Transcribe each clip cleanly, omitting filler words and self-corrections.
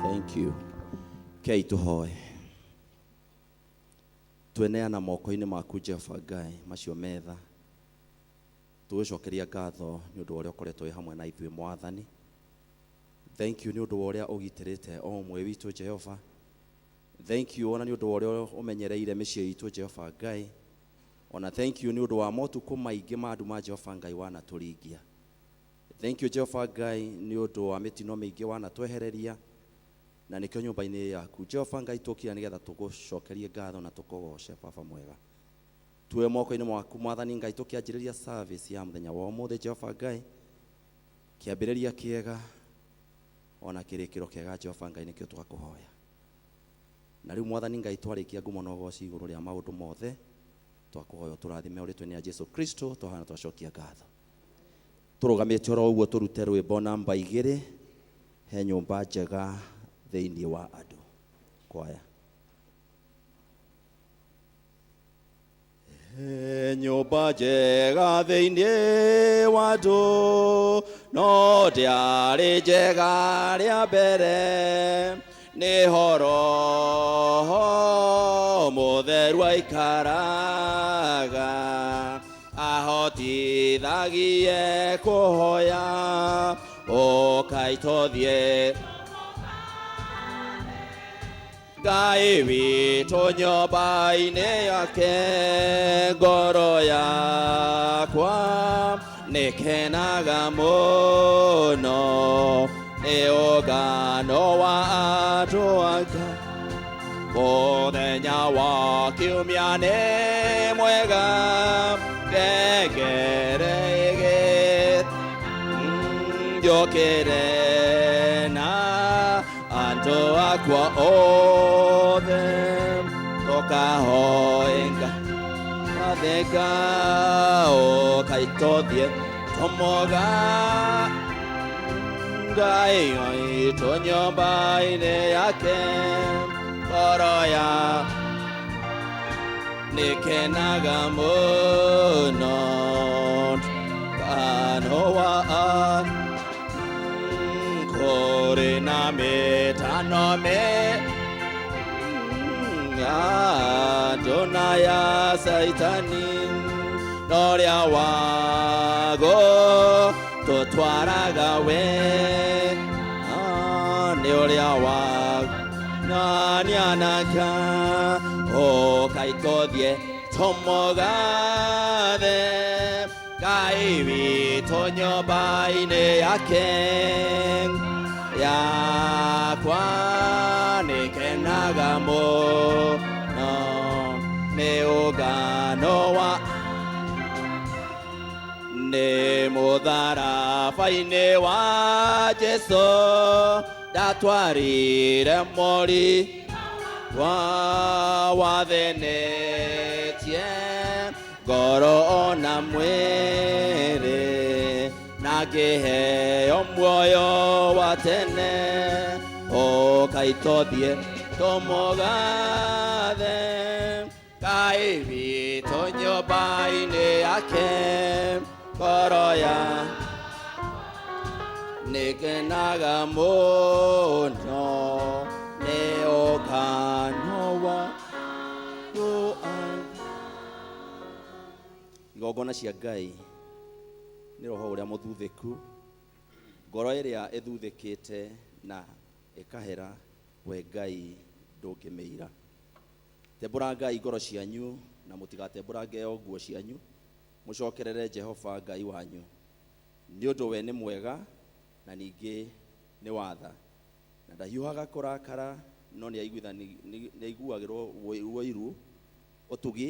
Thank you. Kei tuhoe. Tueneana moko-ini maku Jehova Ngai macio metha. Tucokeria ngatho ni undu uria ukoretwo hamwe na ithuĩ Mwathani. Thank you ni undu uria ugitirite o mwe witu Jehova. Thank you ona ni undu uria umenyereire mĩciĩ itu Jehova Ngai. Ona thank you ni undu wa motuko maingi ma andu ma Jehova Ngai wana turingia. Thank you Jehova Ngai ni undu wa mitino mingi wana twehereria. Na nikyo nyumba-ini yaku Jehova Ngai tukira nigetha tugucokerie ngatho na tukugoce Baba mwega. Tuwe moko-ini mwaku Mwathani Ngai tukianjĩrĩria service ya muthenya wa ũmũthĩ Jehova Ngai. Kiambĩrĩria kiega ona kĩrĩkĩro kiega Jehova Ngai nikyo twakuhoya. Na rĩu Mwathani Ngai twarikia ngumo na ũgooci igũrũ rĩa maũndũ mothe. Twakuhoya tũrathime ũrĩtwe-inĩ Jesu Kristo twahana twacokia ngatho. Tũrũgamĩte oro ũguo tũrute rwĩmbo namba 2 he nyũmba njega thĩinĩ wa andũ. Kwaya. He nyũmba njega thĩinĩ wa andũ no ndĩarĩ njega rĩa mbere. Nĩ horo mũtheru aikaraga ahotithagie kũhoya ũkai tũthiĩ Ngai witũ nyũmba-inĩ yake ngoro yakwa nĩkenaga mũno nĩ ũngano wa andũ ake. Mũthenya wa kiumia nĩ mwega ngengere njũkĩre na andũ akwa othe tũkahoe Ngai ũkai tũthiĩ tũmoga Ngai witũ nyũmba-inĩ yake ngoro ya nĩkenaga mũno ngano wa kũrĩ na mĩtano andũ na ya Saitani norĩa wago tũtwaraga we nĩ ũrĩa wago na nĩanaka ũkai tũthiĩ tũmũgathe Ngai witũ nyũmba-inĩ yake yakwa nĩkenaga mũno nĩ ũngano wa nĩ mũtharaba-inĩ wa Jesu ndatwarire mori wathenetie ngoro ona mwĩrĩ na ngĩheo muoyo wa tene kaitodie tomogathe Ngai witũ nyũmba-inĩ yake ngoroya nĩkenaga mũno nĩ ũkano wa igongona cia Ngai nĩ roho ũrĩa mũthuthĩku ngoro ĩrĩa ĩthuthĩkĩte na ĩkahera we Ngai ndũngĩmĩira tembũra Ngai ngoro cianyu na mũtigatembũrange nguo cianyu mũcokerere Jehova Ngai wanyu nĩ ũndũ we nĩ mwega na ningĩ nĩ watha na ndahiũhaga kũrakara no nĩ aiguagĩrwo ũiru ũtugi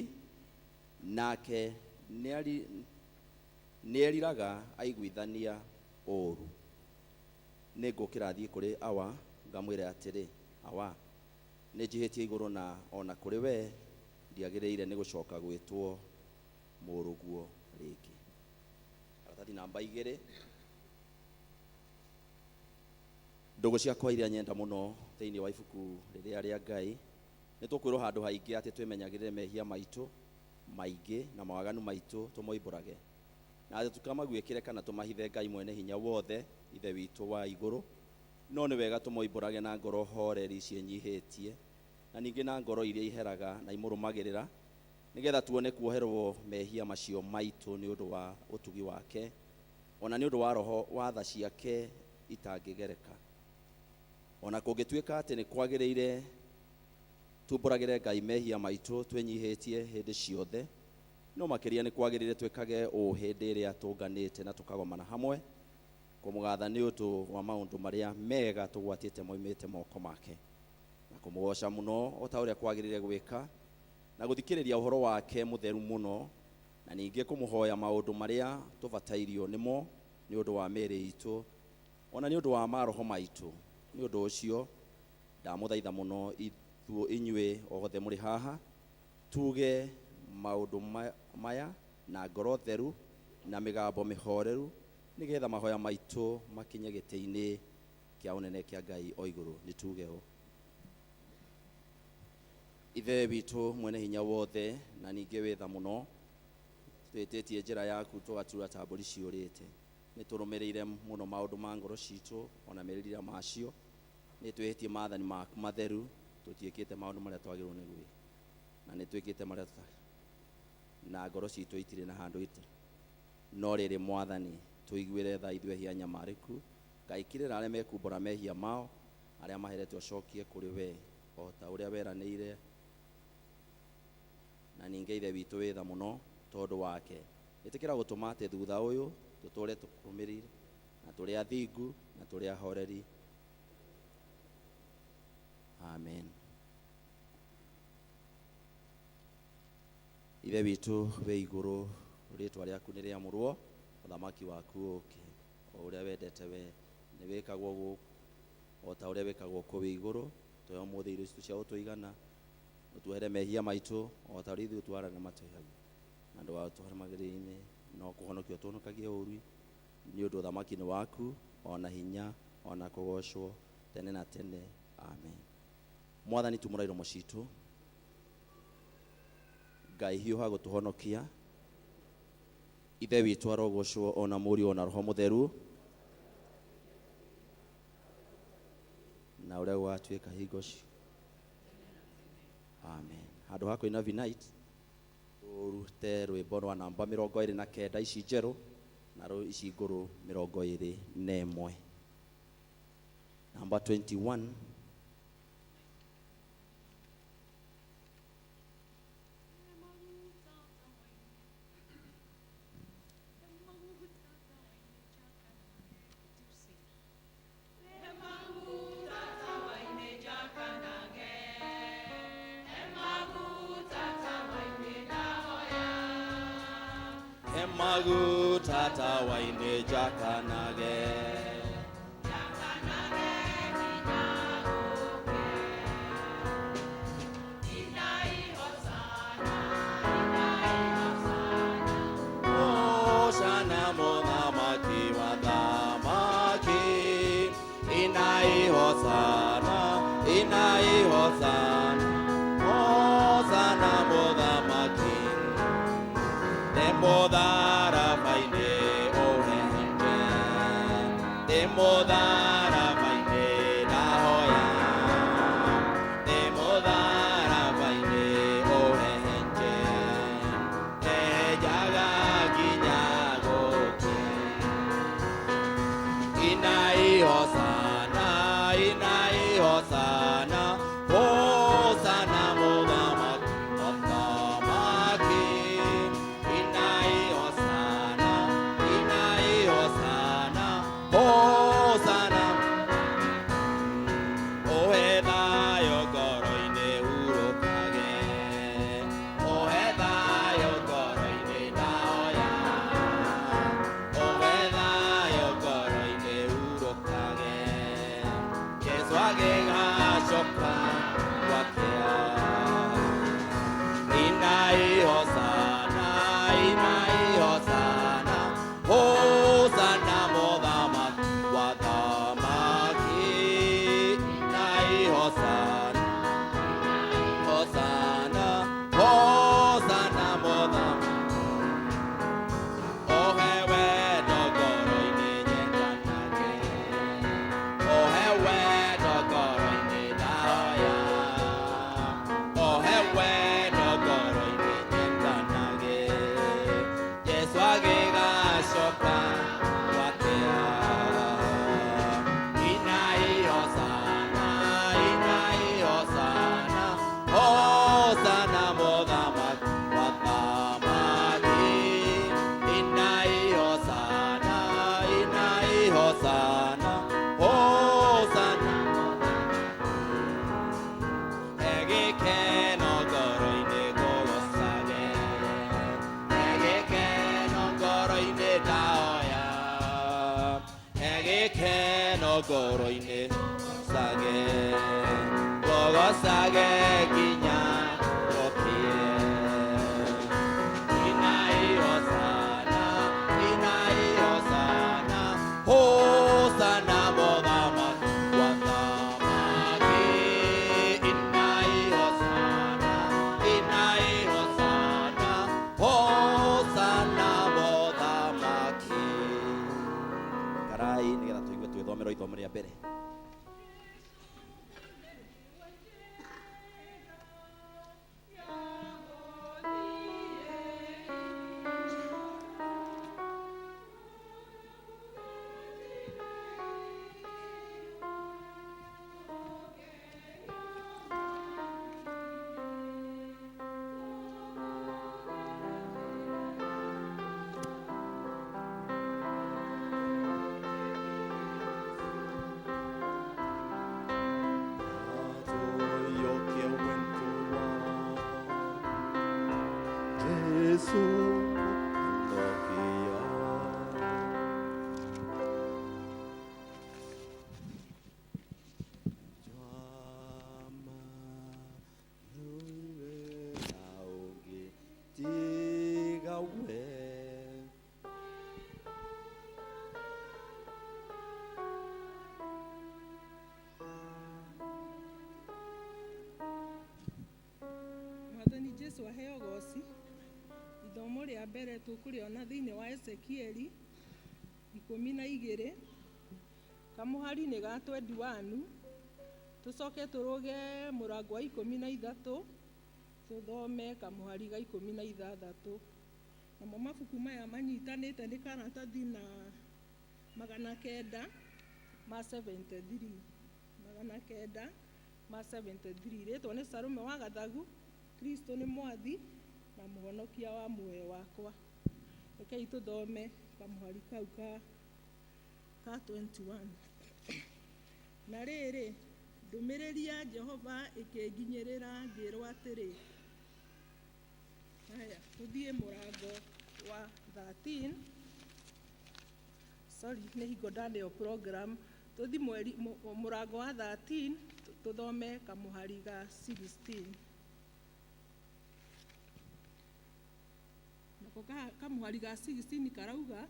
nake nĩ eriraga aiguithania ũũru nĩ ngũkĩra thiĩ kũrĩ awa ngamwĩre atĩrĩ awa nĩ njihĩtie igũrũ na ona kũrĩ we ndiagĩrĩire nĩ gũcoka gwĩtwo mũrũguo rĩngĩ karatathi namba 2 ndũgũ ciakwa iria nyenda mũno thĩinĩ wa ibuku rĩrĩa rĩa Ngai nĩ tũkwĩrwo handũ haingĩ atĩ twĩmenyagĩrĩre mehia maitũ maingĩ na mawaganu maitũ tũmoimbũrage na atĩ tukamagwĩkĩre kana tũmahithe Ngai mwene hinya wothe ithe witũ wa igũrũ no nĩ wega tũmoimbũrage na ngoro horeri ciĩnyihĩtie na ningĩ na ngoro iria iheraga na imũrũmagĩrĩra nĩgetha tuone kuoherwo mehia macio maitũ nĩ ũndũ wa ũtugi wake ona nĩ ũndũ wa roho wa tha ciake itangĩgereka ona kũngĩtuĩka atĩ nĩ kwagĩrĩire tumbũragĩre Ngai mehia maitũ twĩnyihĩtie hĩndĩ ciothe no makĩria nĩ kwagĩrĩire twĩkage hĩndĩ ĩrĩa tũnganĩte na tũkagomana hamwe kũmũgatha nĩ ũndũ wa maũndũ marĩa mega tũgwatĩte moimĩte moko make na kũmũgoca mũno o ta ũrĩa kwagĩrĩire gwĩka na gũthikĩrĩria ũhoro wake mũtheru mũno na ningĩ kũmũhoya maũndũ marĩa tũbatairio nĩmo nĩ ũndũ wa mĩĩrĩ itũ ona nĩ ũndũ wa maroho maitũ nĩ ũndũ ũcio ndamũthaitha mũno inyuĩ othe mũrĩ haha tuge maũndũ maya na ngoro theru na mĩgambo mĩhoreru nĩgetha mahoya maitũ makinye gĩtĩ-inĩ kĩa ũnene kĩa Ngai o igũrũ nĩ tuge o ithe witũ mwene hinya wothe na ningĩ wĩtha mũno twĩtĩtie njĩra yaku tũgatura ta mbũri ciũrĩte nĩ tũrũmĩrĩire mũno maũndũ ma ngoro citũ ona merirĩria macio nĩ twĩhĩtie maathani maku matheru tũtiĩkĩte maũndũ marĩa twagĩrĩirwo nĩ gwĩka na nĩ twĩkĩte marĩa na ngoro citũ itirĩ na handũ itarĩ no rĩrĩ mwathani tũiguĩre tha ithuĩ hia nyamarĩku Ngai kirĩra arĩa mekumbũra mehia mao arĩa maheretwo cokie kũrĩ we o ta ũrĩa weranĩire na ningĩ ithe witũ wĩtha mũno tondũ wake ĩtĩkĩra gũtũma atĩ thutha ũyũ tũtũre tũkũrũmĩrĩire na tũrĩ athingu na tũrĩ ahoreri amen ithe witũ wĩ igũrũ rĩĩtwa rĩaku nĩ rĩamũrwo ũthamaki waku ũũke o ũrĩa wendete we nĩ wĩkagwo gũkũ o ta ũrĩa wĩkagwo kũu igũrũ tũhe ũmũthĩ irio citũ cia gũtũigana ũtuohere mehia maitũ o ta ũrĩa ithuĩ twarana matũheaga na ndũgatũtware magerio-inĩ no kũhonokia ũtũhonokagie ũũru nĩ ũndũ ũthamaki nĩ waku ona hinya ona kũgocwo tene na tene amen mwathani tumũra iromo citũ Ngai hiũha gũtũhonokia ithe witũ arogocwo ona mũriũ ona roho mũtheru na ũrĩa gwatuĩka hingo cio amen handũ ha kũina V-night tũrute rwĩmbo rwa namba 29 ici njerũ na ici ngũrũ 21 namba 21 maguta tawa-inĩ njakanage Hosana mũthamaki wa thamaki Inai hosana Hosanna, Hosanna Mothamaki, Demodara Baine, O Henge, Demodara Baine, Dahoya, Demodara Baine, O Henge, Ejaga Ginyagoke, Inai Hosanna, Inai Hosanna, Hosanna Mothamaki, Inai Hosanna, Inai Hosanna, Hosanna. Oheda yogoroine urokage, Oheda yogoroine naoya, Oheda yogoroine urokage, Keswage gashoka wakea. Inai Hosanna, Inai Hosanna, Hosanna Mothamaki, Wathamaki. Inai Hosanna, Hosanna, Hosanna Mothamaki. Ohewe dogoroine nyendanage, Ohewe dogoroine dahoya, Ohewe dogoroine nyendanage, Yesu agegashoka wakea. Inai Hosanna, Inai Hosanna, Hosanna Mothamaki, Wathamaki. Inai Hosanna, Inai Hosanna, Hosanna. Egeke no goroine gogosage, Egeke no goroine daoya, Egeke no goroine sage, gogosage ginya gokie. Inai Hosanna, Inai Hosanna, Hosanna Mothamaki, Wathamaki. Inai Hosanna, Inai Hosanna, Hosanna Mothamaki. Karai nigetha tuigue twithomerwo ithomo rĩa mbere. Mwathani Jesu aheo goci. Ithomo rĩa mbere tũkũrĩona thĩinĩ wa Ezekieli 12 kamuhari-inĩ ga 21. Tũcoke tũrũge mũrango wa 13 tũthome kamuhari ga 16. Namo mabuku maya manyitanĩte nĩ karatathi na 973 973. Rĩtwa nĩ Sarume wa Gathagu, Kristo nĩ mwathi na mũhonokia wa muoyo wakwa. Rekei tũthome kamuhari kau ka 21. Na rĩrĩ, ndũmĩrĩri ya Jehova ĩkĩnginyĩrĩra ngĩrwo atĩrĩ. Haya, tũthiĩ mũrango wa 13. Sorry, nĩ hingo ndaneo program. Tũthiĩ mũrango wa 13 tũthome kamuhari ga 16. Nako kamuhari ga 16 karauga,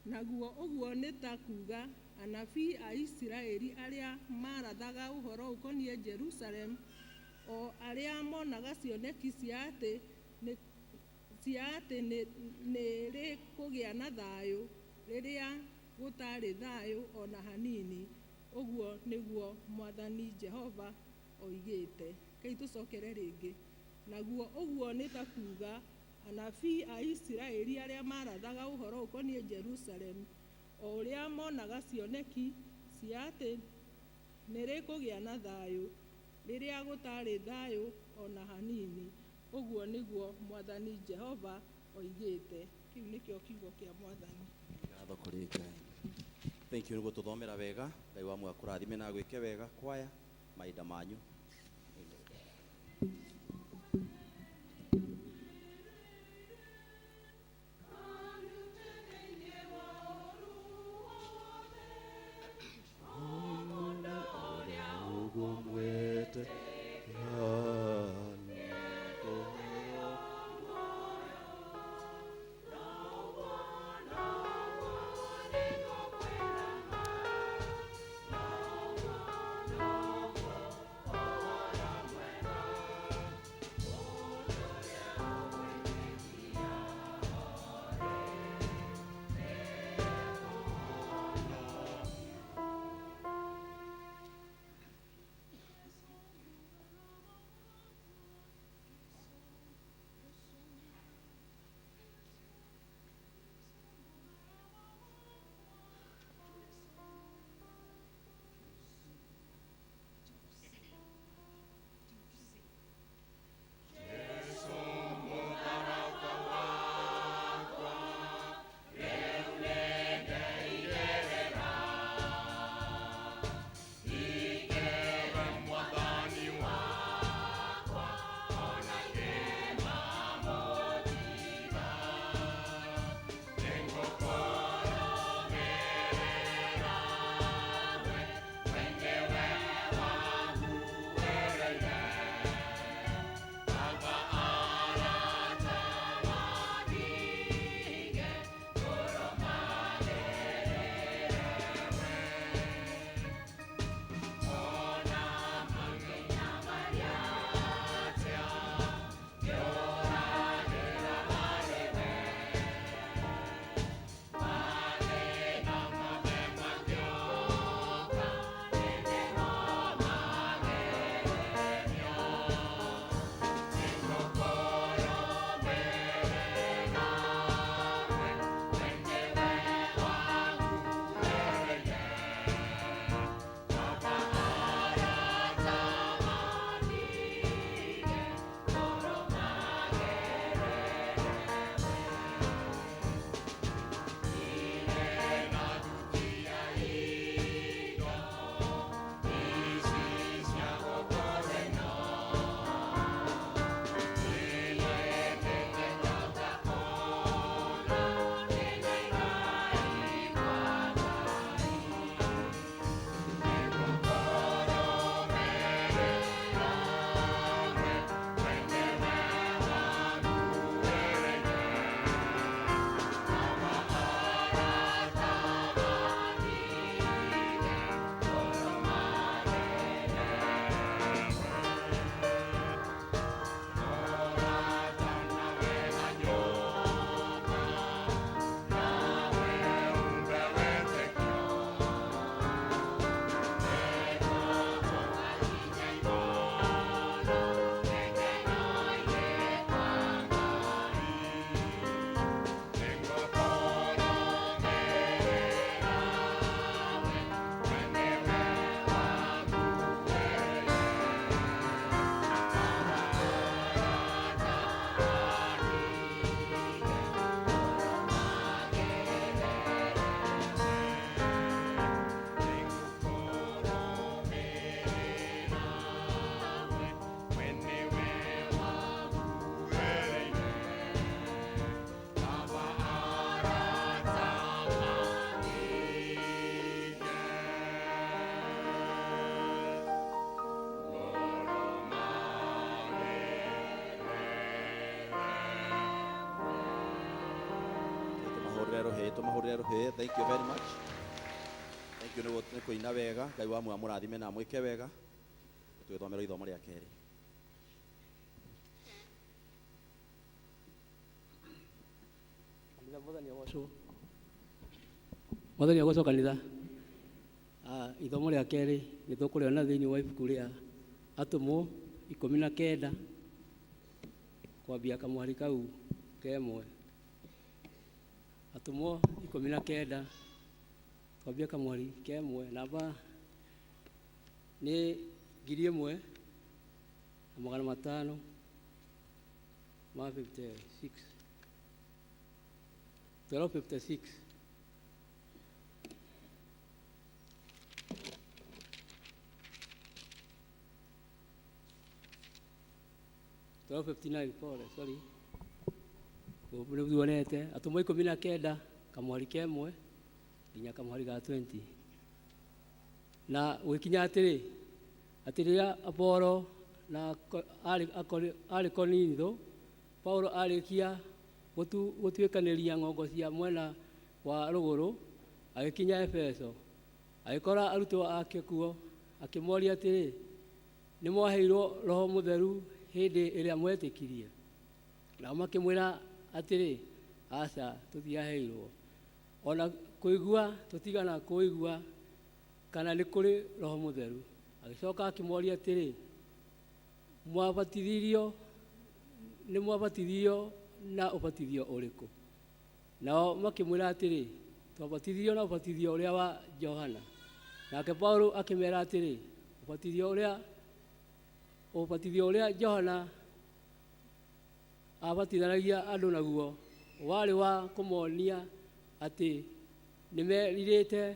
naguo ũguo nĩ ta kuga anabii a Isiraeli arĩa marathaga ũhoro ũkoniĩ Jerusalem o arĩa monaga cioneki cia atĩ nĩ rĩkũgĩa na thayũ rĩrĩa gũtarĩ thayũ ona hanini. Ũguo nĩguo Mwathani Jehova oigĩte. Kei tũcokere rĩngĩ. Naguo ũguo nĩ ta kuuga anabii a Isiraeli arĩa marathaga ũhoro ũkoniĩ Jerusalemu, o ũrĩa monaga cioneki cia atĩ nĩ rĩkũgĩa na thayũ rĩrĩa gũtarĩ thayũ ona hanini. Ũguo nĩguo Mwathani Jehova oigĩte. Kĩu nĩkĩo kiugo kĩa Mwathani. Ngatho kũrĩ Ngai. Thank you nĩguo tũthomera wega. Ngai wa mwaka kũrathime na gwĩke wega kwaya mahinda manyu. Tumahurire ruhi. Thank you very much. Thank you nĩ kuina wega. Ngai wa mwamũrathime na mwĩke wega. Tũgĩthomera ithomo rĩa kerĩ. Apostle Mwathani agocoka kanitha ithomo rĩa kerĩ nĩ tũkũrĩona thĩinĩ wa ibuku rĩa Atũmwo 19 kwambia kamwari kau kemwe. Atũmwo 19 kwambia kamwari kemwe, namba nĩ 1556 1256. Sorry. Nĩmuonete Atũmwo 19 kamwari kemwe nginya kamwari ga 20. Na gũkinya atĩ rĩrĩa Apolo na arĩ Korinitho, Paulo arĩkia gũtuĩkanĩria ng'ongo cia mwena wa rũgũrũ, agĩkinya Efeso, agĩkora arutwo ake kuo, akĩmoria atĩrĩ, nĩ mwaheirwo Roho Mũtheru hĩndĩ ĩrĩa mwetĩkirie? Nao makĩmwĩra atĩrĩ, aca, tũtiaheirwo. Ona kũigua tũtigana kũigua kana nĩ kũrĩ Roho Mũtheru. Agĩcoka akĩmoria atĩrĩ, nĩ mwabatithirio na ũbatithio ũrĩkũ? Nao makĩmwĩra atĩrĩ, twabatithirio na ũbatithio ũrĩa wa Johana. Nake Paulo akĩmera atĩrĩ, ũbatithio ũrĩa Johana abatithanagia andũ naguo warĩ wa kũmonia atĩ nĩmerirĩte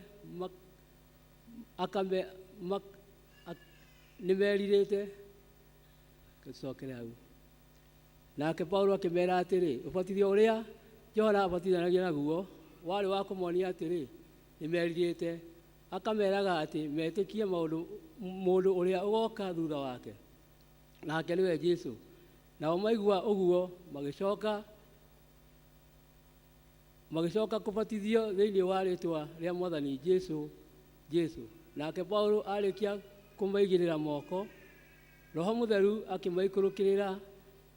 gũcokera hau. Nake Paulo akĩmera atĩrĩ, ũbatithio ũrĩa Johana abatithanagia naguo warĩ wa kũmonia atĩrĩ nĩmerirĩte, akameraga atĩ metĩkie mũndũ ũrĩa ũgoka thutha wake, nake nĩwe Jesũ. Nao maigua ũguo magĩcoka kũbatithio thĩinĩ wa rĩĩtwa rĩa Mwathani Jesũ. Nake Paulo arĩkia kũmaigĩrĩra moko, Roho Mũtheru akĩmaikũrũkĩrĩra,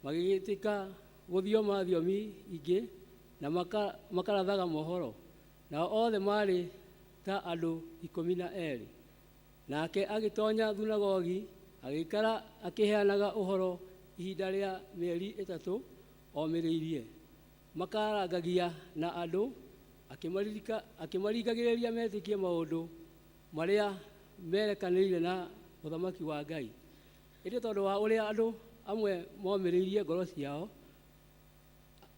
magĩgĩtĩka gũthioma thiomi ingĩ na makarathaga mohoro. Nao othe marĩ ta andũ 12. Nake agĩtonya thunagogi, agĩikara akĩheanaga ũhoro ihinda rĩa mĩeri 3 omĩrĩirie, makarangagia na andũ, akĩmaringagĩrĩria metĩkie maũndũ marĩa merekanĩire na ũthamaki wa Ngai. Ĩndĩ tondũ wa ũrĩa andũ amwe momĩrĩirie ngoro ciao,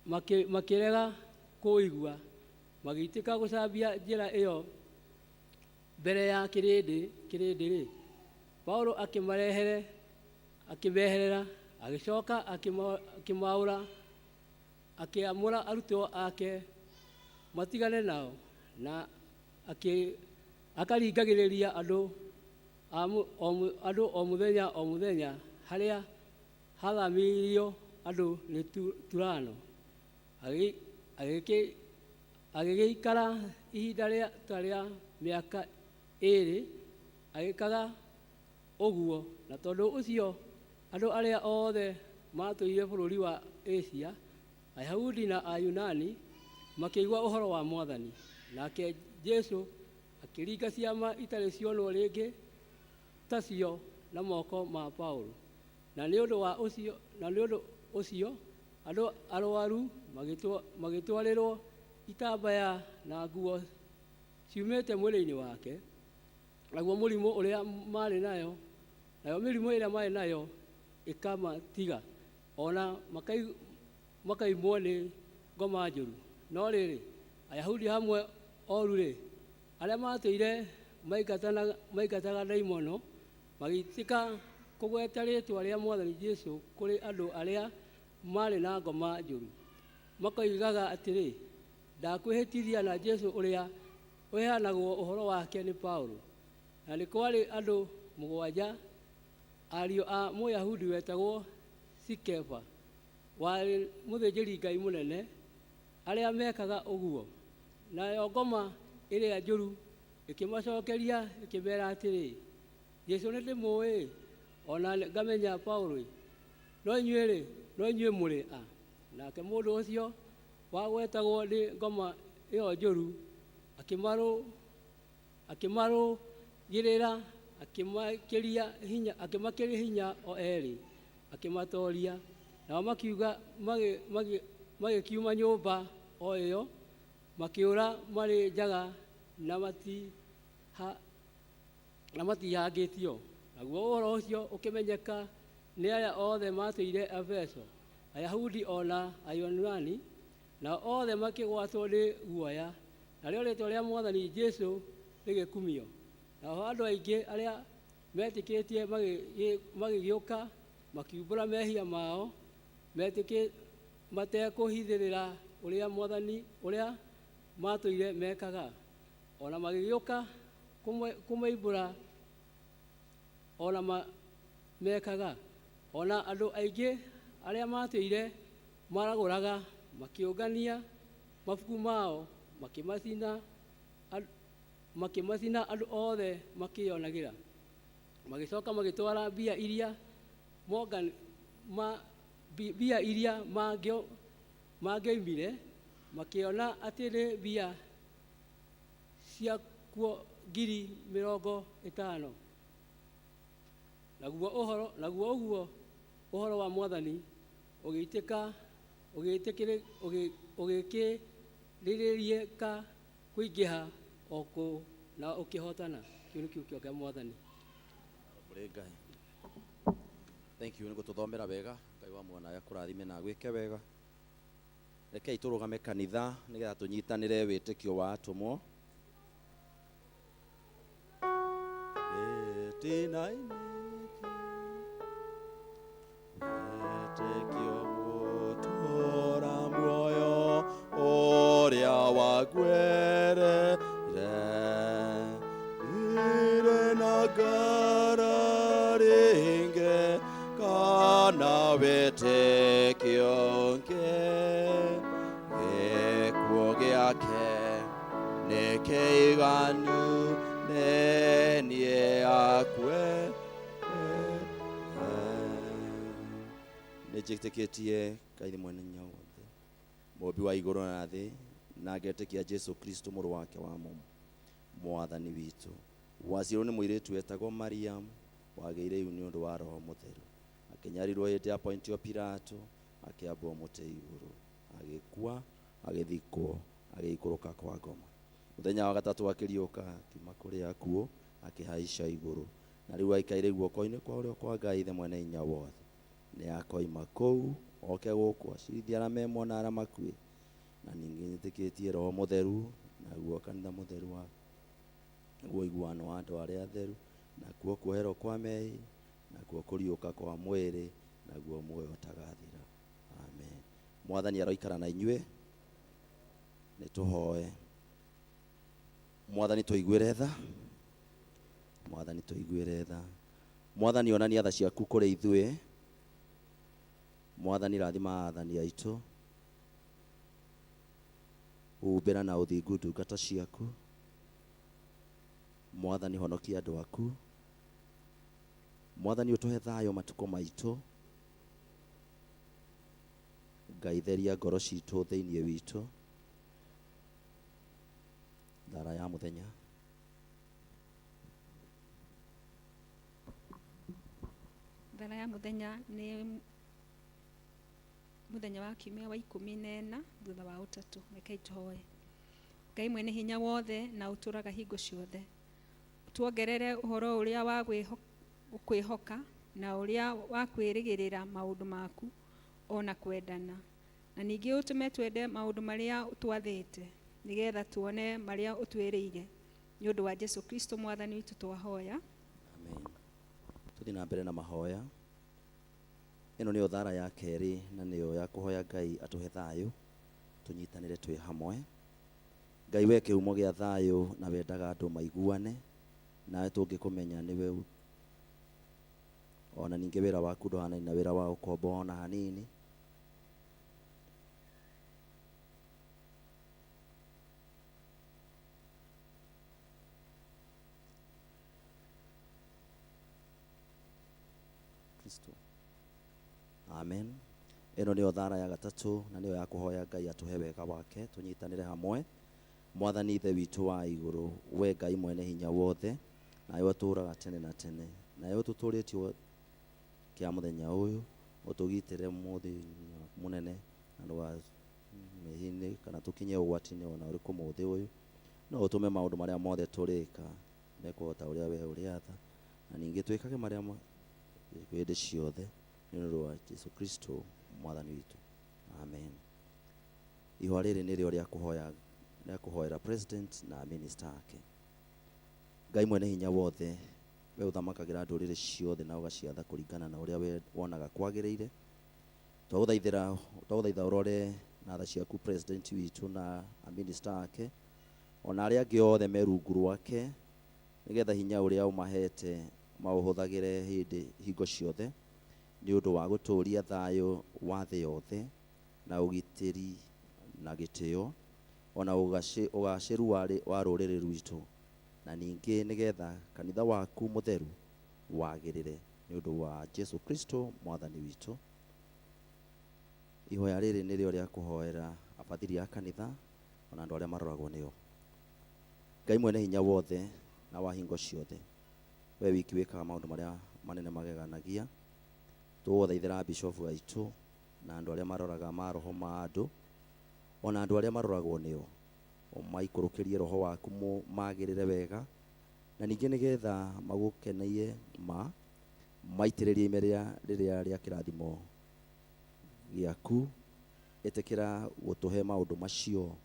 makĩrega kũigua, magĩitĩka gũcambia njĩra ĩyo mbere ya kĩrĩndĩ-rĩ, Paulo akĩmeherera, agĩcoka akĩamũra arutwo ake matigane nao, na akaringagĩrĩria andũ o mũthenya harĩa hathamĩirio andũ nĩ Turano. Agĩgĩikara ihinda rĩa mĩaka 2 agĩkaga ũguo, na tondũ ũcio andũ arĩa othe matũire bũrũri wa Asia, Ayahudi na Ayunani, makĩigua ũhoro wa Mwathani. Nake Jesũ akĩringa ciama itarĩ cionwo rĩngĩ tacio na moko ma Paulo. Na nĩ ũndũ ũcio andũ arũaru magĩtwarĩrwo itambaya na nguo ciumĩte mwĩrĩ-inĩ wake, naguo mũrimũ ũrĩa marĩ nayo, nayo mĩrimũ ĩrĩa marĩ nayo ĩkamatiga, ona makaimwo nĩ ngoma njũru. No rĩrĩ, Ayahudi hamwe oru-rĩ, arĩa matũire maingataga ndaimono, magĩitĩka kũgweta rĩĩtwa rĩa Mwathani Jesũ kũrĩ andũ arĩa marĩ na ngoma njũru, makoigaga atĩrĩ, ndakwĩhĩtithia na Jesũ ũrĩa ũheanagwo ũhoro wake nĩ Paulo. Na nĩ kwarĩ andũ 7, ariũ a Mũyahudi wetagwo Sikefa, warĩ mũthĩnjĩri Ngai mũnene, arĩa mekaga ũguo. Nayo ngoma ĩrĩa njũru ĩkĩmacokeria, ĩkĩmera atĩrĩ, Jesũ nĩ ndĩmũĩ, ona ngamenya Paulo, no inyuĩ mũrĩ a? Nake mũndũ ũcio wagwetagwo nĩ ngoma ĩyo njũru akĩmarũgĩrĩra akĩmakĩria hinya o erĩ akĩmatoria, nao makiuga magĩkiuma nyũmba o ĩyo makĩũra marĩ njaga na matihangĩtio. Naguo ũhoro ũcio ũkĩmenyeka nĩ arĩa othe matũire Efeso, Ayahudi ona Ayunani, na othe makĩgwatwo nĩ guoya, narĩo rĩĩtwa rĩa Mwathani Jesũ rĩgĩkumio. Nao andũ aingĩ arĩa metĩkĩtie magĩgĩũka makiumbũra mehia mao matekũhithĩrĩra ũrĩa Mwathani ũrĩa matũire mekaga, ona magĩgĩũka kũmeimbũra ona mekaga. Ona andũ aingĩ arĩa matũire maragũraga makĩũngania mabuku mao makĩmacina andũ othe makĩonagĩra. Magĩcoka magĩtwara mbia iria mangĩoimire, makĩona atĩ nĩ mbia ciakuo 50,000. Naguo ũguo ũhoro wa Mwathani ũgĩkĩrĩrĩka kũingĩha o kũu na ũkĩhotana. Kĩu nĩ kiugo kĩa Mwathani. Thank you nĩ gũtũthomera wega. Ngai wa mwana akũrathime na gwĩke wega. Rekei tũrũgame kanitha nĩgetha tũnyitanĩre wĩtĩkio wa atũmwo. Wĩtĩkio gũtũũra muoyo ũrĩa waguerere irĩ na ngararinge kana wĩtĩkio ngĩ gĩkuũ gĩake nĩ kĩiganu nĩniĩ akue. Nĩnjĩtĩkĩtie Ngai nĩ mwene hinya wothe, mũmbi wa igũrũ na thĩ, na ngetĩkia Jesũ Kristo mũrũ wake wa mũmwe, Mwathani witũ. Waciarwo nĩ mũirĩtu wetagwo Mariam, wagĩire iu nĩ ũndũ wa Roho Mũtheru, akĩnyarirwo hĩndĩ ya Pontio Pilato, akĩambwo mũtĩ igũrũ, agĩkua, agĩthikwo, agĩikũrũka kwa ngoma. Mũthenya wa gatatũ akĩriũka akiuma kũrĩ akuũ, akĩhaica igũrũ, na rĩu aikaire guoko-inĩ kwa ũrĩo kwa Ngai Ithe mwene hinya wothe. Nĩ akoima kũu oke gũkũ acirithie arĩa memwo na arĩa makuĩ. Na ningĩ nĩtĩkĩtie Roho Mũtheru, naguo kanitha mũtheru naguo ũiguano wa andũ arĩa atheru, nakuo kuoherwo kwa mehia, nakuo kũriũka kwa mwĩrĩ, naguo muoyo ũtagathira. Amen. Mwathani aroikara na inyuĩ. Nĩtũhoe. Mwathani tũiguĩre tha. Mwathani tũiguĩre tha. Mwathani onania tha ciaku kũrĩ ithuĩ. Mwathani rathima athani aitũ. Umbĩra na ũthingu ndungata ciaku. Mwathani honokia andũ aku. Mwathani ũtũhe thayũ matukũ maitũ. Ngai theria ngoro citũ thĩinĩ witũ. Thara ya mũthenya. Thara ya mũthenya nĩ mũthenya wa kiumia wa 14 thutha wa ũtatũ. Rekei tũhoe. Ngai mwene hinya wothe na ũtũraga hingo ciothe, tuongerere ũhoro ũrĩa wa kwĩhoka na ũrĩa wa kwĩrĩgĩrĩra maũndũ maku ona kwendana, na ningĩ ũtũme twende maũndũ marĩa ũtwathĩte, nĩgetha tuone marĩa ũtwĩrĩire. Nĩ ũndũ wa Jesũ Kristo Mwathani witũ twahoya. Amen. Tũthiĩ na mbere na mahoya. Ĩno nĩyo thara ya kerĩ na nĩyo ya kũhoya Ngai atũhe thayũ, tũnyitanĩre twĩ hamwe. Ngai we kĩhumo gĩa thayũ na wendaga andũ maiguane, nawe tũngĩkũmenya nĩwe ona ningĩ wĩra waku ndũhanaine na wĩra wa ũkombo ona hanini. Kristo. Amen. Ĩno nĩyo thara ya gatatũ na nĩyo ya kũhoya Ngai atũhe wega wake, tũnyitanĩre hamwe. Mwathani ithe witũ wa igũrũ, we Ngai mwene hinya wothe, nawe ũtũũraga tene na tene, nawe ũtũtũrĩtie kĩa mũthenya ũyũ, ũtũgitĩre mũthĩ mũnene andũ a mĩhinĩ kana tũkinye ũgwati-inĩ ona ũrĩkũ mũthĩ ũyũ, no ũtũme maũndũ marĩa mothe tũrĩka mekwo ta ũrĩa we ũrĩatha, na ningĩ twĩkage marĩa hĩndĩ ciothe nĩ ũndũ wa Jesũ Kristo mwathani witũ, amen. Ihũa rĩrĩ nĩrĩo rĩa kũhoera president na minister ake. Ngai mwene hinya wothe, we ũthamakagĩra ndũrĩrĩ ciothe na ũgaciatha kũringana na ũrĩa we wonaga kwagĩrĩire. Twagũthaitha ũrore na tha ciaku president witũ na minister ake, ona arĩa angĩ othe me rungu rwake, nĩgetha hinya ũrĩa ũmahete maũhũthagĩre hingo ciothe nĩ ũndũ wa gũtũũria thayũ wa thĩ yothe na ũgitĩri na gĩtĩo, ona ũgacĩru wa rũrĩrĩ rwitũ, na ningĩ nĩgetha kanitha waku mũtheru wagĩrĩre nĩ ũndũ wa Jesũ Kristo mwathani witũ. Ihoya rĩrĩ nĩrĩo rĩa kũhoera abathiri a kanitha ona andũ arĩa maroragwo nĩo. Ngai mwene hinya wothe na wa hingo ciothe, we wiki wĩkaga maũndũ marĩa manene mageganagia, tũgũthaithĩra bishop aitũ na andũ arĩa maroraga maroho ma andũ, ona andũ arĩa maroragwo nĩo, ũmaikũrũkĩrie roho waku magĩrĩre wega, na ningĩ nĩgetha magũkeneie maitĩrĩrie ime rĩrĩa rĩa kĩrathimo gĩaku, ĩtĩkĩra gũtũhe maũndũ macio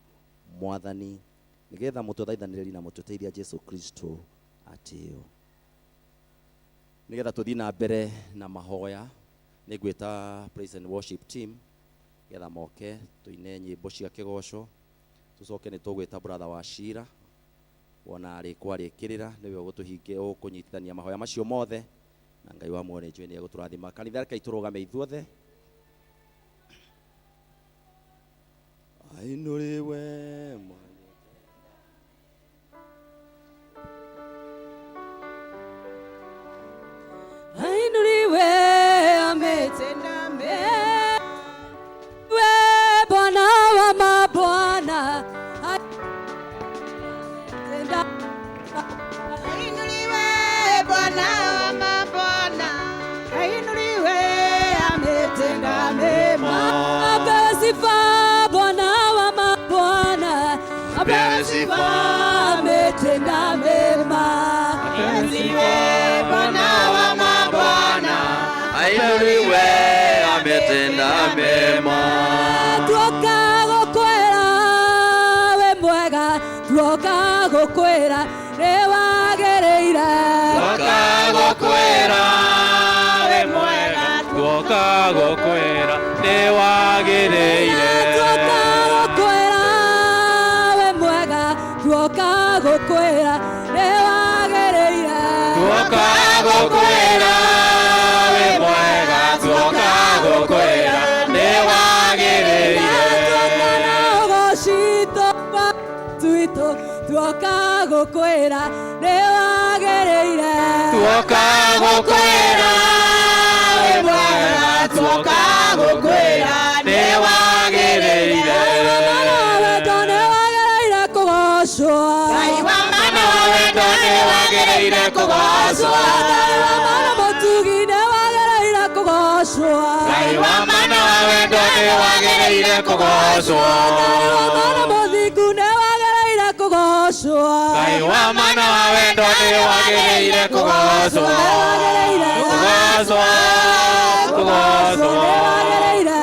mwathani, nĩgetha mũtũthaithanĩrĩri na mũtũteithia Jesũ Kristo atĩo. Nĩgetha tũthiĩ na mbere na mahoya, nĩngwĩta praise and worship team getha moke tũine nyĩmbo cia kĩgoco, tũcoke nĩtũgwĩta brother wa Shira wona rĩkwa rĩkĩrĩra, nĩwe ũgũtũhingia ũkũnyitithania mahoya macio mothe, na Ngai wa muone njũĩ nĩ egũtũrathima. Kanitha reke itũrũgame ithuothe. Ainũrĩwe ainũrĩwe ametenda mema, we Bwana wa mabwana, Ainuliwe Bwana wa mabwana, ainuliwe ametenda mema. apewe sifa Bwana wa mabwana, apewe sifa ametenda mema. Ainuliwe Bwana wa mabwana, ainuliwe ametenda mema. Tuoka gũkwĩra we mwega, tuoka gũkwĩra nĩ wagĩrĩire, Tuoka gũkwĩra we mwega, tuoka gũkwĩra nĩ wagĩrĩire. tuoka gũkwĩra we mwega, tuoka gũkwĩra nĩ wagĩrĩire, Tuoka gũkwĩra we mwega, tuoka gũkwĩra nĩ wagĩrĩire. tuoka na ũgocitũ twitũ, tuoka gũkwĩra nĩ wagĩrĩire, Tuoka gũkwĩra we mwega, tuoka gũkwĩra nĩ wagĩrĩire. wendo nĩ wagĩrĩire kũgocwo, Ngai wa mana wendo nĩ wagĩrĩire kũgocwo, Ngai wa mana mũtugi nĩ wagĩrĩire kũgocwo, Ngai wa mana wa wendo nĩ wagĩrĩire kũgocwo, Ngai wa mana mũthingu nĩ wagĩrĩire kũgocwo, Ngai wa mana wa wendo nĩ wagĩrĩire kũgocwo, kũgocwo, kũgocwo,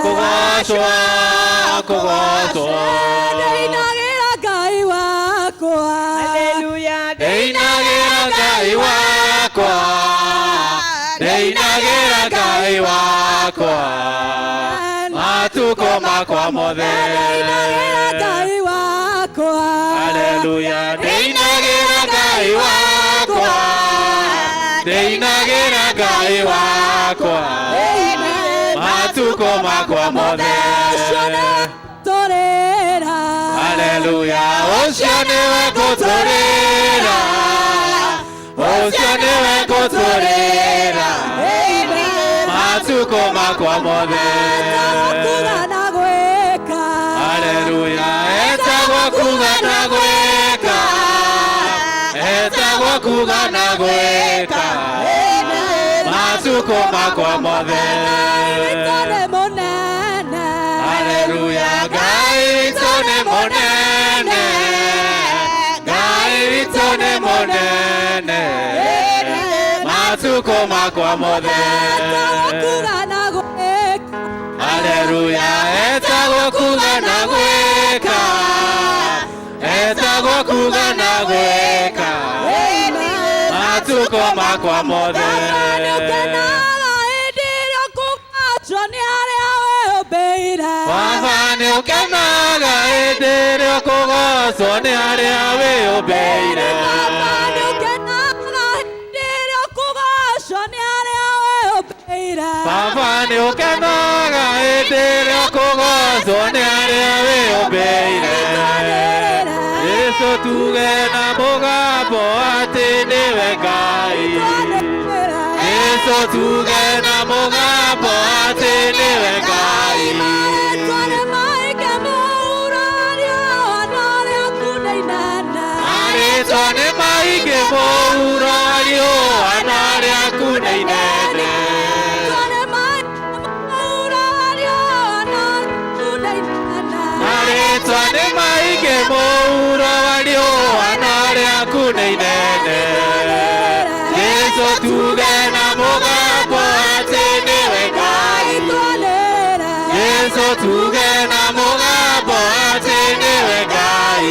kũgocwo, kũgocwo. ndĩinagĩra Ngai wakwa, Haleluya, Ndĩinagĩra Ngai wakwa, ndĩinagĩra Ngai wakwa, matukũ makwa mothe. ndĩinagĩra Ngai wakwa, Haleluya, ndĩinagĩra Ngai wakwa, ndĩinagĩra Ngai wakwa, matukũ makwa mothe. tũrĩra, Haleluya, ũcio nĩwe ngũtũrĩra, ũcio nĩwe ngũtũrĩra, matukũ makwa mothe. kuga na gwĩka, Haleluya, etagwo kuga na gwĩka. na gwĩka matukũ makwa mothe. Haleluya, Ngai witũ nĩ mũnene, Ngai witũ nĩ mũnene, matukũ makwa mothe. Haleluya, etagwo kuga na gwĩka, etagwo kuga na gwĩka matukũ makwa mothe. Baba nĩ ũkenaga hĩndĩ ĩrĩa ũkũgocwo nĩ arĩa wĩũmbĩire. Baba nĩ ũkenaga hĩndĩ ĩrĩa ũkũgocwo nĩ arĩa wĩũmbĩire. Jesũ tuge na mũgambo atĩ nĩwe Ngai. Jesũ tuge na mũgambo atĩ nĩwe Ngai. Arĩtwo nĩ maingĩ mũuro riũa na rĩaku nĩ inene. Arĩtwo nĩ maingĩ mũuro riũa na rĩaku nĩ inene. Jesũ tuge na mũgambo atĩ nĩwe Ngai. Jesũ tuge na mũgambo atĩ nĩwe Ngai.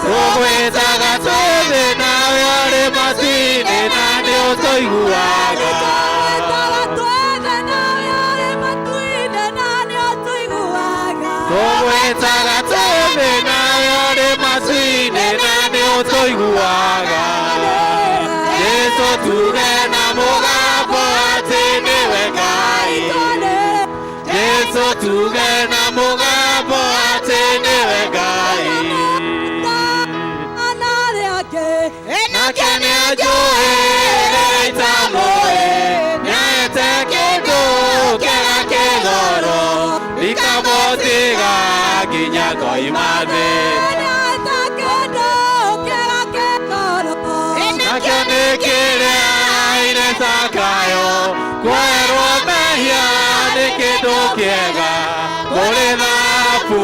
Tũgwĩtaga twĩthĩ nawe ũrĩ matu-inĩ na nĩ ũtũiguaga. Tũgwĩtaga twĩthĩ nawe ũrĩ matu-inĩ na nĩ ũtũiguaga. Jesũ tuge na mũgambo atĩ nĩwe Ngai. Jesũ tuge na mũgambo atĩ nĩwe Ngai. Nake nĩanjũĩ rĩrĩa itamũĩ, nĩahete kĩndũ kĩega kĩgoro, ikamũtiga nginya ngoima thĩ. Nakĩo nĩ kĩrĩa aire Zakayo, kwerwo mehia nĩ kĩndũ kĩega, kũrĩ thahabu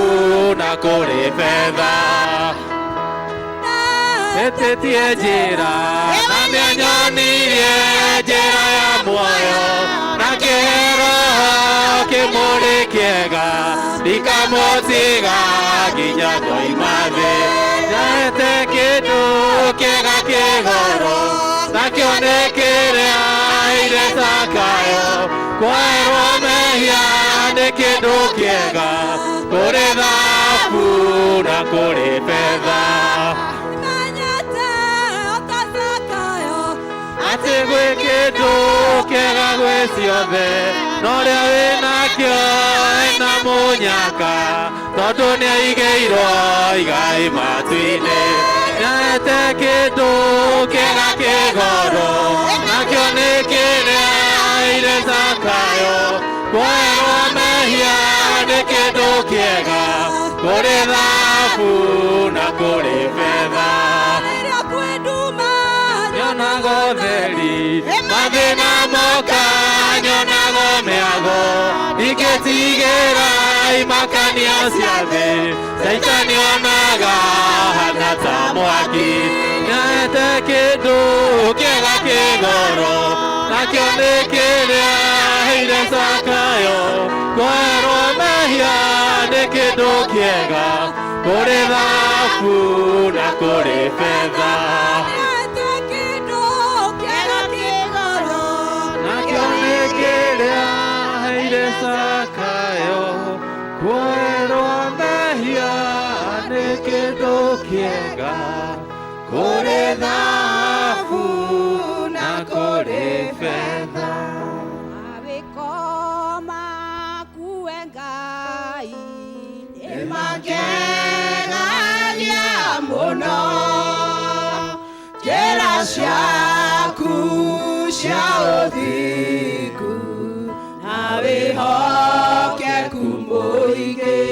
na kũrĩ betha. Etĩtie njĩra na nĩanyonirie njĩra ya muoyo, na kĩhero kĩmũrĩ kĩega, ndikamũtiga nginya ngoima thĩ. Nĩahete kĩndũ kĩega kĩgoro, nakĩo nĩ kĩrĩa aire Zakayo, kwerwo mehia nĩ kĩndũ kĩega, kũrĩ thahabu na kũrĩ betha. Atĩ gwĩ kĩndũ kĩega gwĩ ciothe, no ũrĩa wĩnakĩo ena mũnyaka, tondũ nĩaigĩirwo igai matu-inĩ. Nĩahete kĩndũ kĩega kĩgoro, nakĩo nĩ kĩrĩa aire Zakayo, kwerwo mehia nĩ kĩndũ kĩega, kũrĩ thahabu na kũrĩ betha. Nyonaga ũtheri, mathĩna moka nyonaga mĩago, ingĩtigĩra imakania cia thĩ, Shaitani onaga hana ta mwaki. Nĩahete kĩndũ kĩega kĩgoro, nakĩo nĩ kĩrĩa aheire Zakayo, kwerwo mehia nĩ kĩndũ kĩega, kũrĩ thahabu na kũrĩ betha. Zakayo, kwerwo mehia nĩ kĩndũ kĩega, kũrĩ thahabu na kũrĩ betha. Mawĩko maku we Ngai nĩmangenagia mũno, njĩra ciaku cia ũthingu na wĩhokeku mũingĩ,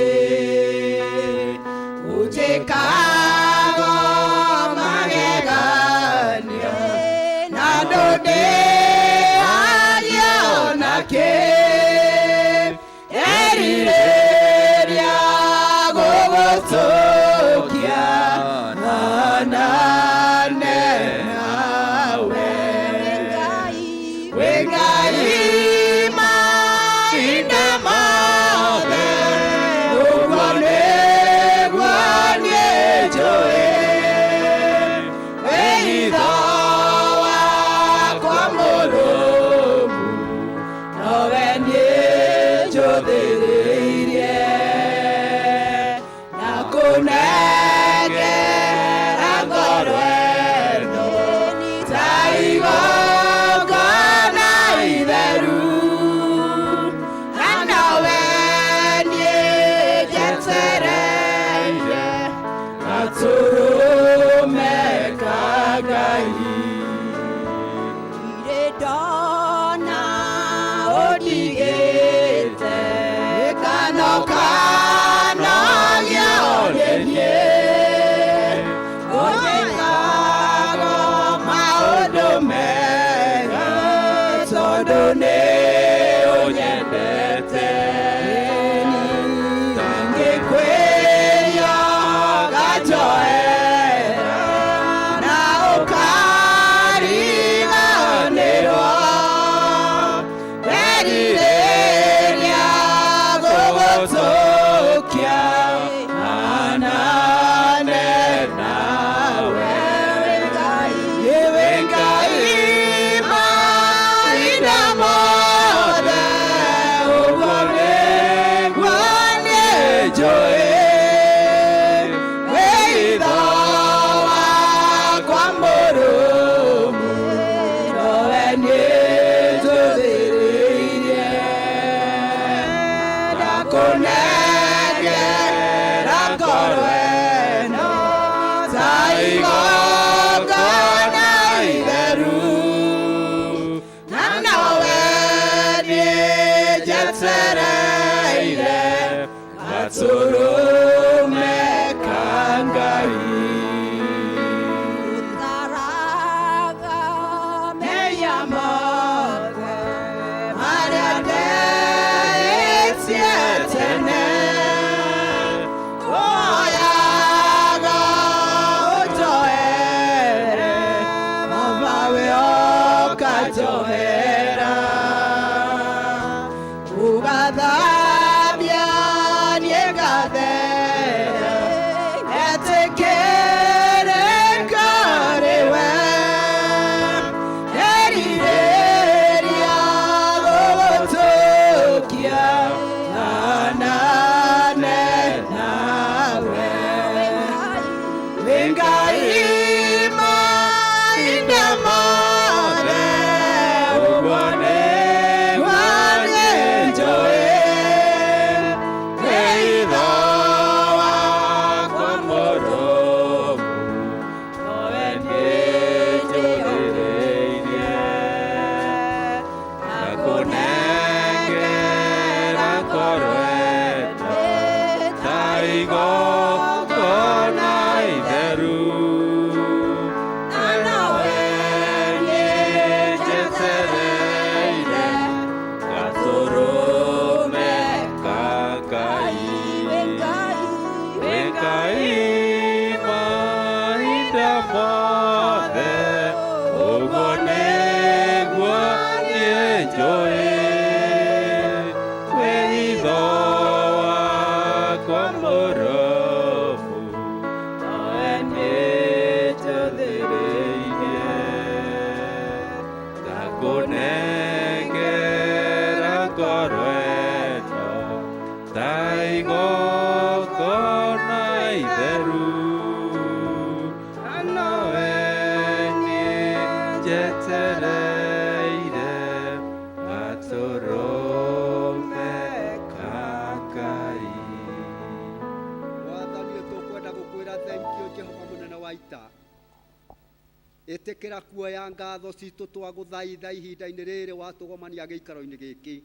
Etekera kuoya ngatho citũ twagũthaitha ihinda-inĩ rĩrĩ watũgomania gĩikaro-inĩ gĩkĩ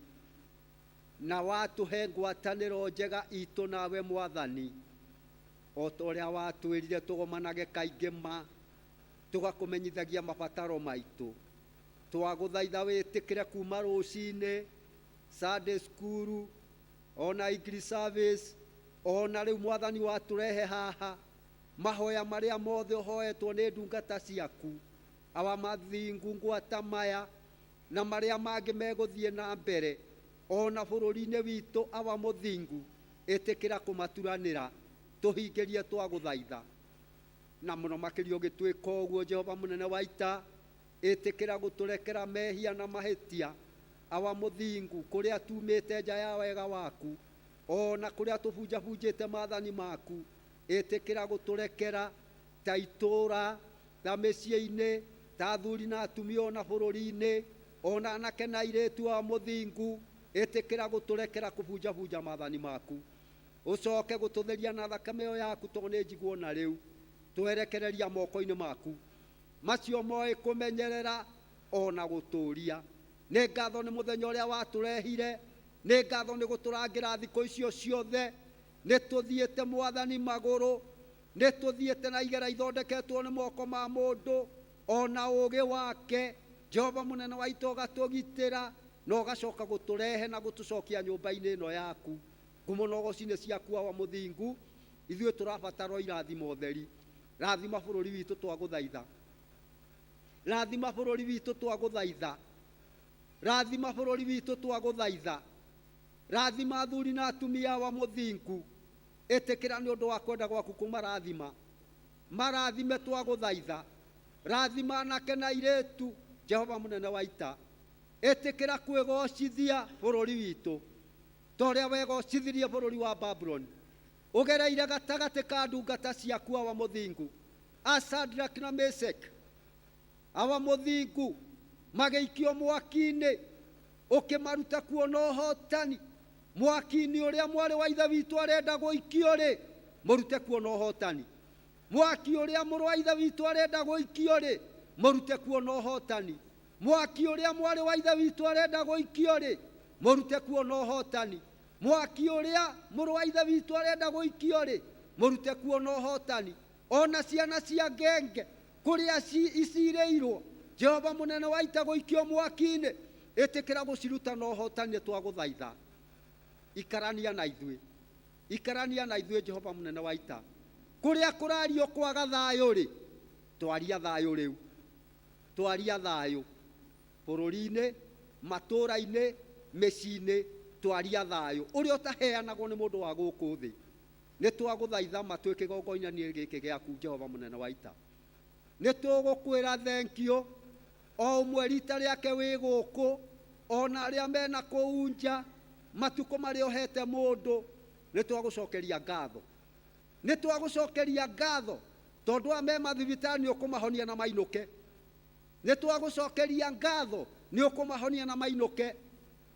na watũhe ngwatanĩro njega itũ nawe Mwathani, o ta ũrĩa watwĩrire tũgomanage kaingĩ ma tũgakũmenyithagia mabataro maitũ. twaguthaitha witikire kuma rucini Sunday school ona English service ona riu mwathani waturehe haha mahoya maria mothe uhoetwo ni ndungata ciaku awa mathingu ngwata maya na maria mangi meguthie na mbere ona bururi-ini witu awa muthingu itikira kumaturanira tuhingirie twaguthaitha na muno makiria ugitwika uguo Jehova munene wa ita itikira guturekera mehia na mahitia awa muthingu kuria tumite nja ya wega waku ona kuria tubunjabunjite mathani maku itikira guturekera ta itura ta micii-ini ta athuri na atumia ona bururi-ini ona anake na airitu a muthingu itikira guturekera kubunjabunja mathani maku ucoke gututheria na thakame yo yaku tondu ni njiguo na riu twerekereria moko-ini maku macio moe kumenyerera ona guturia ni ngatho ni muthenya uria waturehire ni ngatho ni guturangira thiko icio ciothe ni tuthiete mwathani maguru ni tuthiete na igera ithondeketwo ni moko ma mundu ona ugi wake Jehova munene wa ita ugatugitira na ugacoka guturehe na gutucokia nyumba-ini ino yaku ngumo na ugoci-ini ciaku awa muthingu ithuĩ tũrabatara irathimo theri rathima bũrũri witũ twagũthaitha rathima bũrũri witũ twagũthaitha rathima bũrũri witũ twagũthaitha rathima athuri na atumia wa muthingu ĩtĩkĩra nĩ ũndũ wa kwenda gwaku kũmarathima marathime twagũthaitha rathima anake na airĩtu Jehova munene wa ita ĩtĩkĩra kwĩgocithia bũrũri witũ ta ũrĩa wegocithirie bũrũri wa Babuloni ugereire gatagati ka ndungata ciaku awa muthingu Shadrach na Meshach awa muthingu magiikio mwaki-ini ukimaruta kuona ũhotani mwaki-ini uria mwari wa ithe witu arenda guikio ri murute kuona ũhotani mwaki uria mũrũ wa ithe witu arenda guikio ri murute kuona ũhotani mwaki uria mwari wa ithe witu arenda guikio ri murute kuona ũhotani mwaki uria mũrũ wa ithe witu arenda guikio ri murute kuona ũhotani ona ciana cia ngenge kuria icirĩirwo Jehova munene wa ita guikio mwaki-ini ĩtĩkĩra guciruta na ũhotani twagũthaitha ikarania na ithuĩ Jehova munene wa ita kuria kurario kwaga thayũ ri twaria thayũ riu twaria thayũ bũrũri-ini matũra-ini mĩciĩ-ini twaria thayũ uria utaheanagwo ni mundu wa gũkũ thĩ nĩ twagũthaitha matwĩ kĩgongona-inĩ gĩkĩ gĩaku Jehova munene wa ita nĩ tũgũkwĩra thank you o ũmwe rita rĩake wĩ gũkũ ona arĩa mena kũu nja matukũ marĩa ũhete mũndũ nĩ twagũcokeria ngatho tondũ aya me mathibitarĩ nĩ ũkũmahonia na mainũke nĩ twagũcokeria ngatho nĩ ũkũmahonia na mainũke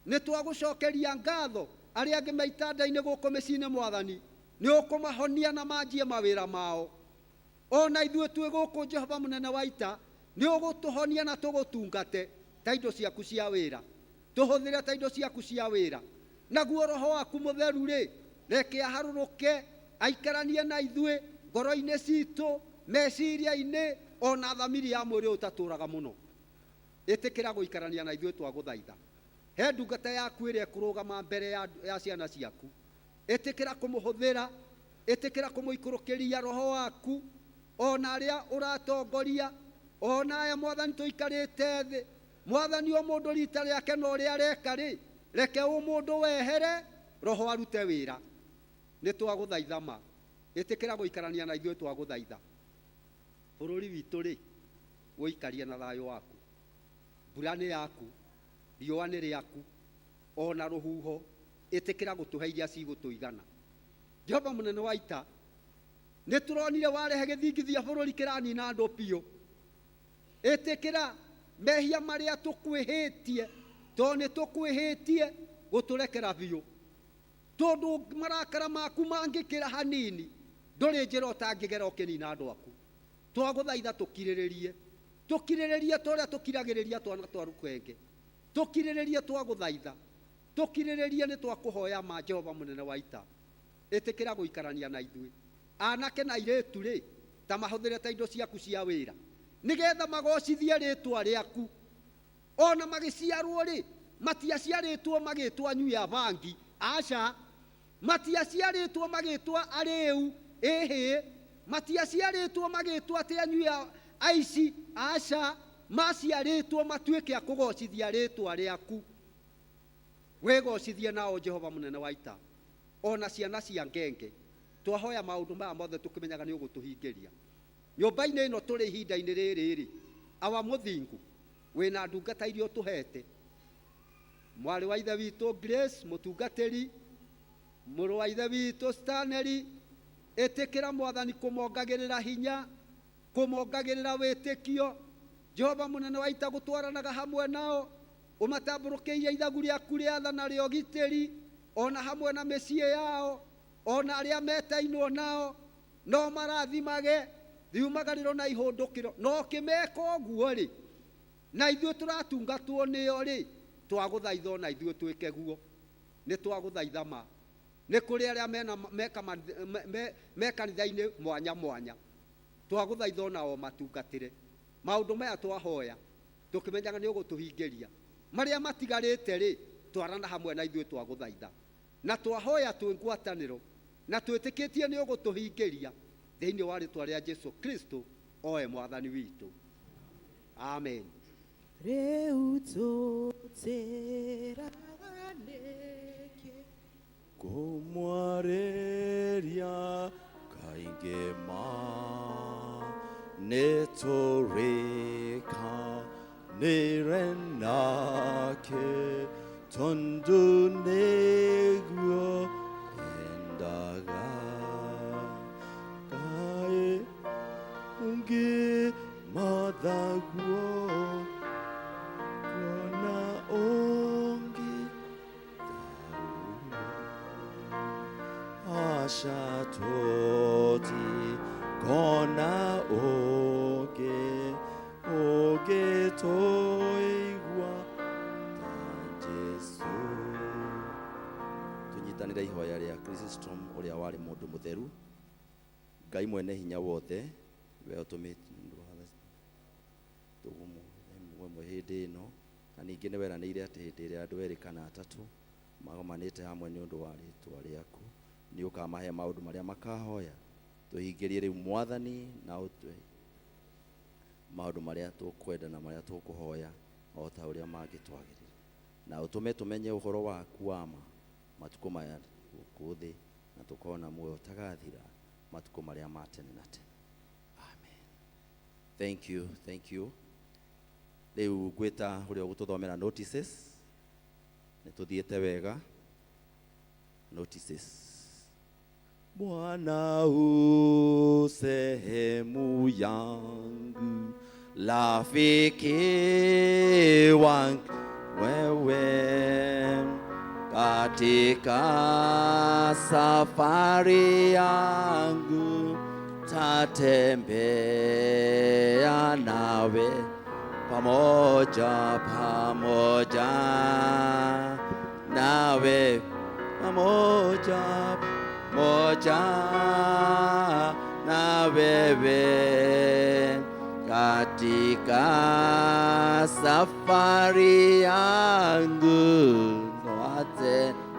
nĩ twagũcokeria ngatho arĩa angĩ me itanda-inĩ gũkũ mĩciĩ-inĩ mwathani nĩ ũkũmahonia na manjie mawĩra mao ona ithuĩ twĩ gũkũ Jehova munene wa ita nĩ ũgũtũhonia na tũgũtungate ta indo ciaku cia wĩra tũhũthĩre ta indo ciaku cia wĩra naguo roho waku mũtheru rĩ reke aharũrũke aikaranie na ithuĩ ngoro-inĩ citũ meciria-inĩ ona thamiri ya mwĩrĩ ũtatũraga mũno ĩtĩkĩra gũikarania na ithuĩ twagũthaitha he ndungata yaku ĩrĩa ĩkũrũgama mbere ya ciana ciaku ĩtĩkĩra kũmũhũthĩra ĩtĩkĩra kũmũikũrũkĩria roho waku ona arĩa ũratongoria ona aya mwathani tũikarĩte thĩ mwathani o mũndũ rita rĩake na ũrĩa areka rĩ reke mũndũ wehere roho arute wĩra nĩ twagũthaitha ma ĩtĩkĩra gũikarania na ithuĩ twagũthaitha bũrũri witũ rĩ wũikarie na thayũ waku mbura nĩ yaku riũa nĩ rĩaku ona rũhuho ĩtĩkĩra gũtũhe iria cigũtũigana Jehova munene wa ita nĩ tũronire warehe gĩthingithia bũrũri kĩranina andũ biũ ĩtĩkĩra mehia marĩa tũkwĩhĩtie tondũ nĩ tũkwĩhĩtie gũtũrekera biũ tondũ marakara maku mangĩkĩra hanini ndũrĩ njĩra ũtangĩgera ũkĩnina andũ aku twagũthaitha tũkirĩrĩrie ta ũrĩa tũkiragĩrĩria twana twa rũkenge tũkirĩrĩrie twagũthaitha tũkirĩrĩrie nĩ twakũhoya ma Jehova munene wa ita ĩtĩkĩra gũikarania na ithuĩ anake na airĩtu rĩ ta mahũthĩre ta indo ciaku cia wĩra nĩgetha magocithie rĩtwa rĩaku ona magĩciarwo rĩ matiaciarĩtwo magĩtwo anyui a bangi, aca. Matiaciarĩtwo magĩtwo arĩu, ĩhĩ. Matiaciarĩtwo magĩtwo atĩ anyui a aici, aca. Maciarĩtwo matuĩke a kũgocithia rĩtwa rĩaku. Wĩgocithie nao Jehova mũnene wa ita. Ona ciana cia ngenge twahoya maũndũ maya mothe tũkĩmenyaga nĩ ũgũtũhingĩria. Nyũmba-inĩ ĩno tũrĩ ihinda-inĩ rĩrĩ awa mũthingu wĩna ndungata iria ũtũhete. Mwarĩ wa ithe witũ Grace mũtungatĩri, mũrũ wa ithe witũ Stanley, ĩtĩkĩra Mwathani kũmongagĩrĩra hinya, kũmongagĩrĩra wĩtĩkio. Jehova mũnene wa ita gũtwaranaga hamwe nao, ũmatambũrũkĩirie ithagu rĩaku rĩa tha na rĩa ũgitĩri, ona hamwe na mĩciĩ yao, ona arĩa metainwo nao, no marathimage thiumagarĩro na ihũndũkĩro. No kĩmeka ũguo rĩ, na ithuĩ tũratungatwo nĩo rĩ, twagũthaitha ona ithuĩ twĩke guo. Nĩ twagũthaitha ma. Nĩ kũrĩ arĩa me kanitha-inĩ mwanya mwanya, twagũthaitha ona o matungatĩre. Maũndũ maya twahoya tũkĩmenyaga nĩ ũgũtũhingĩria. Marĩa matigarĩte rĩ, twarana hamwe na ithuĩ twagũthaitha. Na twahoya twĩ ngwatanĩro na twĩtĩkĩtie nĩ ũgũtũhingĩria thĩinĩ wa rĩtwa rĩa Jesu Kristo oe Mwathani witũ. Amen. Rĩu tũtĩraga nĩkĩ kũmwarĩria kaingĩ nĩtũrĩkanĩre nake tondũ nĩguo endaga. Kaĩ ũngĩmathaguo tuona aca tũtikona ũngĩtũigua ta Jesu. Tũnyitanĩre ihoya rĩa Chrysostom ũrĩa warĩ mũndũ mũtheru. Ngai mwene hinya wothe we ũtũmĩte tũgũmwe hĩndĩ ĩno, na ningĩ nĩ weranĩire atĩ hĩndĩ ĩrĩa andũ erĩ kana atatũ magomanĩte hamwe nĩ ũndũ wa rĩtwa rĩaku nĩ ũkamahe maũndũ marĩa makahoya. Tũhingĩrie rĩu Mwathani na ũtwe maũndũ marĩa tũkwenda na marĩa tũkũhoya o ta ũrĩa mangĩtwagĩrĩra, na ũtũme tũmenye ũhoro waku wa ma matukũ maya gũkũ thĩ, na tũkona muoyo ũtagathira matukũ marĩa ma tene na tene. Amen. Thank you, thank you. Rĩu ngwĩta ũrĩa ũgũtũthomera notices. Nĩ tũthiĩte wega. Notices. Bwana u sehemu yangu, rafiki wangu wewe, katika safari yangu tatembea nawe pamoja nawe pamoja na wewe katika safari yangu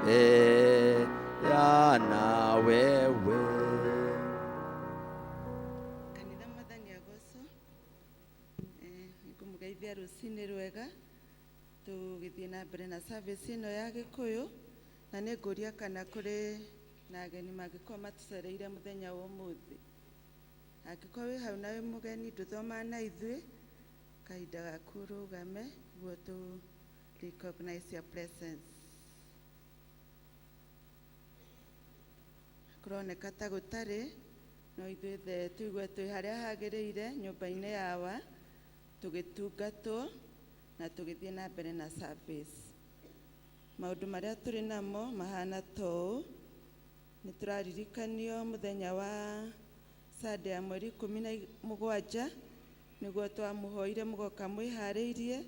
natembea na wewe. Kanitha Mwathani agoco nikumugeithia rucinĩ rwega tũgĩthiĩ na mbere na service ĩno ya Gĩkũyũ, na nĩngũria kana kũrĩ na ageni mangĩkorwo matũcereire mũthenya wa ũmũthĩ. Angĩkorwo wĩ hau na wĩ mũgeni ndũthoma na ithuĩ, kahinda gaku ũrũgame guo tũ recognize your presence. Kũroneka ta gũtarĩ, no ithuĩ tũigue twĩ harĩa hagĩrĩire nyũmba-inĩ yawa tũgĩtungatwo na tũgĩthiĩ na mbere na service. Maũndũ marĩa tũrĩ namo mahana toũ. Nĩ tũraririkanio mũthenya wa Sunday ya mweri 17 nĩguo twamũhoire mũgoka mwĩharĩirie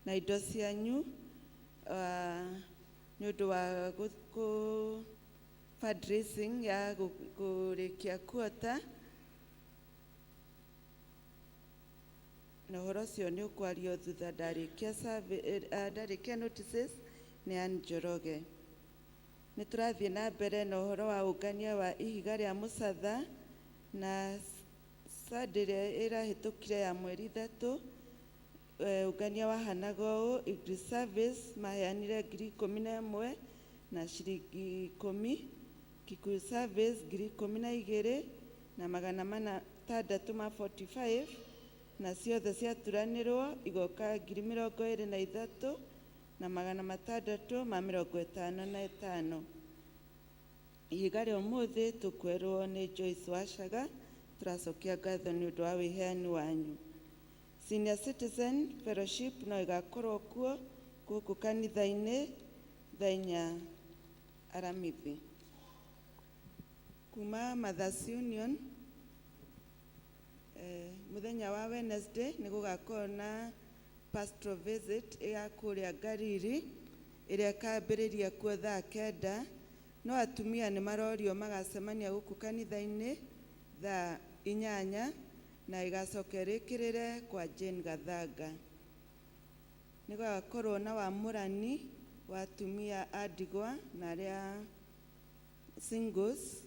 na indo cianyu nĩ ũndũ wa fundraising ya kũrĩkia quota. na ũhoro ũcio nĩ ũkwario thutha ndarĩkia notices nĩ Ann Njoroge. Nĩ tũrathiĩ na mbere na ũhoro wa ũngania wa ihiga rĩa Mũcatha, na Sunday ĩrĩa ĩrahĩtũkire ya mweri 3 ũngania wahanaga ũũ: Eagle Service maheanire 11,000 na ciringi 10, Kikuyu Service 12,000 na 645, na ciothe ciaturanĩrwo igoka 23,000 na 655. Ihiga rĩa ũmũthĩ tũkwerwo nĩ Joyce Wachaga. Tũracokia ngatho nĩ ũndũ wa wĩheani wanyu. Senior Citizen Fellowship no ĩgakorwo kuo gũkũ kanitha-inĩ thaa 4 aramithi. Kuma Mothers Union, mũthenya wa Wednesday nĩ gũgakorwo na pastoral visit ya kũrĩa Gariri ĩrĩa ĩkambĩrĩria kuo thaa 9, no atumia nĩ marorio magacemania gũkũ kanitha-inĩ thaa 8 na ĩgacoka ĩrĩkĩrĩre kwa Jane Gathanga. Nĩ gũgakorwo na wamũrani wa atumia a ndigwa na arĩa singles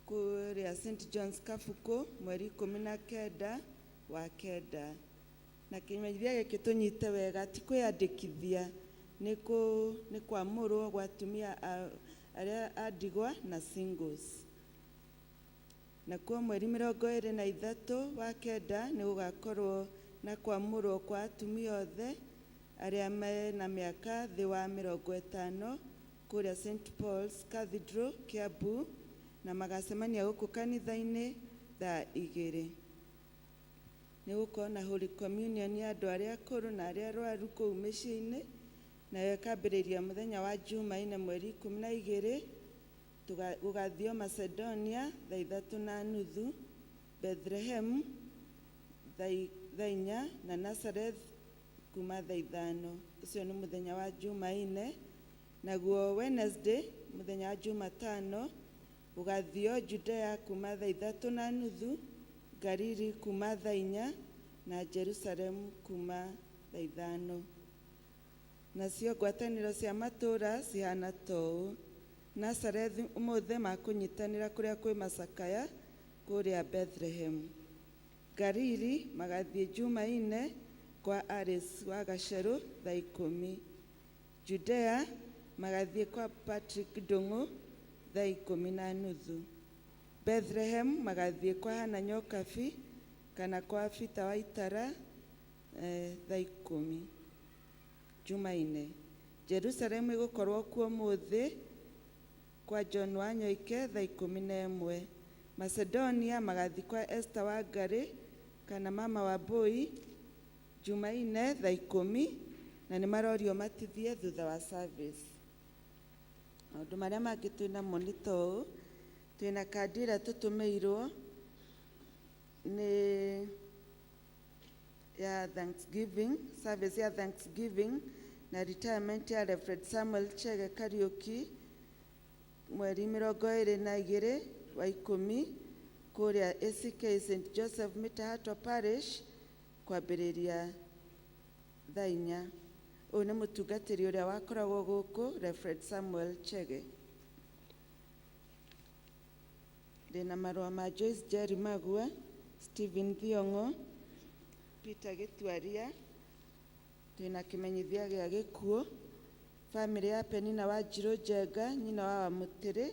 kũrĩa St. John's Kabuku mweri 19 wa 9. Na kĩmenyithia gĩkĩ tũnyite wega, ti kwĩyandĩkithia, nĩ kwamũrwo gwa atumia arĩa a ndigwa na singles. Na kuo mweri 23 wa 9 nĩ gũgakorwo na kwamũrwo kwa atumia othe arĩa mena mĩaka thĩ wa 50 kũrĩa St. Paul's Cathedral Kiambu, na magacemania gũkũ kanitha-inĩ thaa 2. Nĩ gũkorwo na Holy Communion ya andũ arĩa akũrũ na arĩa arwaru kũu mĩciĩ-inĩ, nayo ĩkambĩrĩria mũthenya wa Jumaine mweri 12. Gũgathiĩ Macedonia thaa 3:30, Bethlehem thaa 4 na Nazareth kuma thaa 5. Ũcio nĩ mũthenya wa Jumaine. Naguo Wednesday mũthenya wa Jumatano gũgathiĩ Judea kuma thaa 3:30, Gariri kuma thaa 4 na Jerusalem kuma thaa 5. Nacio ngwatanĩro cia matũũra cihana toũ: Nazareth ũmũthĩ makũnyitanĩra kũrĩa kwĩ macakaya kũrĩa Bethlehem. Gariri magathiĩ Jumaine kwa Alice wa Gacerũ thaa 10. Judea magathiĩ kwa Patrick Ndung'u thaa 10:30. Bethlehem magathiĩ kwa Hana Nyokabi kana kwa Peter Waitara thaa 10 Jumaine. Jerusalem ĩgũkorwo kuo mũthĩ kwa John Wanyoike thaa 11. Macedonia magathiĩ kwa Esther Wangari kana Mama wa Boy Jumaine thaa 10, na nĩ marorio matithie thutha wa service. Maũndũ marĩa mangĩ twĩna mo nĩ toũ: twĩna kandi ĩrĩa tũtũmĩirwo nĩ ya Thanksgiving, service ya Thanksgiving na retirement ya Reverend Samuel Chege Kariuki mweri 22 wa 10 kũrĩa ACK St. Joseph Mitahatwa Parish kwambĩrĩria thaa 4. Ũyũ nĩ mũtungatĩri ũrĩa wakoragwo gũkũ, Reverend Samuel Chege. Ndĩna marũa ma Joyce Jerry Magua, Stephen Thiong'o, Peter Gĩtwaria. Twĩna kĩmenyithia gĩa gĩkuũ: family ya Penina wa Njirũ Njenga nyina wa Wamũtĩrĩ.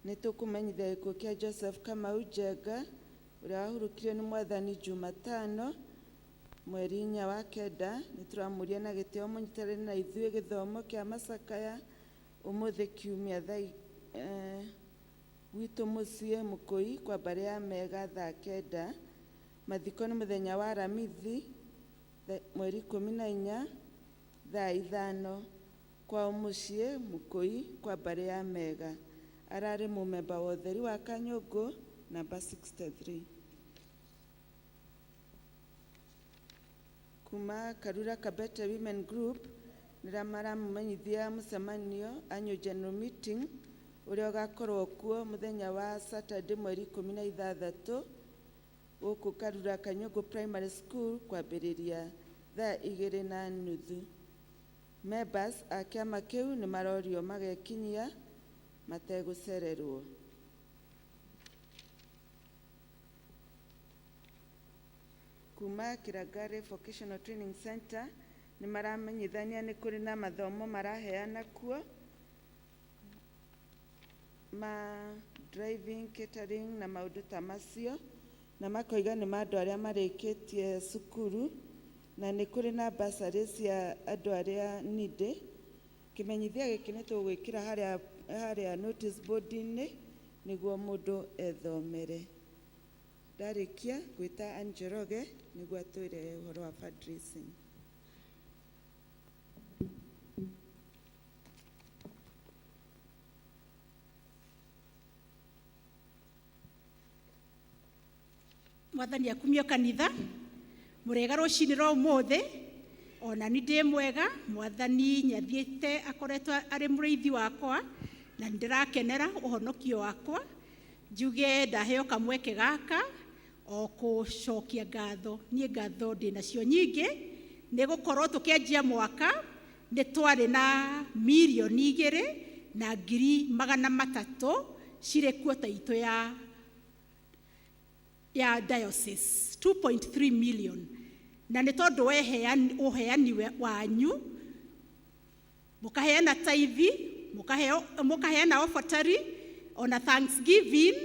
Nĩ tũkũmenyithia gĩkuũ kĩa Joseph Kamau Njenga ũrĩa wahurukirio nĩ Mwathani Jumatano mweri 4 wa 9. Nĩ tũramũria na gĩtĩo mũnyitanĩre na ithuĩ gĩthomo kĩa macakaya ũmũthĩ kiumia gwitũ mũciĩ Mũkũi kwa mbarĩ ya Mega thaa 9. Mathiko nĩ mũthenya wa Aramithi mweri 14 thaa 5 kwa mũciĩ Mũkũi kwa mbarĩ ya Mega. Ararĩ mũmemba wa ũtheri wa Kanyũngũ namba 63. Kuma Karura Kabete Women Group nĩrĩa maramũmenyithia mũcemanio annual general meeting ũrĩa ũgakorwo kuo mũthenya wa Saturday mweri 16 gũkũ Karura Kanyũngũ Primary School kwambĩrĩria thaa 2:30. Members a kĩama kĩu nĩ marorio magekinyia mategũcererwo. Kuma Kirangari Vocational Training Center nĩ maramenyithania nĩ kũrĩ na mathomo maraheana kuo ma driving, catering na maũndũ ta macio, na makoiga nĩ andũ arĩa marĩkĩtie cukuru na nĩ kũrĩ na bursary cia andũ arĩa needy. Kĩmenyithia gĩkĩ nĩ tũgwĩkĩra harĩa notice board-inĩ nĩguo mũndũ ethomere. Ndarĩkia gwĩta Anjoroge nĩguo atwĩre ũhoro wa fundraising. Mwathani akumio kanitha murega rucini ro mothe ona ni ndi mwega. Mwathani nyathiete akoretwo ari muriithi wakwa na ndirakenera uhonokio wakwa. Njuge ndaheo kamweke gaka o kucokia ngatho. Nie ngatho ndina cio nyingi ni gukorwo tukianjia mwaka ni twari na milioni 2 na ngiri 300 cire kuota itu ya diocese 2.3 million. Na nĩ tondũ uheani wanyu mukaheana tithe, mukaheana offertory, ona thanksgiving,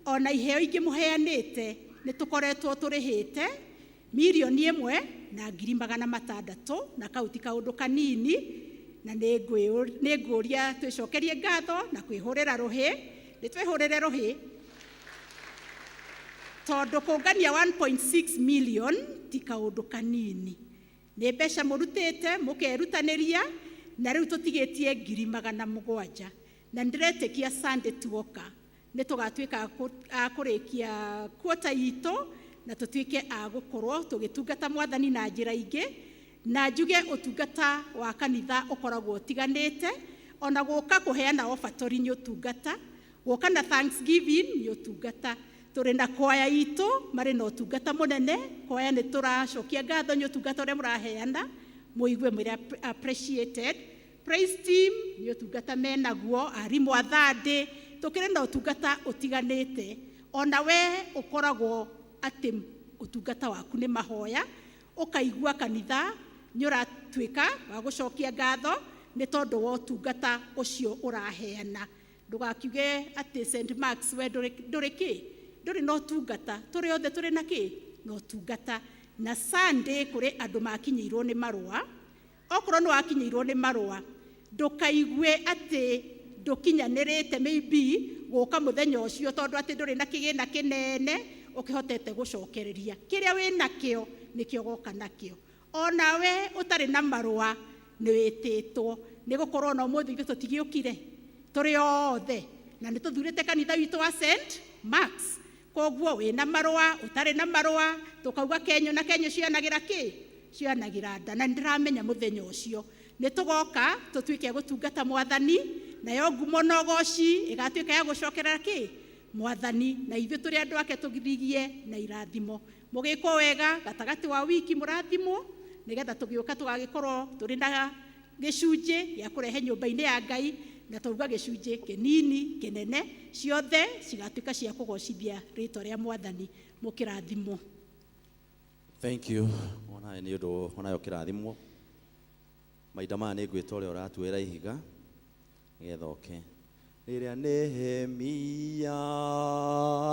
ona iheo ingĩ muheanĩte, nĩ tũkoretwo tũrĩhĩte milioni 1 na ngiri 600 na kauti kaũndũ kanini. Na nĩ ngũria twĩcokerie ngatho na kwĩhũrĩra rũhĩ. Nĩ twĩhũrĩre rũhĩ tondũ kũngania 1.6 million ti kaũndũ kanini. Nĩ mbeca mũrutĩte mũkerutanĩria na rĩu tũtigĩtie ngiri 700. Na ndĩretĩkia Sunday tuoka nĩ tũgatuĩka a kũrĩkia kuota itũ na tũtuĩke a gũkorwo tũgĩtungata Mwathani na njĩra ingĩ. Na njuge ũtungata wa kanitha ũkoragwo ũtiganĩte. Ona gũka kũheana offertory nĩ ũtungata, gũka na thanksgiving nĩ ũtungata. Tũrĩ na kwaya itũ marĩ na ũtungata mũnene. Kwaya nĩ tũracokia ngatho nĩ ũtungata ũrĩa mũraheana, mũigue mũrĩ appreciated. Praise team nĩ ũtungata menaguo, arimũ a thande, tũkĩrĩ na ũtungata ũtiganĩte. Ona we ũkoragwo atĩ ũtungata waku nĩ mahoya, ũkaigua kanitha nĩ ũratuĩka wa gũcokia ngatho nĩ tondũ wa ũtungata ũcio ũraheana. Ndũgakiuge atĩ St. Mark's we ndũrĩ kĩ, ndũrĩ na ũtungata. Tũrĩ othe tũrĩ na kĩ, na ũtungata. Na Sunday kũrĩ andũ makinyĩirwo nĩ marũa. Okorwo nĩ wakinyĩirwo nĩ marũa, ndũkaigue atĩ ndũkinyanĩrĩte maybe gũka mũthenya ũcio tondũ atĩ ndũrĩ na kĩgĩna kĩnene ũkĩhotete gũcokereria. Kĩrĩa wĩ nakĩo nĩkĩo goka nakĩo. Ona we ũtarĩ na marũa nĩ wĩtĩtwo, nĩ gũkorwo na ũmũthĩ ithuĩ tũtigĩũkire tũrĩ othe na nĩ tũthurĩte kanitha witũ wa St. Mark's. Koguo wĩna marũa ũtarĩ na marũa tũkauga Kenya na Kenya cianagĩra kĩ, cianagĩra nda. Na ndiramenya mũthenya ũcio nĩ tũgoka tũtuĩke gũtungata Mwathani, nayo ngumo na ũgoci ĩgatuĩka ya gũcokerera kĩ, Mwathani. Na ithuĩ tũrĩ andũ ake tũgithigie na irathimo. Mũgĩkwo wega gatagatĩ wa wiki mũrathimwo nĩgetha tũgĩũka tũgagĩkorwo tũrĩ na gĩcunjĩ gĩa kũrehe nyũmba-inĩ ya Ngai, na tauga gĩcunjĩ kĩnini kĩnene ciothe cigatuĩka cia kũgocithia rĩtwa rĩa Mwathani. Mũkĩrathimwo. Thank you. Ona nĩ ũndũ onayo kĩrathimwo. Maita maya nĩ ngwĩta ũrĩa ũratuĩra ihiga nĩgetha oke. Rĩrĩa Nehemia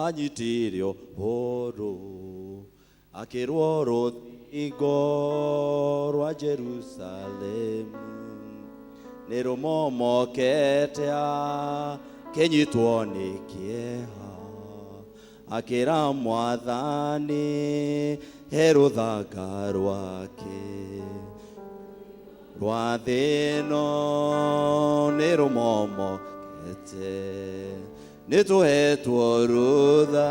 anyitire ũhoro akĩrwo rũthingo rwa Jerusalemu nĩ rũmomokete akĩnyitwo nĩ kĩeha akĩra Mwathani he rũthanga rwake rwa thĩ ĩno nĩ rũmomokete nĩ tũhetwo rũtha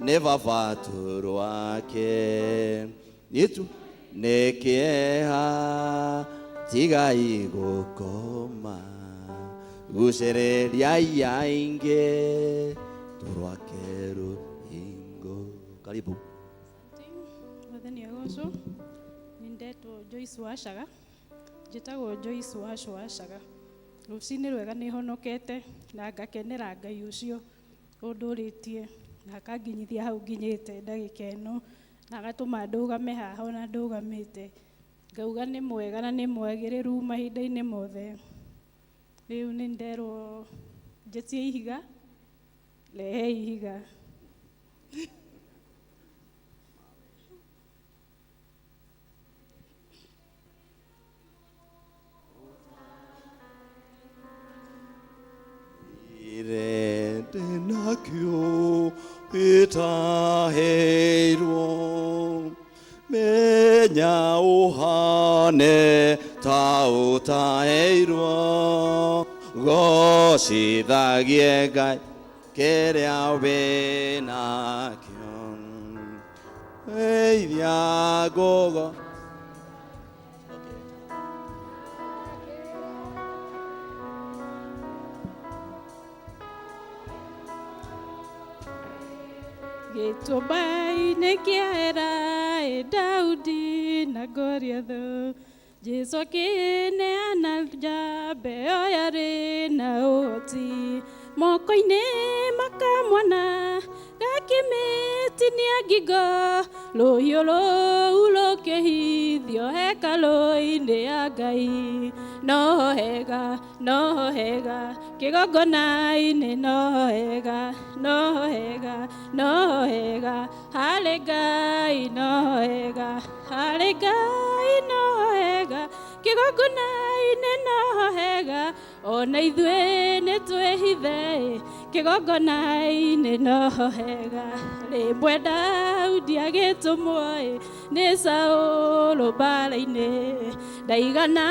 nĩ baba tũrwake nĩ kĩeha tigai gũkoma gucĩrĩria aingĩ tũrwake rũhingo. Karibu. Mwathani agocwo. Nindetwo Joyce Wacaga. Njĩtagwo Joyce Wacaga. Rũcinĩ rwega nĩ honokete na ngakenera Ngai ũcio ũndũrĩtie na akanginyithia hau nginyĩte ndagĩka ĩno na agatũma ndũgame haha ona ndũgamĩte. Ngauga nĩ mwega na nĩ mwagĩrĩru mahinda-inĩ mothe. Rĩu nĩ nderwo njetie ihiga, rehe ihiga. Irende nakyo itaheirwo menya uhane ta utaheirwo gocithagie Ngai kĩrĩa wĩnakĩo eithia ngũgo. Gĩtũmba-inĩ kĩahera Daudi na Goliath, Jesũ akĩneana njamba ĩyo yarĩ na ũhoti moko-inĩ makamwana gakĩmĩtinia ngingo, rũhiũ rũu rũkĩhithio hekarũ-inĩ ya Ngai. No hega kĩgongona-inĩ, no hega harĩ Ngai, no hega harĩ Ngai, no hega kĩgongona-inĩ, no hega ona ithuĩ nĩ twĩhithe kĩgongona-inĩ, no hega. Rĩmwe Daudi agĩtũmwo nĩ Saũlũ mbara-inĩ, ndaigana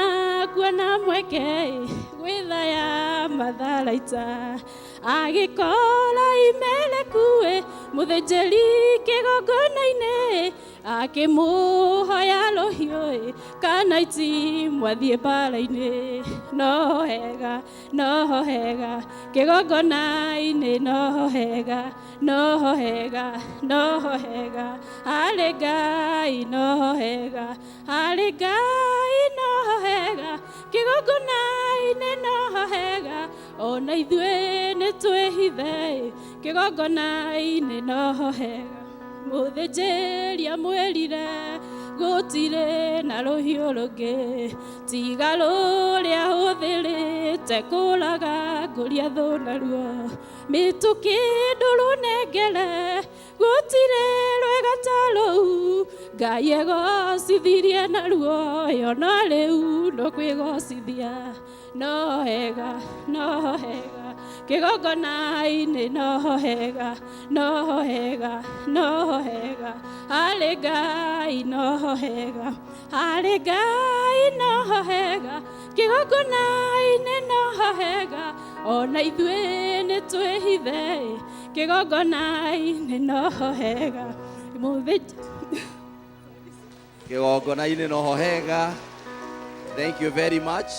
kuona mweke gwĩthaya matharaita, agĩkora Imeleku mũthĩnjĩri kĩgongona-inĩ, akĩmũhoya rũhiũ kana itimũ athiĩ mbara-inĩ. No hega kĩgongona-inĩ, no hega harĩ Ngai, no hega harĩ Ngai, no hega kĩgongona-inĩ, no hega ona ithuĩ nĩ twĩhithe kĩgongona-inĩ, no hega. Mũthĩnjĩri amwĩrire gũtirĩ na rũhiũ rũngĩ tiga rũrĩa hũthĩrĩte kũraga Goliathũ naruo, mĩtũkĩ ndũrũnengere gũtirĩ rwega ta rũu Ngai egocithirie naruo, ona rĩu no kwĩgocithia. No hega kĩgongona-inĩ, no hega harĩ Ngai, no hega harĩ Ngai, no hega kĩgongona-inĩ, no hega ona ithuĩ nĩ twĩhithe kĩgongona-inĩ, no hega. Kĩgongona-inĩ no hega. Thank you very much.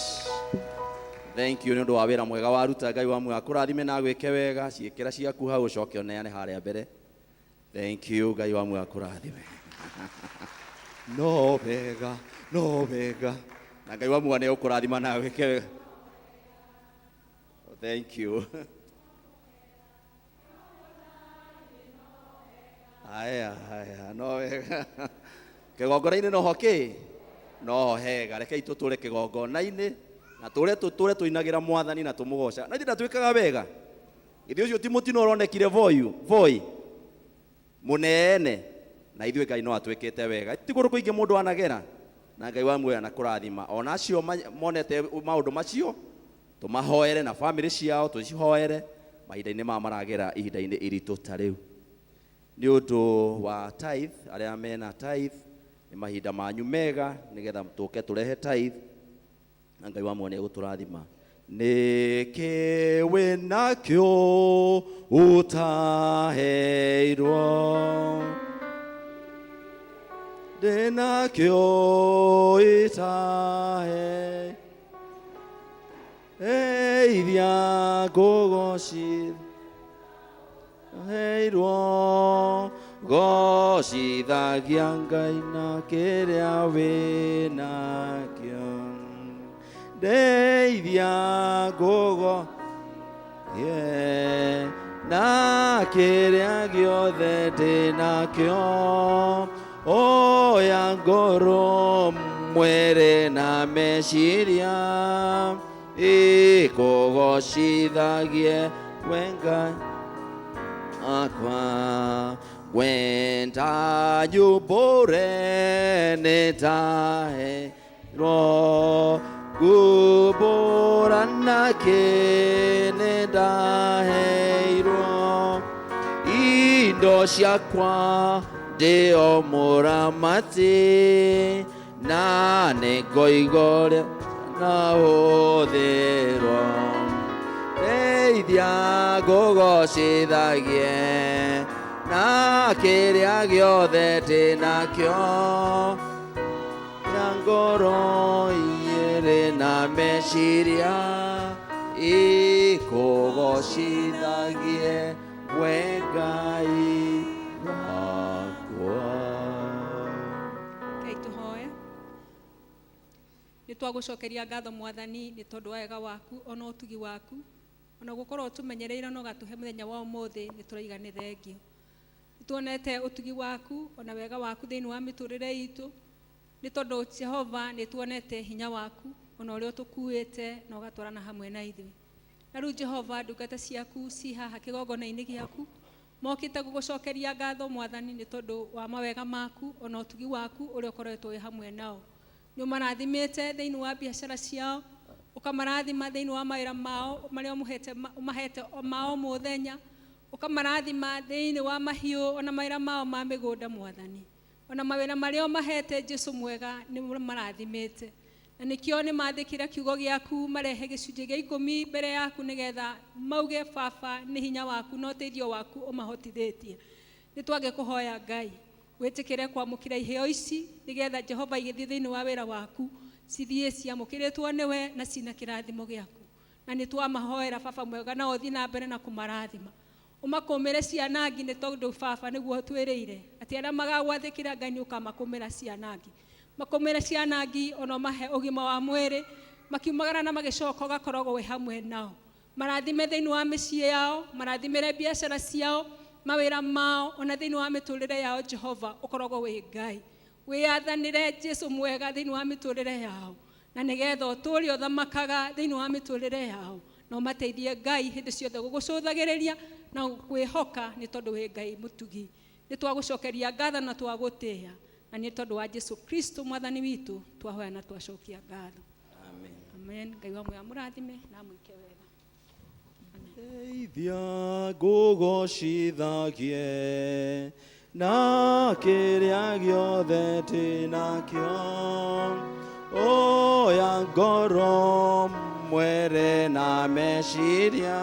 Thank you nĩ ũndũ wa wĩra mwega waruta. Ngai wa muoyo akũrathime na gwĩke wega, ciĩkĩra ciaku hau ũcoke ũneane harĩa mbere. Thank you. Ngai wa muoyo akũrathime. No wega na Ngai wa muoyo nĩ ũkũrathima na gwĩke wega. Thank you. Aya no wega kĩgongona-inĩ no hoki no hega. Rekei tũtũre kĩgongona-inĩ na tũre tũinagĩra Mwathani na tũmũgoca. Na ithuĩ twĩkaga wega. Ithuĩ ũcio ti mũtino ũronekire voi mũnene, na ithuĩ Ngai no atwĩkĩte wega. Ti kũndũ kũingĩ mũndũ anagera, na Ngai wa muoyo anakũrathima. Ona acio monete maũndũ macio tũmahoere na family ciao tũcihoere mahinda-inĩ maragera ihinda-inĩ iritũ ta rĩu. Nĩ ũndũ wa tithe, arĩa mena tithe nĩ mahinda manyu mega nĩgetha tũke tũrehe tithe na Ngai wa muoyo nĩ egũtũrathima. Nĩkĩ wĩnakĩo ũtaheirwo, ndĩnakĩo itahe, eithia ngũgocithia heirwo gocithagia Ngai na kĩrĩa wĩnakĩo. Ndeithia ngũgo na kĩrĩa gĩothe ndĩnakĩo, oya ngoro mwĩrĩ na meciria, ikũgocithagie we Ngai akwa. Wenda nyumbũre nĩndaheirwo, ngumbũra nake nĩndaheirwo, indo ciakwa ndĩ o mũramati, na nĩngũigũrĩra na hũthĩrwo. Ndeithia ngũgocithagie na kĩrĩa gĩothe ndĩnakĩo, na ngoro igĩrĩ na meciria, ikũgocithagie we Ngai wakwa. Ngai tũhoe. Nĩ twagũcokeria ngatho Mwathani nĩ tondũ wa wega waku ona ũtugi waku, ona gũkorwo tũmenyereire na ũgatũhe mũthenya wa ũmũthĩ, nĩ tũroiga nĩ thengio. Nĩ tuonete ũtugi waku ona wega waku thĩinĩ wa mĩtũrĩre itũ, nĩ tondũ Jehova nĩ tuonete hinya waku ona ũrĩa ũtũkuĩte na ũgatwarana hamwe na ithuĩ. Na rĩu Jehova, ndungata ciaku ci haha kĩgongona-inĩ gĩaku, mokĩte gũgũcokeria ngatho Mwathani nĩ tondũ wa mawega maku ona ũtugi waku ũrĩa ũkoretwo wĩ hamwe nao. Nĩ ũmarathimĩte thĩinĩ wa biacara ciao, ũkamarathima thĩinĩ wa mawĩra mao marĩa ũmahete mao mũthenya, ũkamarathima thĩinĩ wa mahiũ ona mawĩra mao ma mĩgũnda Mwathani, ona mawĩra marĩa ũmahete Jesũ mwega nĩ marathimĩte. Na nĩkĩo nĩ mathĩkĩra kiugo gĩaku marehe gĩcunjĩ gĩa 10 mbere yaku nĩgetha mauge Baba nĩ hinya waku na ũteithio waku ũmahotithĩtie. Nĩ twagĩkũhoya Ngai wĩtĩkĩre kwamũkĩra iheo ici nĩgetha Jehova igĩthiĩ thĩinĩ wa wĩra waku cithiĩ ciamũkĩrĩtwo nĩwe na cina kĩrathimo gĩaku. Na nĩ twamahoera Baba mwega na ũthiĩ na mbere na kũmarathima. Ũmakũmĩre cianangi nĩ tondũ Baba nĩguo twĩrĩire atĩ arĩa magagwathĩkĩra Ngai nĩ ũkamakũmĩra cianangi. Makũmĩre cianangi ona mahe ũgima wa mwĩrĩ, makiumagara na magĩcoka ũgakoragwo wĩ hamwe nao. Marathime thĩinĩ wa mĩciĩ yao, marathimĩre biacara ciao, mawĩra mao ona thĩinĩ wa mĩtũrĩre yao Jehova ũkoragwo wĩ Ngai. Wĩathanĩre Jesũ mwega thĩinĩ wa mĩtũrĩre yao, na nĩgetha ũtũũre ũthamakaga thĩinĩ wa mĩtũrĩre yao, na ũmateithie Ngai hĩndĩ ciothe gũgũcũthagĩrĩria na kwĩhoka nĩ tondũ wĩ Ngai mũtugi. Nĩ twagũcokeria ngatho na twagũtĩĩa, na nĩ tondũ wa Jesũ Kristo Mwathani witũ twahoya na twacokia ngatho. Amen. Amen. Ngai wa mwega mũrathime na mwĩke wega. Ndeithia ngũgocithagie na kĩrĩa gĩothe ndĩnakĩo, oya ngoro mwĩrĩ na meciria,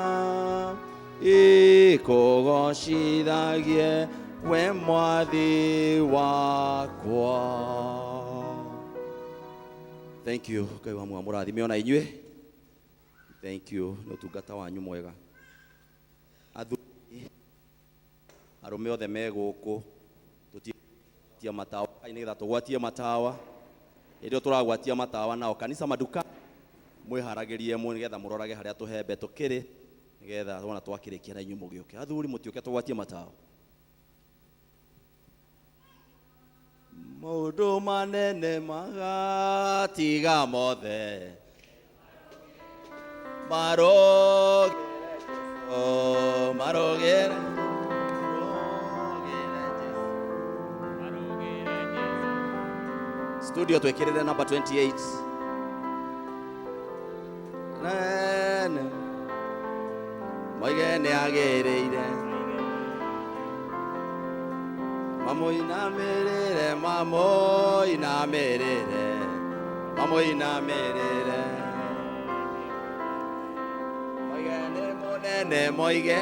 ikũgocithagie we Mwathi wakwa. Thank you. Ngai wa mwega mũrathime ona inyuĩ. Thank you. Nĩ ũtungata wanyu mwega. Arũme othe me gũkũ tũtia matawa nĩgetha tũgwatie matawa. Hĩndĩ ĩyo tũragwatia matawa nao kanisa maduka mwĩharagĩrie nĩgetha mũrorage harĩa tũhembe tũkĩrĩ nĩgetha wona twakĩrĩkia na inyuĩ mũgĩũke. Athuri mũtĩũke tũgwatie matawa. Maũndũ manene magatiga mothe marogere studio twekĩrĩre number 28 nene moige nĩ agĩrĩire mamoinamĩrĩre moige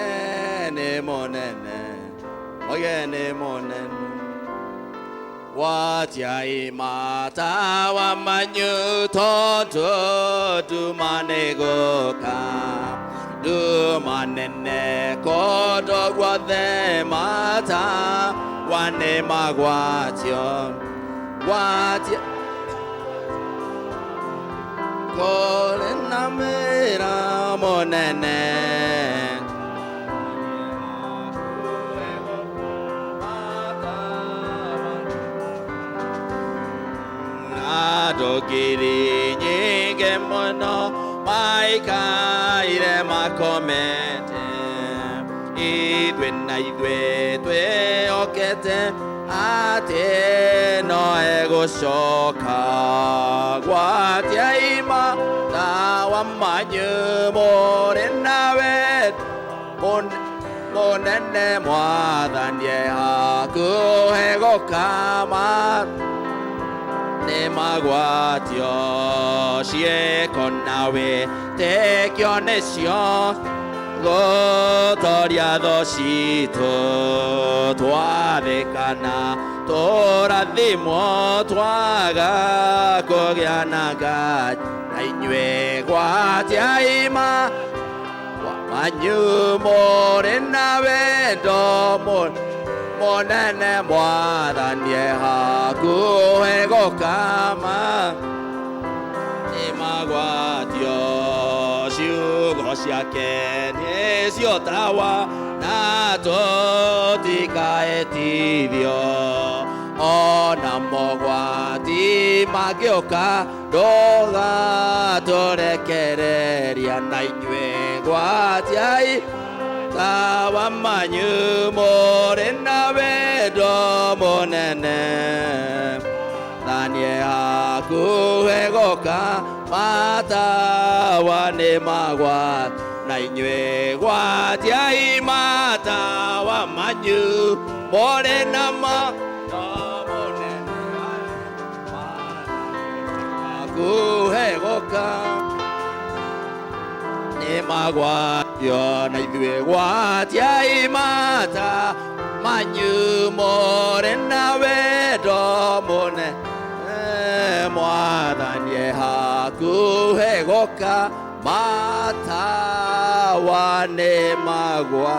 nĩ mũnene watiai matawa manyu tondũ nduma nĩ gũka nduma nene kũndũ guothe mata wane magwatio gwatia kole na mera monene adogiri nyinge mono maikaire makomete idwe na idwe twe okete ate no egoshoka gwatia ima tawa manyu morena wet monene mwathanie hakuhego kama ne magwatio cieko nawe tekionesio gotoriatho citũ twathĩkana tũrathimwo twaga kũgĩa na Ngai na inyuĩ gwatia ima wanyu mũrĩ na wendo mũnene mwathanie hakuhĩ gũkama nĩ magwatio ciugo ciake nĩcio tawa na tũtikaĩtithio ona mogwati mangĩũka ndũgatũrekereria na inyuĩ gwatiai tawa manyu mũrĩ na wendo mũnene thanie hakuhĩ gũka matawa nĩ magwat na inyuĩ gwatiai matawa manyu mũrĩ na hakuhĩ gũka nĩ magwatio na ithuĩ gwatiai mata manyu mũrĩ na wendo mũnene mwathanie hakuhĩ gũka matawa nĩ magwa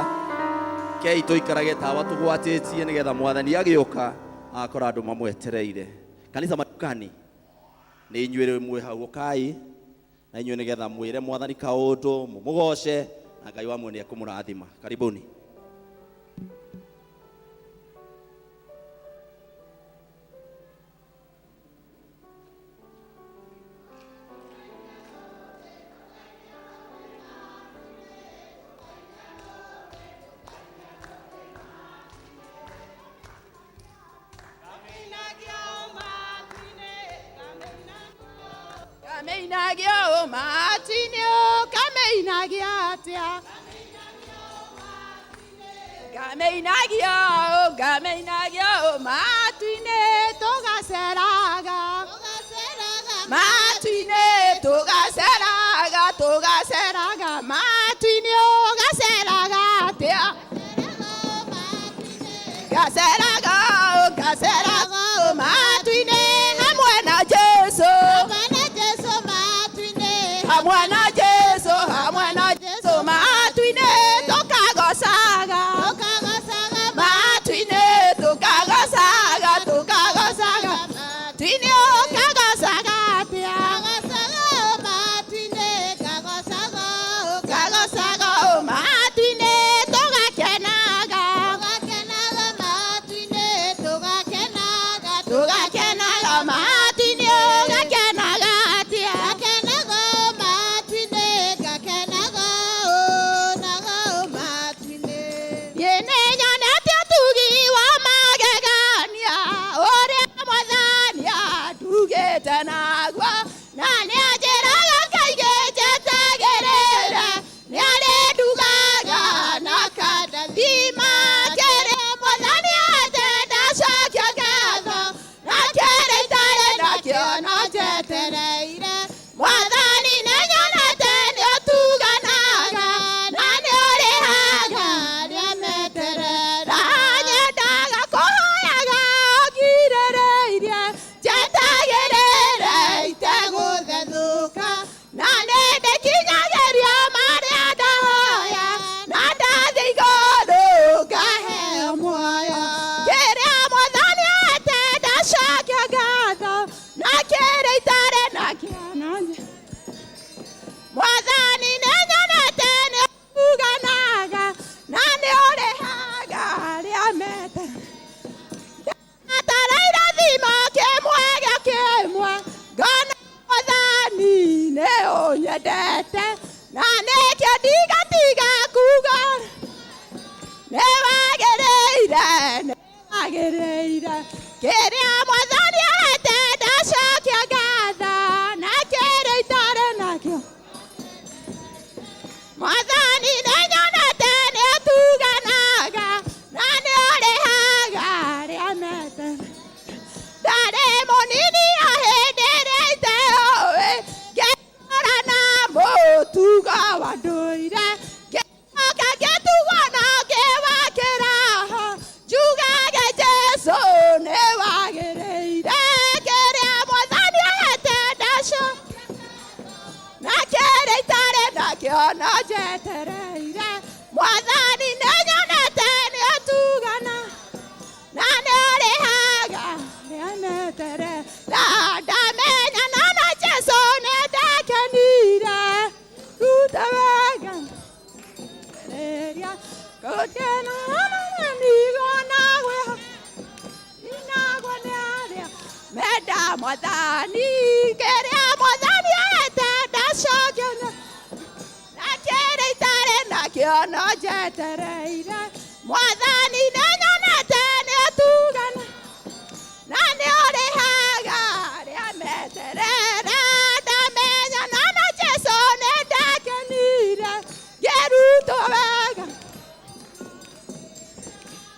kei tũikarage tawa tũgwatĩtie nĩgetha mwathani agĩũka akora andũ mamwetereire kanitha matukani nĩ inyuĩ mwĩ hau ũkai na inyuĩ nĩgetha mwĩre mwathani kaũndũ mũmũgoce na Ngai wamwe nĩ ekũmũrathima. Karibuni. Kameinagia o matinio, kameinagia atia. Kameinagia o matine, toga seraga. Matine, toga seraga, matinio, gaseraga atia. Gaseraga o matine, hamwena Jesu. Hamwana Jesu, matuine tokagosaga. Matuine tokagosaga. Tuine okagosaga tia. Kagosaga o matuine togakenaga. Togakenaga matuine ogakenaga tia. Tanagwa nani ajeraga kaige jetagerera nani dugaga nakada dima kere modani atenda shakyaga nakere tare nakyono jetereire modani nenyana tende otuganaga nani orehaga ryameterera nyendaga kohoyaga ogirereirie jetagerera itaguthethu nyendete na nikio ndigatiga kuga nĩwagĩrĩire kĩrĩa Mwathani ahete ndacokia ngatho na kĩrĩa itarĩ nakĩo Mwathani nĩnyonete nĩũtuganaga na nĩũrĩhaga arĩa mete ndarĩ mũnini o hĩndĩ ĩrĩa iteũĩ ngĩrora na mũtugo wa ndũire ngĩcoka ngĩtugwo na ngĩwakĩra ho njugage Jesũ nĩwagĩrĩire kĩrĩa Mwathani ahete ndacokia na kĩrĩa itarĩ nakĩo no njetereire Mwathani nĩnyonete nĩũtugana na nĩũrĩhaga arĩa meterera ndamenyana na Jesũ nĩndakenire ruta wega kũndena nĩgo nagwĩho inagwo nĩ arĩa menda Mwathani kĩrĩa Mwathani ahete ndacokia na kĩrĩa itarĩ nakĩo no njetereire Mwathani nĩnyonete nĩũtugana na nĩũrĩhaga arĩa meterera ndamenyana na Jesũ nĩndakenire ngĩrutwo wega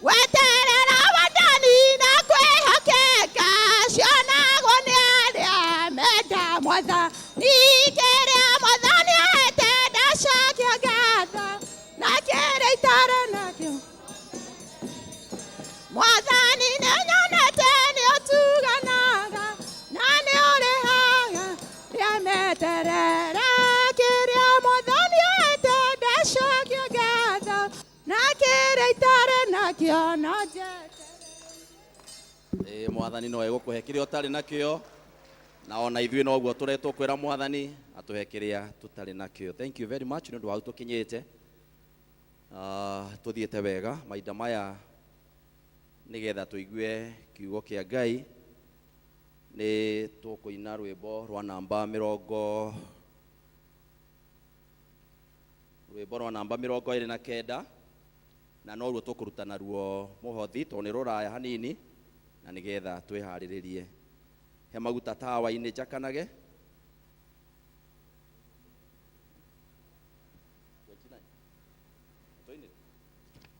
weterera wathani na kwĩhokeka cionagwo nĩ arĩa menda Mwathani kĩrĩa Mwathani ahete ndacokia ngatho na kĩrĩa itarĩ nakĩo Mwathani nĩnyonete nĩũtuganaga na nĩũrĩhaga arĩa meterera kĩrĩa Mwathani ahete ndacokia ngatho na kĩrĩa itarĩ nakĩo no njetereire Mwathani no egũkũhe kĩrĩa ũtarĩ nakĩo na ona ithuĩ noguo tũretwo kwĩra Mwathani atũhe kĩrĩa tũtarĩ nakĩo. Thank you very much nĩ ũndũ wa tũkinyĩte tũthiĩte wega mahinda maya nĩgetha tũigue kiugo kĩa Ngai. Nĩ tũkũina rwĩmbo rwa namba 29 na no ruo tũkũrutana ruo mũhothi tondũ nĩ rũraya hanini na nĩgetha twĩharĩrĩrie. He maguta tawa-inĩ njakanage.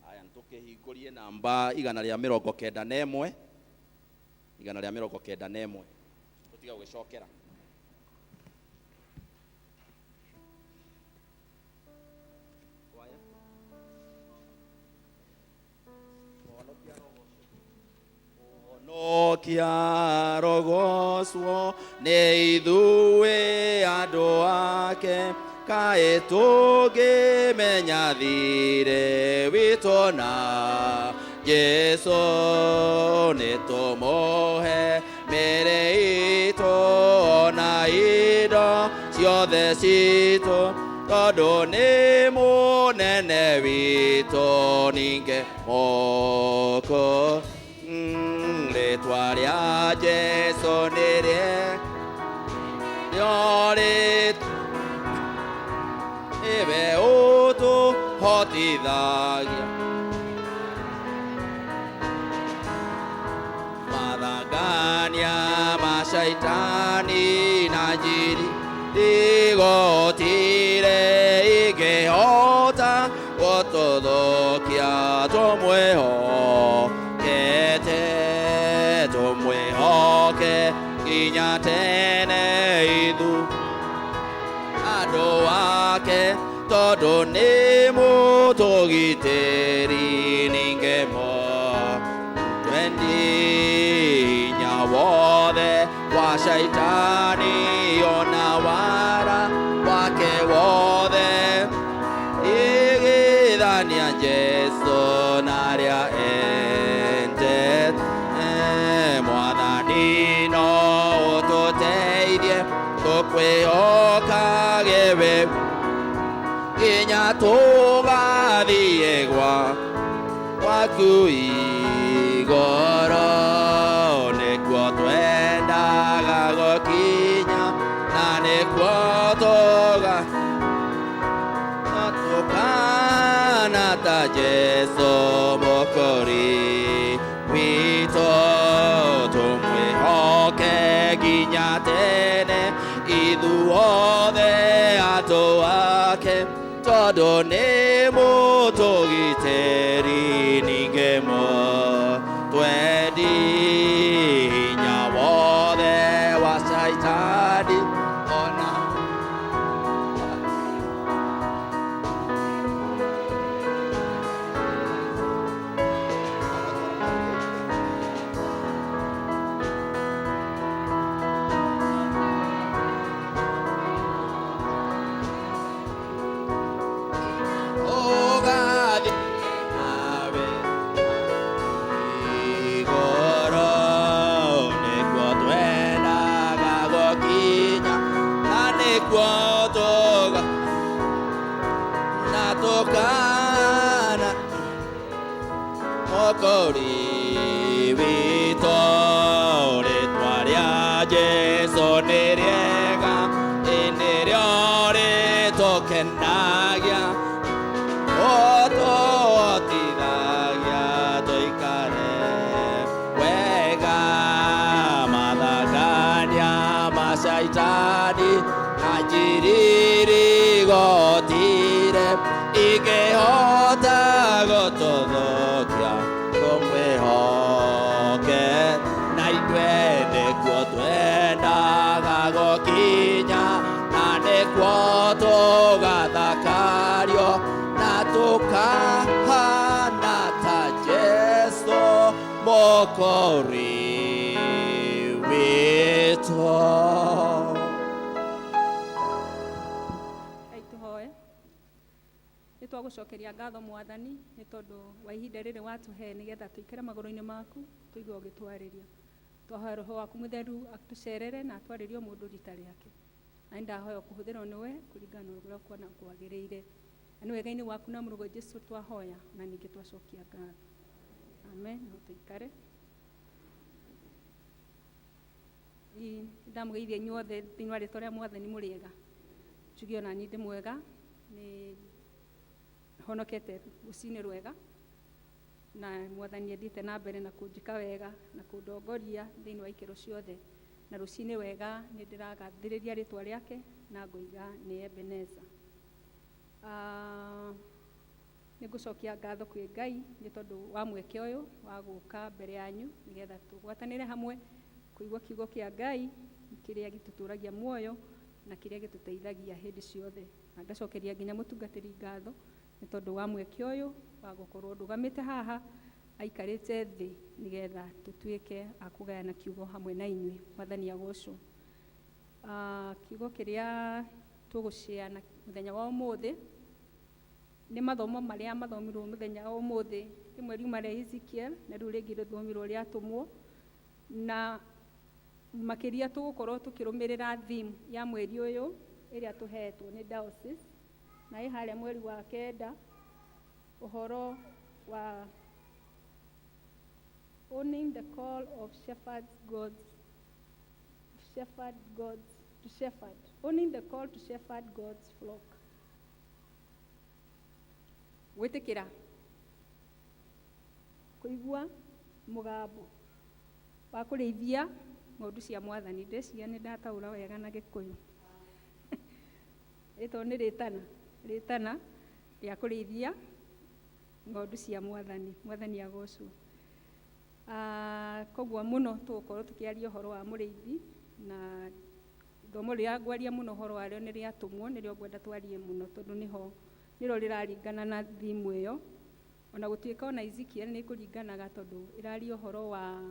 Aya nĩtũkĩhingũrie namba 191 tũtiga gũgĩcokera. Nokia rogoswo nĩ ithuĩ andũ ake kaĩ tũngĩmenya thirĩ witũ na Jesũ nĩtũmũhe mĩĩrĩ itũ na indo ciothe citũ tondũ nĩ mũnene witũ ningĩ Mwokozi. Rĩtwa rĩa Jesũ nĩwe ũtũhotithagia mathangania macaitani na njiri igotire ingĩhota gũtũthũkia tũmwĩhoke nginya tene ithu andũ ake tondũ nĩ mũtũgitĩri ningĩ hinya wothe wa shaitani ona wara wake wothe igithania Jesũ narĩa Mwathani no ũtũteithie tũkwĩhokage we nginya tũgathiĩ gwaku igũrũ nĩkuo twendaga gũkinya na nĩkuo tũga Jesu mokori wito tumwihoke nginya tene ithuothe andũ ake tondũ nĩ mũtũgitĩri ningĩ twendi hinya wothe wa Shaitani ona Kana mokori wito rĩtwa rĩa Jesu nĩ rĩega nĩrĩo rĩtũkenagia ũtũhotithagia tũikare wega mathangania ma Shaitani na njiriri gotire ingĩhota gũtũthũkia tũmwĩhoke na ithuĩ nĩkuo twendaga gũkinya na nĩkuo tũgathakario na tũkahana ta Jesu mũkũri witũ. Nĩtwagũcokeria ngatho Mwathani nĩ tondũ wa ihinda rĩrĩ watũhe nĩgetha tũikare magũrũ-inĩ maku tũigue ũgĩtwarĩria. Twahoya Roho waku Mũtheru atũcerere na atwarĩrie mũndũ rita rĩake. Na ndahoya kũhũthĩrwo nĩwe kũringana na ũrĩa ũkuona kwagĩrĩire. Na nĩ wega-inĩ waku na mũrũgũ Jesũ twahoya na ningĩ twacokia ngatho. Amen. No tũikare. Ndamũgeithia inyuothe thĩinĩ wa rĩĩtwa rĩa Mwathani mũrĩega. Njuge ona niĩ ndĩ mwega nĩ honokete rũcinĩ rwega na Mwathani athiĩte na mbere na kũnjĩka wega na kũndongoria thĩinĩ wa ikĩro ciothe na rũcinĩ wega nĩ ndĩragathĩrĩria rĩĩtwa rĩake na ngũiga nĩ Ebeneza. Nĩ ngũcokia ngatho kwĩ Ngai nĩ tondũ wa mweke ũyũ wa gũka mbere yanyu nĩgetha tũgwatanĩre hamwe kũigua kiugo kĩa Ngai kĩrĩa gĩtũtũragia muoyo na kĩrĩa gĩtũteithagia hĩndĩ ciothe. Na ngacokeria nginya mũtungatĩri ngatho nĩ tondũ wa mweke ũyũ wa gũkorwo ndũgamĩte haha aikarĩte thĩ nĩgetha tũtuĩke a kũgayana kiugo hamwe na inyuĩ. Mwathani agocwo. Kiugo kĩrĩa tũgũciana mũthenya wa ũmũthĩ nĩ mathomo marĩa mathomirwo mũthenya wa ũmũthĩ rĩmwe riuma rĩa Ezekiel na rĩu rĩngĩ rĩthomirwo rĩa atũmwo na makĩria tũgũkorwo tũkĩrũmĩrĩra theme ya mweri ũyũ ĩrĩa tũhetwo nĩ diocese na ĩ harĩa mweri wa kenda ũhoro wa owning the call of owning the call to shepherd God's flock. Gwĩtĩkĩra kũigua mũgambo wa kũrĩithia ng'ondu cia Mwathani. Ndeciria nĩ ndataũra wega na Gĩkũyũ. Rĩtwa nĩ rĩtana rĩa kũrĩithia ng'ondu cia Mwathani. Mwathani agocwo. Koguo mũno tũgũkorwo tũkĩaria ũhoro wa mũrĩithi na ithomo rĩrĩa ngwaria mũno ũhoro warĩo nĩ rĩatũmwo nĩrĩo ngwenda twarie mũno tondũ nĩro rĩraringana na thimu ĩyo. Ona gũtuĩka ona Ezekiel nĩ kũringanaga tondũ ĩraria ũhoro wa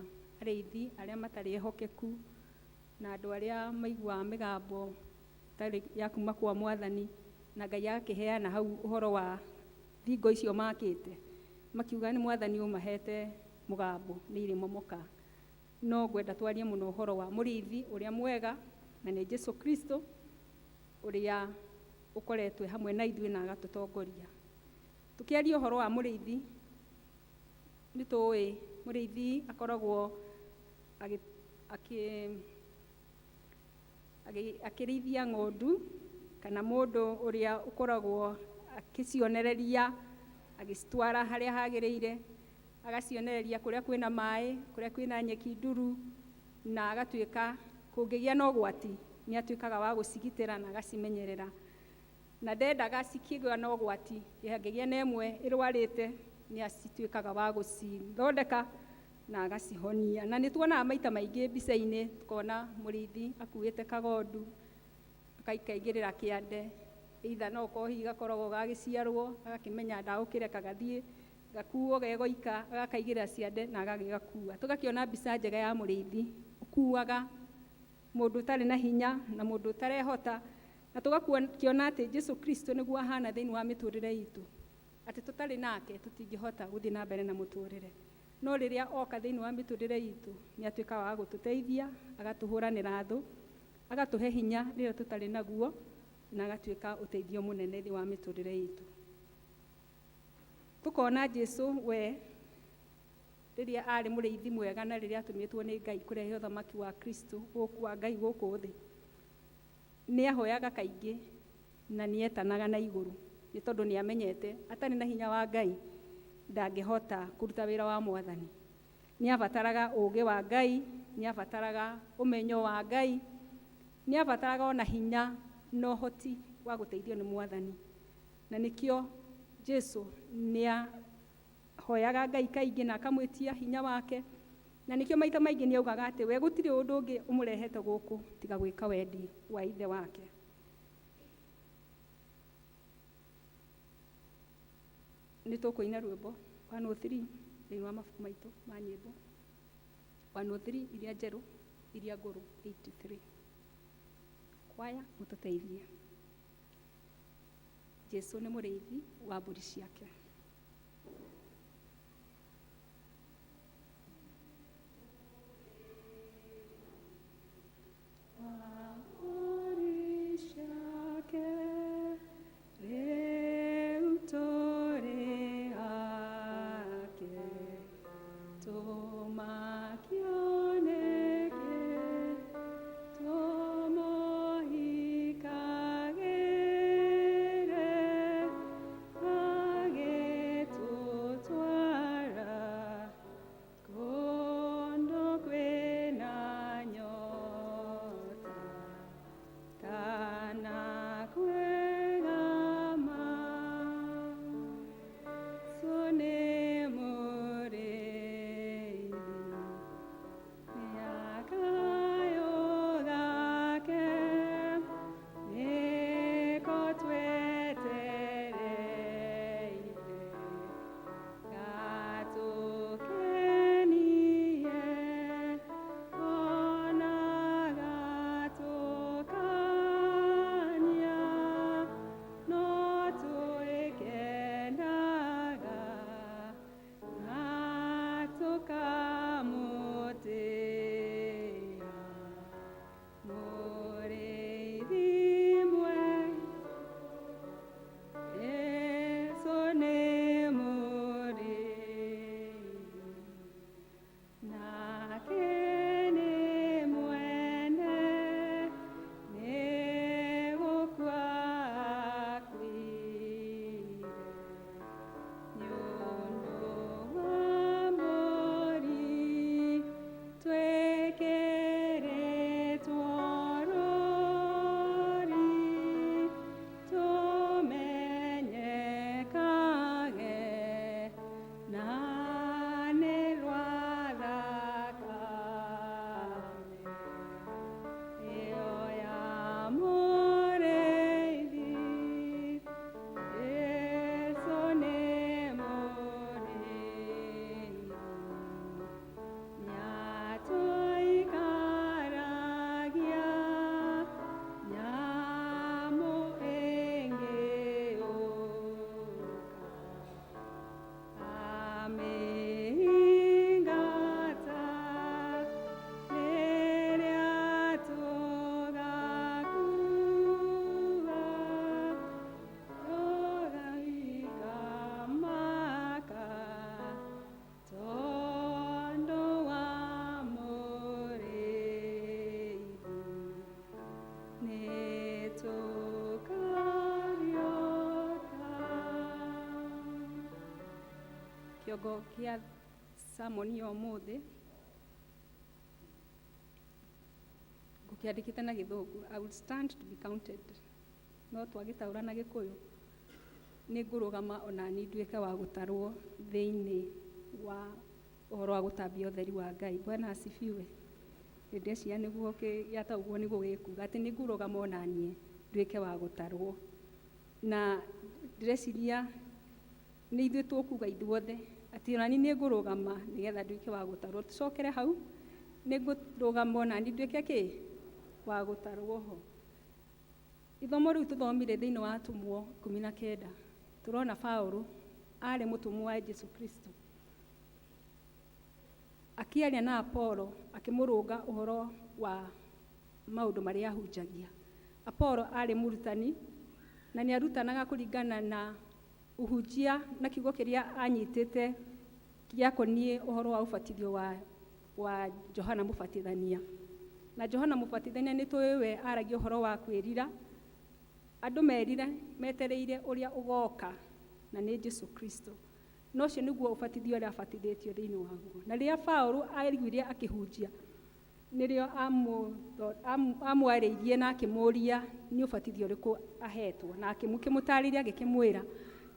arĩithi arĩa matarĩ ehokeku na andũ arĩa maiguaga mĩgambo tarĩ ya kuma kwa Mwathani na Ngai akĩheana hau ũhoro wa thingo icio makĩte makiuga nĩ Mwathani ũmahete mũgambo nĩ irĩmomoka. No ngwenda twarie mũno ũhoro wa mũrĩithi ũrĩa mwega na nĩ Jesũ Kristo ũrĩa ũkoretwe hamwe na ithuĩ na agatũtongoria. Tukiaria ũhoro wa mũrĩithi nĩ tũĩ mũrĩithi akoragwo akĩrĩithia ng'ondu kana mũndũ ũrĩa ũkoragwo akĩcionereria agĩcitwara harĩa hagĩrĩire, agacionereria kũrĩa kwĩna maĩ, kũrĩa kwĩna nyeki nduru, na agatuĩka kũngĩgĩa na ũgwati nĩ atuĩkaga wa gũcigitĩra na agacimenyerera. Na ndendaga cikĩgĩa na ũgwati, hangĩgĩa na ĩmwe ĩrwarĩte nĩ acituĩkaga wa gũcithondeka na agacihonia. Na nĩ tuonaga maita maingĩ mbica-inĩ, tukona mũrĩithi akuĩte kagondu, akaingĩrĩra kĩande, either no okorwo hihi gakoragwo gagĩciarwo, agakĩmenya ndagũkĩreka gathiĩ gakuo gegoika, agakaigĩrĩra ciande na agagĩgakua. Tũgakĩona mbica njega ya mũrĩithi ũkuaga mũndũ ũtarĩ na hinya na mũndũ ũtarehota, na tũgakĩona atĩ Jesũ Kristo nĩguo ahana thĩinĩ wa mĩtũrĩre itũ, atĩ tũtarĩ nake tũtingĩhota gũthiĩ na mbere na mũtũrĩre. No rĩrĩa oka thĩinĩ wa mĩtũrĩre itũ nĩ atuĩkaga wa gũtũteithia, agatũhũranĩra thũ, agatũhe hinya rĩrĩa tũtarĩ naguo, na agatuĩka ũteithio mũnene thĩ wa mĩtũrĩre itũ. Tukona Jesũ we rĩrĩa arĩ mũrĩithi mwega na rĩrĩa atũmĩtwo nĩ Ngai kũrehe ũthamaki wa Kristo wa Ngai gũkũ thĩ, nĩ ahoyaga kaingĩ na nĩ etanaga na igũrũ, nĩ tondũ nĩ amenyete atarĩ na hinya wa Ngai ndangĩhota kũruta wĩra wa Mwathani. Nĩ abataraga ũũgĩ wa Ngai, nĩ abataraga ũmenyo wa Ngai, nĩ abataraga ona hinya na ũhoti wa gũteithio nĩ Mwathani. Na nĩkĩo Jesũ nĩ ahoyaga Ngai kaingĩ na akamwĩtia hinya wake, na nĩkĩo maita maingĩ nĩ augaga atĩ we gũtirĩ ũndũ ũngĩ ũmũrehete gũkũ tiga gwĩka wendi wa ithe wake. Nĩ tũkũina rwĩmbo 103 thĩinĩ wa mabuku maitũ ma nyĩmbo, 103 iria njerũ, iria ngũrũ 83. Kwaya mũtũteithie. Jesũ nĩ mũrĩithi wa mbũri ciake. Kĩrango kĩa sermon ya ũmũthĩ ngũkĩandĩkĩte na Gĩthũngũ. I will stand to be counted. No twagĩtaũra na Gĩkũyũ. Nĩ ngũrũgama ona niĩ nduĩke wa gũtarwo thĩinĩ wa ũhoro wa gũtambia ũtheri wa Ngai. Bwana asifiwe. Ndĩreciria nĩguo gĩataũguo nĩguo gĩkuga atĩ nĩ ngũrũgama ona niĩ nduĩke wa gũtarwo. Na ndĩreciria nĩ ithuĩ tũkuga ithuothe atĩ ona niĩ nĩ ngũrũgama nĩgetha nduĩke wa gũtarwo. Tũcokere hau, nĩ ngũrũgama ona niĩ nduĩke kĩ? Wa gũtarwo ho. Ithomo rĩu tũthomire thĩinĩ wa Atumwo 19. Tũrona Paũlũ arĩ mũtumwo wa Jesũ Kristo, akĩaria na Apolo akĩmũrũnga ũhoro wa maũndũ marĩa ahunjagia. Apolo arĩ mũrutani na nĩ arutanaga kũringana na ũhunjia na kiugo kĩrĩa anyitĩte gĩakoniĩ ũhoro wa ũbatithio wa Johana Mũbatithania. Na Johana Mũbatithania nĩ tũĩ we aragia ũhoro wa kwĩrira, andũ merire metereire ũrĩa ũgoka na nĩ Jesũ Kristo. No ũcio nĩguo ũbatithio ũrĩa abatithĩtio thĩinĩ waguo. Na rĩrĩa Paũlũ aiguire akĩhunjia, nĩrĩo amwarĩirie na akĩmũria nĩ ũbatithio ũrĩkũ ahetwo, na akĩmũtarĩria agĩkĩmwĩra,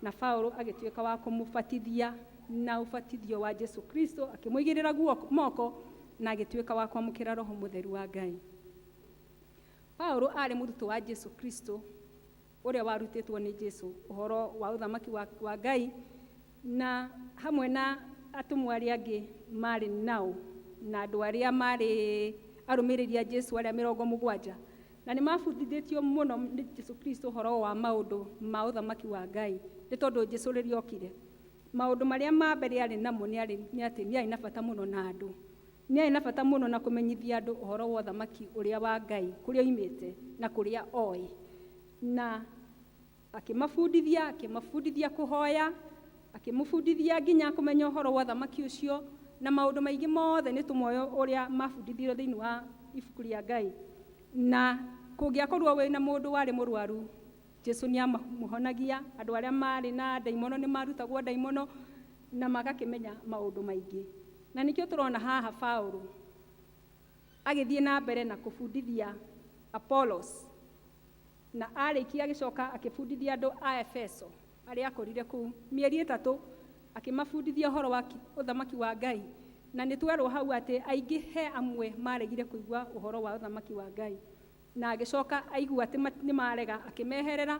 na Paũlũ agĩtuĩka wa kũmũbatithia na ũbatithio wa Jesũ Kristo, akĩmũigĩrĩra moko na agĩtuĩka wa kwamũkĩra Roho Mũtheru wa Ngai. Paũlũ arĩ mũrutwo wa Jesũ Kristo ũrĩa warutĩtwo nĩ Jesũ ũhoro wa ũthamaki wa Ngai, na hamwe na atumwa arĩa angĩ marĩ nao na andũ arĩa marĩ arũmĩrĩri a Jesũ arĩa 70, na nĩ mabundithĩtio mũno nĩ Jesũ Kristo ũhoro wa maũndũ ma ũthamaki wa Ngai. Nĩ tondũ Jesũ rĩrĩa okire, maũndũ marĩa ma mbere arĩ namo nĩ atĩ nĩ arĩ na bata mũno na andũ, nĩ arĩ na bata mũno na kũmenyithia andũ ũhoro wa ũthamaki ũrĩa wa Ngai, kũrĩa oimĩte na kũrĩa oĩ, na akĩmabundithia kũhoya, akĩmũbundithia nginya kũmenya ũhoro wa ũthamaki ũcio na maũndũ maingĩ mothe nĩ tũmoyo ũrĩa mabundithio thĩinĩ wa ibuku rĩa Ngai. Na kũngĩakorwo wĩ na mũndũ warĩ mũrwaru, Jesũ nĩ amũhonagia. Andũ arĩa marĩ na ndaimono nĩ marutagwo ndaimono na magakĩmenya maũndũ maingĩ. Na nĩkĩo tũrona haha Paũlũ agĩthiĩ na mbere na kũbundithia Apollos, na arĩkia agĩcoka akĩbundithia andũ a Efeso arĩa akorire kũu mĩeri 3, akĩmabundithia ũhoro wa ũthamaki wa Ngai. Na nĩ twerwo hau atĩ aingĩ he amwe maregire kũigua ũhoro wa ũthamaki wa Ngai, na agĩcoka aigua atĩ nĩ marega, akĩmeherera.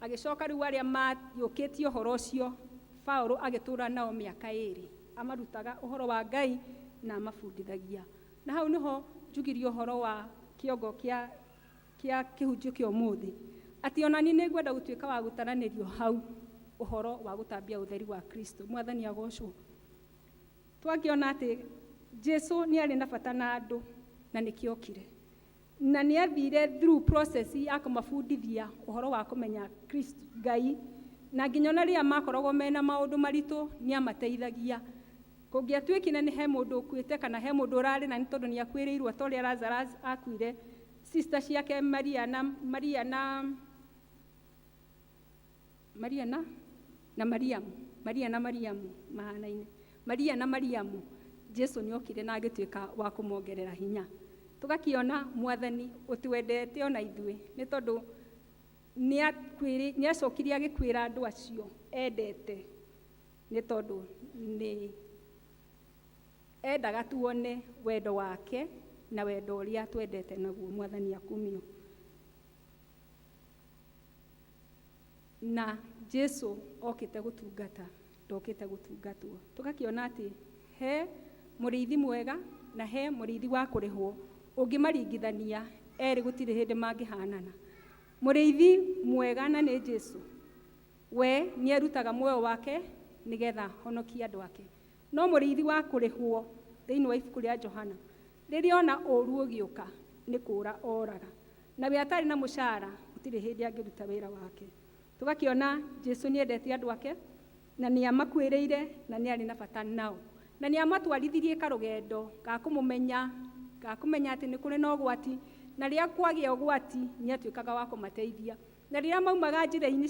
Agĩcoka rĩu arĩa mayũkĩtie ũhoro ũcio, Paũlũ agĩtũra nao mĩaka 2 amarutaga ũhoro wa Ngai na amabundithagia. Na hau nĩho njugirie ũhoro wa kĩongo kĩa kĩhunjio kĩa ũmũthĩ, atĩ ona niĩ nĩ ngwenda gũtuĩka wa gũtaranĩrio hau ũhoro wa gũtambia ũtheri wa Kristo. Mwathani agocwo. Twakĩona atĩ Jesũ nĩ arĩ na bata na andũ na nĩkĩokire, na nĩ athire through process ya kũmabundithia ũhoro wa kũmenya Kristo Ngai, na nginya rĩrĩa makoragwo mena maũndũ maritũ nĩ amateithagia. Kũngĩatuĩkire nĩ he mũndũ ũkuĩte kana he mũndũ ũrarĩ na nĩ tondũ nĩ akuĩrĩirwo ta ũrĩa Lazarus akuire, sister ciake Maria na Mariamu, Jesũ nĩ okire na agĩtuĩka wa kũmongerera hinya. Tũgakĩona Mwathani ũtwendete ona ithuĩ, nĩ tondũ nĩ acokirie agĩkwĩra andũ acio endete, nĩ tondũ nĩ endaga tuone wendo wake na wendo ũrĩa twendete naguo. Mwathani akumio. Na Jesũ okĩte gũtungata, ndokĩte gũtungatwo. Tũgakĩona atĩ he mũrĩithi mwega na he mũrĩithi wa kũrĩhwo, ũngĩmaringithania erĩ gũtirĩ hĩndĩ mangĩhanana. Mũrĩithi mwega na nĩ Jesũ, we nĩ arutaga muoyo wake nĩgetha honokie andũ ake. No mũrĩithi wa kũrĩhwo thĩinĩ wa ibuku rĩa Johana, rĩrĩa ona ũru ũgĩũka nĩ kũũra oraga, na we atarĩ na mũcara gũtirĩ hĩndĩ angĩruta wĩra wake. Tũgakĩona Jesũ nĩ endete andũ ake na nĩ amakwĩrĩire na nĩ arĩ na bata nao, na nĩ amatwarithirie karũgendo ga kũmũmenya, ga kũmenya atĩ nĩ kũrĩ na ũgwati, na rĩrĩa kwagĩa ũgwati nĩ atuĩkaga wa kũmateithia. na rĩrĩa maumaga njĩra-inĩ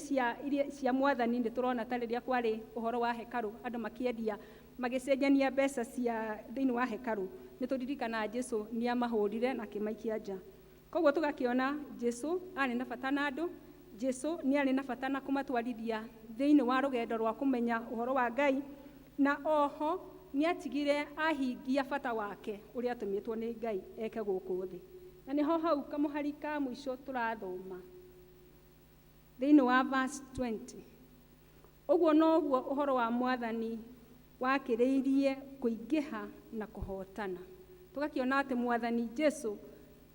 cia Mwathani nĩ tũrona ta rĩrĩa kwarĩ ũhoro wa hekarũ, andũ makĩendia magĩcenjania mbeca cia thĩinĩ wa hekarũ, nĩ tũririkana Jesũ nĩ amahũrire na akĩmaikia nja. Koguo tũgakĩona Jesũ arĩ na bata na andũ, Jesũ nĩ arĩ na bata na kũmatwarithia thĩinĩ wa rũgendo rwa kũmenya ũhoro wa Ngai, na oho nĩ atigire ahingia bata wake ũrĩa atũmĩtwo nĩ Ngai eke gũkũ thĩ. Na nĩho hau kamũhari ka mũico tũrathoma thĩinĩ wa verse 20. Ũguo noguo ũhoro wa Mwathani wakĩrĩirie kũingĩha na kũhotana. Tũgakĩona atĩ Mwathani Jesũ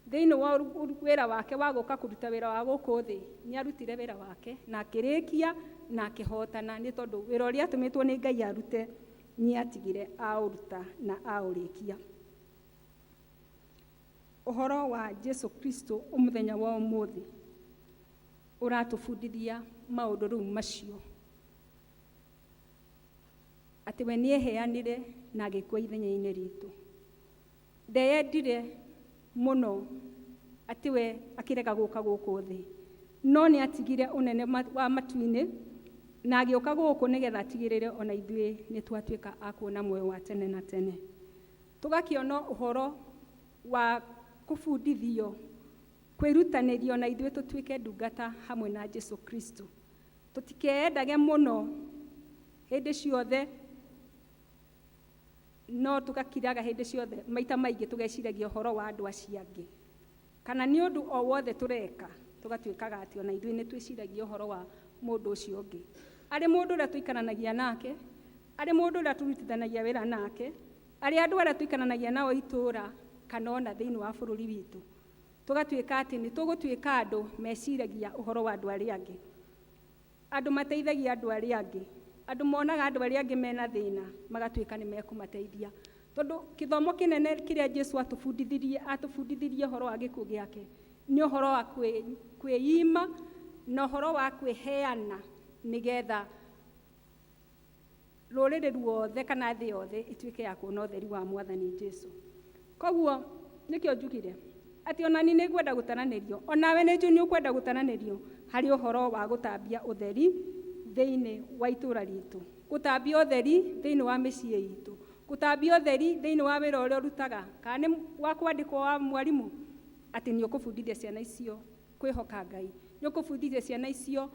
thĩinĩ wa wĩra wake wa gũka kũruta wĩra wa gũkũ thĩ nĩ arutire wĩra wake na akĩrĩkia na akĩhotana, nĩ tondũ wĩra ũrĩa atũmĩtwo nĩ Ngai arute nĩ atigire aũruta na aũrĩkia. Ũhoro wa Jesũ Kristo mũthenya wa ũmũthĩ ũratũbundithia maũndũ rĩu macio, atĩ we nĩ eheanire na agĩkua ithenya-inĩ ritũ. Ndeyendire mũno atĩ we akĩrega gũka gũkũ thĩ, no nĩ atigire ũnene wa matu-inĩ na agĩũka gũkũ nĩgetha atigĩrĩre ona ithuĩ nĩ twatuĩka a kuona muoyo wa tene na tene. Tũgakĩona ũhoro wa kũbundithio, kwĩrutanĩrio na ithuĩ tũtuĩke ndungata hamwe na Jesũ Kristo. Tũtikeyendage mũno hĩndĩ ciothe, no tũgakiraga hĩndĩ ciothe, maita maingĩ tũgeciragia ũhoro wa andũ acio angĩ, kana nĩ ũndũ o wothe tũreka tũgatuĩkaga atĩ ona ithuĩ nĩ twĩciragia ũhoro wa mũndũ ũcio ũngĩ. Arĩ mũndũ ũrĩa tũikaranagia nake, arĩ mũndũ ũrĩa tũrutithanagia wĩra nake, arĩ andũ arĩa tũikaranagia nao itũũra kana ona thĩinĩ wa bũrũri witũ. Tũgatuĩka atĩ nĩ tũgũtuĩka andũ meciragia ũhoro wa andũ arĩa angĩ, andũ mateithagia andũ arĩa angĩ, andũ monaga andũ arĩa angĩ mena thĩna magatuĩka nĩ mekũmateithia. Tondũ gĩthomo kĩnene kĩrĩa Jesũ atũbundithirie ũhoro wa gĩkuũ gĩake nĩ ũhoro wa kwĩima na ũhoro wa kwĩheana nĩgetha rũrĩrĩ ruothe kana thĩ yothe ĩtuĩke ya kuona ũtheri wa Mwathani Jesũ. Koguo nĩkĩo njugire atĩ ona ni nĩ ngwenda gũtaranĩrio, onawe nĩ njũ nĩ ũkwenda gũtaranĩrio harĩ ũhoro wa gũtambia ũtheri thĩinĩ wa itũũra ritũ, gũtambia ũtheri thĩinĩ wa mĩciĩ itũ, gũtambia ũtheri thĩinĩ wa wĩra ũrĩa ũrutaga, kana nĩ wa kwandĩkwo wa mwarimũ, atĩ nĩ ũkũbundithia ciana icio kwĩhoka Ngai, nĩ ũkũbundithia ciana icio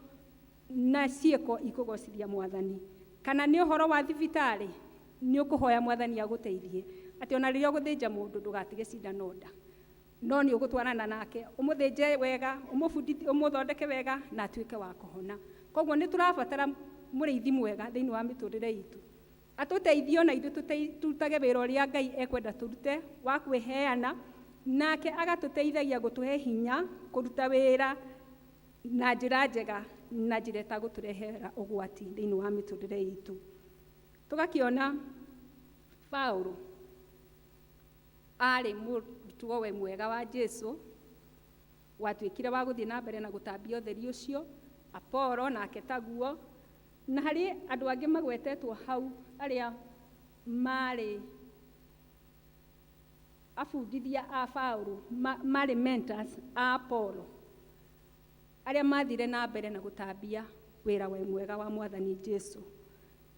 na ciĩko ikũgocithia Mwathani, kana nĩ ũhoro wa thibitarĩ, nĩ ũkũhoya Mwathani agũteithie atĩ ona rĩrĩa ũgũthĩnja mũndũ ndũgatige cindano nda, no nĩ ũgũtwarana nake ũmũthĩnje wega, ũmũthondeke wega na atuĩke wa kũhona. Koguo nĩ tũrabatara mũrĩithi mwega thĩinĩ wa mĩtũrĩre itũ, atũteithio na ithuĩ turutage wĩra ũrĩa Ngai ekwenda tũrute wa kwĩheana, nake agatũteithagia gũtũhe hinya kũruta wĩra na njĩra njega na njĩra ĩtagũtũrehera ũgwati thĩinĩ wa mĩtũrĩre itũ. Tũgakĩona Paulo arĩ mũtugo we mwega wa Jesũ, watuĩkire wa gũthiĩ na mbere na gũtambia ũtheri ũcio, Apolo nake taguo, na harĩ andũ angĩ magwetetwo hau arĩa marĩ abundithia a Paulo, marĩ mentors a Apolo, arĩa mathire na mbere na gũtambia wĩra we mwega wa Mwathani Jesũ.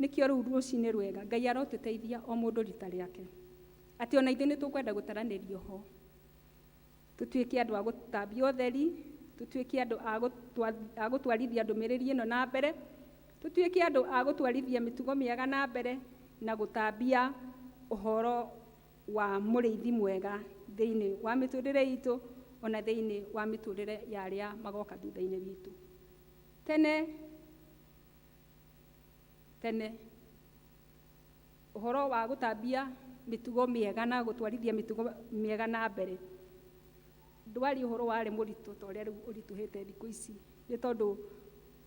Nĩkĩo rĩu rũciinĩ rwega Ngai arotũteithia o mũndũ rita rĩake, atĩ ona ithuĩ nĩ tũkwenda gũtaranĩrio ho, tũtuĩke andũ a gũtambia ũtheri, tũtuĩke andũ a gũtwarithia ndũmĩrĩri ĩno na mbere, tũtuĩke andũ a gũtwarithia mĩtugo mĩega na mbere na gũtambia ũhoro wa mũrĩithi mwega thĩinĩ wa mĩtũrĩre itũ, ona thĩinĩ wa mĩtũrĩre ya arĩa magoka thutha-inĩ witũ. Tene ũhoro wa gũtambia mĩtugo mĩega na gũtwarithia mĩtugo mĩega na mbere ndwarĩ ũhoro warĩ mũritũ ta ũrĩa rĩu ũritũhĩte thikũ ici, nĩ tondũ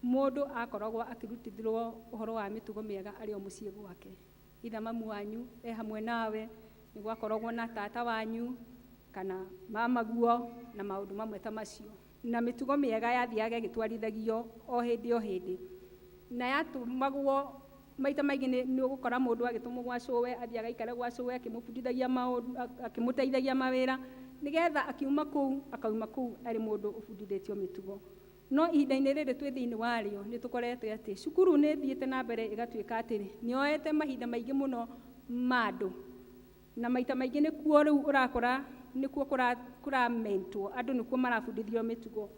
mũndũ akoragwo akĩrutithĩrwo ũhoro wa mĩtugo mĩega arĩ o mũciĩ gwake, ithe mamu wanyu e hamwe nawe, nĩ gwakoragwo na tata wanyu kana mamaguo na maũndũ mamwe ta macio, na mĩtugo mĩega yathiaga ĩgĩtwarithagio o hĩndĩ, na yatũmagwo maita maingĩ nĩ ũgũkora mũndũ agĩtũmwo gwa cũwe, athiĩ agaikare gwa cũwe akĩmũbundithagia maũndũ, akĩmũteithagia mawĩra, nĩgetha akauma kũu arĩ mũndũ ũbundithĩtio mĩtugo. no ihinda-inĩ rĩrĩ twĩ thĩinĩ warĩo nĩ tũkorete atĩ cukuru nĩ thiĩte na mbere ĩgatuĩka atĩ nĩoete mahinda maingĩ mũno ma andũ, na maita maingĩ nĩkuo rĩu ũrakora nĩkuo kũramentwo andũ, nĩkuo marabundithio mĩtugo.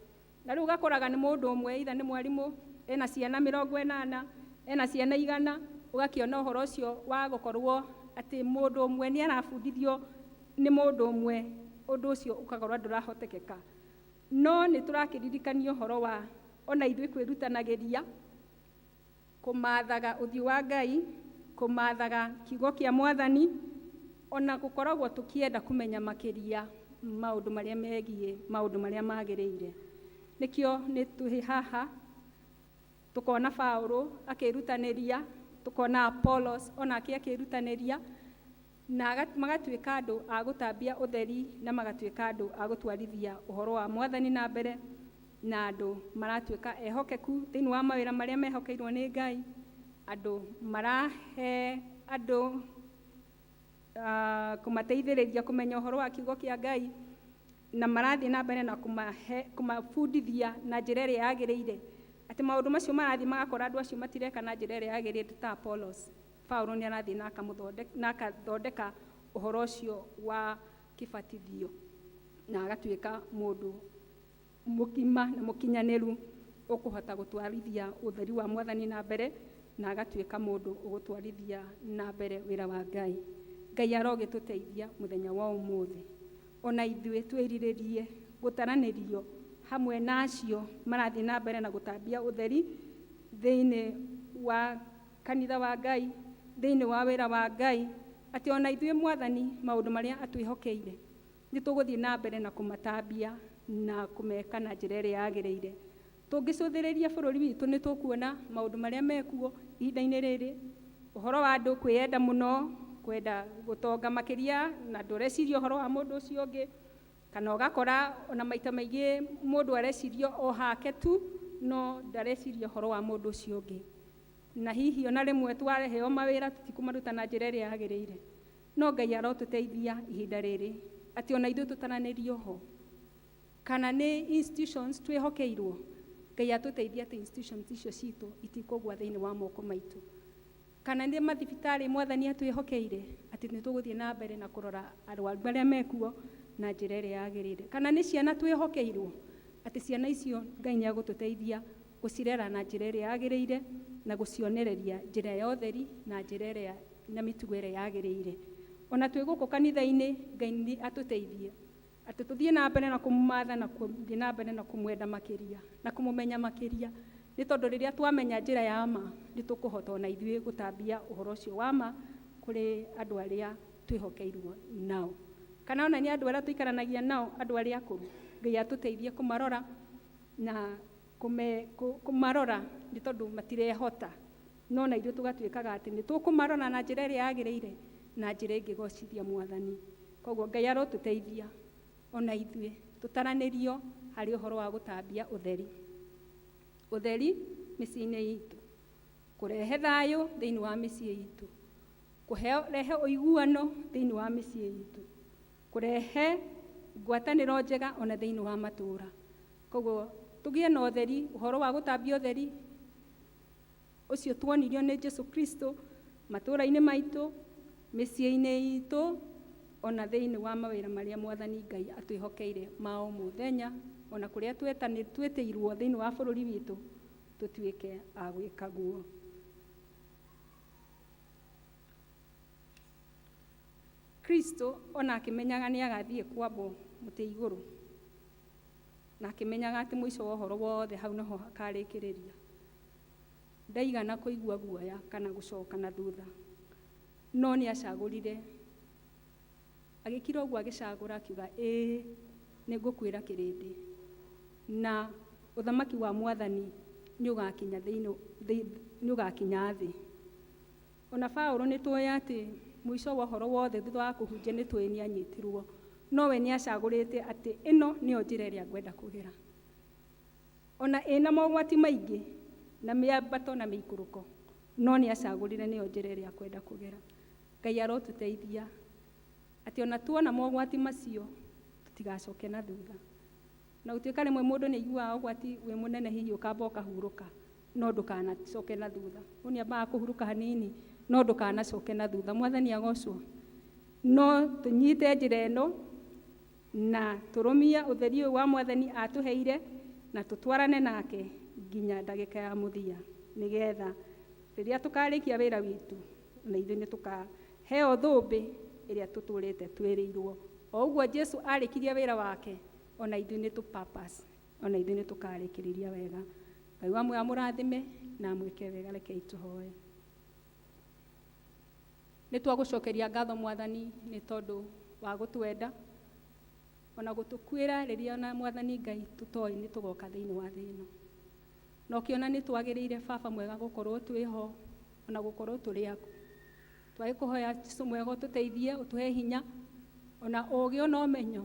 Na rĩu ũgakoraga nĩ mũndũ ũmwe either nĩ mwarimũ ena ciana 80 ena ciana 100, ũgakĩona ũhoro ũcio wa gũkorwo atĩ mũndũ ũmwe nĩ arabundithio nĩ mũndũ ũmwe, ũndũ ũcio ũkakorwo ndũrahotekeka. No nĩ tũrakĩririkanio ũhoro wa ona ithuĩ kwĩrutanagĩria kũmathaga ũthiũ wa Ngai, kũmathaga kiugo kĩa Mwathani, ona gũkoragwo tũkĩenda kũmenya makĩria maũndũ marĩa megiĩ maũndũ marĩa magĩrĩire. Nĩkĩo nĩ tũrĩ haha tukona Paulo akĩrutanĩria, tukona Apollos onake akĩrutanĩria, na magatuĩka andũ a gũtambia ũtheri na magatuĩka andũ a gũtwarithia ũhoro wa Mwathani na mbere, na andũ maratuĩka ehokeku thĩinĩ wa mawĩra marĩa mehokeirwo nĩ Ngai, andũ marahe andũ kũmateithĩrĩria kũmenya ũhoro wa kiugo kĩa Ngai, na marathiĩ na mbere na kũmabundithia na njĩra ĩrĩa yagĩrĩire, atĩ maũndũ macio marathiĩ magakora andũ acio matireka na njĩra ĩrĩa yagĩrĩire ta Apollos. Paulo nĩ arathiĩ na akathondeka ũhoro ũcio wa kĩbatithio na agatuĩka mũndũ mũkima na mũkinyanĩru ũkũhota gũtwarithia ũtheri wa Mwathani na mbere, na agatuĩka mũndũ ũgũtwarithia na mbere wĩra wa Ngai. Ngai arogĩtũteithia mũthenya wa ũmũthĩ, ona ithuĩ twĩrirĩrie gũtaranĩrio hamwe nacio marathiĩ na mbere na gũtambia ũtheri thĩinĩ wa kanitha wa Ngai, thĩinĩ wa wĩra wa Ngai, atĩ ona ithuĩ Mwathani maũndũ marĩa atwĩhokeire nĩ tũgũthiĩ na mbere na kũmatambia na kũmeka na njĩra ĩrĩa yagĩrĩire. Tũngĩcũthĩrĩria bũrũri witũ nĩ tũkuona maũndũ marĩa mekuo ihinda-inĩ rĩrĩ, ũhoro wa andũ kwĩenda mũno, kwenda gũtonga makĩria na ndũreciria ũhoro wa mũndũ ũcio ũngĩ, kana ũgakora ona maita maingĩ mũndũ arecirio o hake tu, no ndareciria ũhoro wa mũndũ ũcio ũngĩ. Na hihi ona rĩmwe twareheo mawĩra tũtikũmaruta na njĩra ĩrĩa yagĩrĩire, no Ngai arotũteithia ihinda rĩrĩ atĩ ona ithuĩ tũtaranĩrio ho, kana nĩ institutions twĩhokeirwo, Ngai atũteithia atĩ institutions icio citũ itikũgwa thĩinĩ wa moko maitũ, kana nĩ mathibitarĩ Mwathani atwĩhokeire atĩ nĩ tũgũthiĩ na mbere na kũrora arwaru arĩa mekuo na njĩra ĩrĩa yagĩrĩire, kana nĩ ciana twĩhokeirwo atĩ ciana icio Ngai nĩ agũtũteithia gũcirera na njĩra ĩrĩa yagĩrĩire na gũcionereria njĩra ya ũtheri na njĩra ĩrĩa na mĩtugo ĩrĩa yagĩrĩire. Ona twĩ gũkũ kanitha-inĩ Ngai nĩ atũteithie atĩ tũthiĩ na mbere na kũmũmatha na gũthiĩ na mbere na kũmwenda makĩria na kũmũmenya makĩria, nĩ tondũ rĩrĩa twamenya njĩra ya ma nĩ tũkũhota ona ithuĩ gũtambia ũhoro ũcio wa ma kũrĩ andũ arĩa twĩhokeirwo nao, kana ona nĩ andũ arĩa tũikaranagia nao, andũ arĩa akũrũ. Ngai atũteithie kũmarora na kũmarora nĩ tondũ matirehota, no na ithuĩ tũgatuĩkaga atĩ nĩ tũkũmarora na njĩra ĩrĩa yagĩrĩire na njĩra ĩngĩgocithia Mwathani. Koguo Ngai arotũteithia ona ithuĩ tũtaranĩrio harĩ ũhoro wa gũtambia ũtheri, ũtheri mĩciĩ-inĩ itũ, kũrehe thayũ thĩinĩ wa mĩciĩ itũ, kũrehe ũiguano thĩinĩ wa mĩciĩ itũ, kũrehe ngwatanĩro njega ona thĩinĩ wa matũũra. Koguo tũgĩe na ũtheri, ũhoro wa gũtambia ũtheri ũcio tuonirio nĩ Jesũ Kristo matũũra-inĩ maitũ, mĩciĩ-inĩ itũ, ona thĩinĩ wa mawĩra marĩa Mwathani Ngai atwĩhokeire ma o mũthenya, ona kũrĩa twĩtĩirwo thĩinĩ wa bũrũri witũ tũtuĩke a gwĩka guo. Kristo ona akĩmenyaga nĩ agathiĩ kwambwo mũtĩ igũrũ, na akĩmenyaga atĩ mũico wa ũhoro wothe hau naho akarĩkĩrĩria, ndaigana kũigua guoya kana gũcoka na thutha, no nĩ acagũrire, agĩkira ũguo agĩcagũra akiuga ĩĩ nĩ ngũkwĩra kĩrĩndĩ, na ũthamaki wa Mwathani nĩ ũgakinya thĩ. Ona Paulo nĩ tũĩ atĩ mũico wa ũhoro wothe thutha wa kũhunjia nĩ tũĩ nĩ anyitirwo, no we nĩ acagũrĩte atĩ ĩno nĩyo njĩra ĩrĩa ngwenda kũgera, ona ĩna mogwati maingĩ na mĩambato na mĩikũrũko, no nĩ acagũrire nĩyo njĩra ĩrĩa kwenda kũgera. Ngai arotũteithia atĩ ona tuona mogwati macio tũtigacoke na thutha, na gũtuĩka rĩmwe mũndũ nĩ aiguaga ũgwati wĩ mũnene hihi ũkamba ũkahurũka no ndũkanacoke na thutha. Mũndũ nĩambaga kũhurũka hanini no ndũkanacoke na thutha. Mwathani agocwo. No tũnyite njĩra ĩno na tũrũmie ũtheri ũyũ wa Mwathani atũheire na tũtwarane nake nginya ndagĩka ya mũthia, nĩgetha rĩrĩa tũkarĩkia wĩra witũ na ithuĩ nĩ tũkaheo thũmbĩ ĩrĩa tũtũrĩte twĩrĩirwo. O ũguo Jesu arĩkirie wĩra wake, ona ithuĩ nĩ tũ-purpose, ona ithuĩ nĩ tũkarĩkĩrĩria wega. Ngai wa muoyo amũrathime na amwĩke wega. Rekei tũhoe. Nĩ twagũcokeria ngatho Mwathani nĩ tondũ wa gũtwenda, ona gũtũkuĩra rĩrĩa ona Mwathani Ngai tũtoĩ nĩ tũgoka thĩinĩ wa thĩ ĩno. Na ũkĩona nĩ twagĩrĩire Baba mwega gũkorwo twĩho, ona gũkorwo tũrĩ aku. Twagĩkũhoya Jesũ mwega ũtũteithie, ũtũhe hinya, ona ũgĩ ona ũmenyo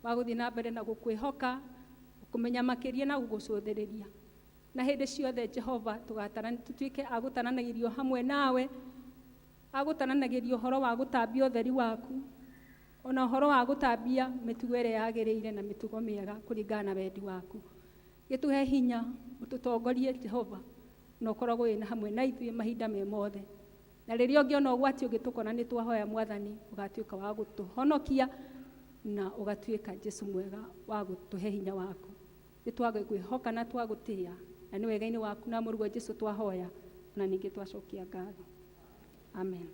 wa gũthiĩ na mbere na gũkwĩhoka, kũmenya makĩria na gũgũcũthĩrĩria. Na hĩndĩ ciothe Jehova tũtuĩke agũtaranagĩrio hamwe nawe, agũtaranagĩrio ũhoro wa gũtambia ũtheri waku, ona ũhoro wa gũtambia mĩtugo ĩrĩa yagĩrĩire na mĩtugo mĩega kũringana na wendi waku. Gĩtũhe hinya, ũtũtongorie Jehova, na ũkoragwo wĩna hamwe na ithuĩ mahinda me mothe. Na rĩrĩa ũngĩona ũgwati ũgĩtũkora nĩ twahoya Mwathani, ũgatuĩka wa gũtũhonokia na ũgatuĩka Jesũ mwega wa gũtũhe hinya waku. Nĩ twagĩkwĩhoka na twagũtĩĩa, na nĩ wega-inĩ waku na mũrugo Jesũ twahoya, na ningĩ twacokia ngatho. Amen.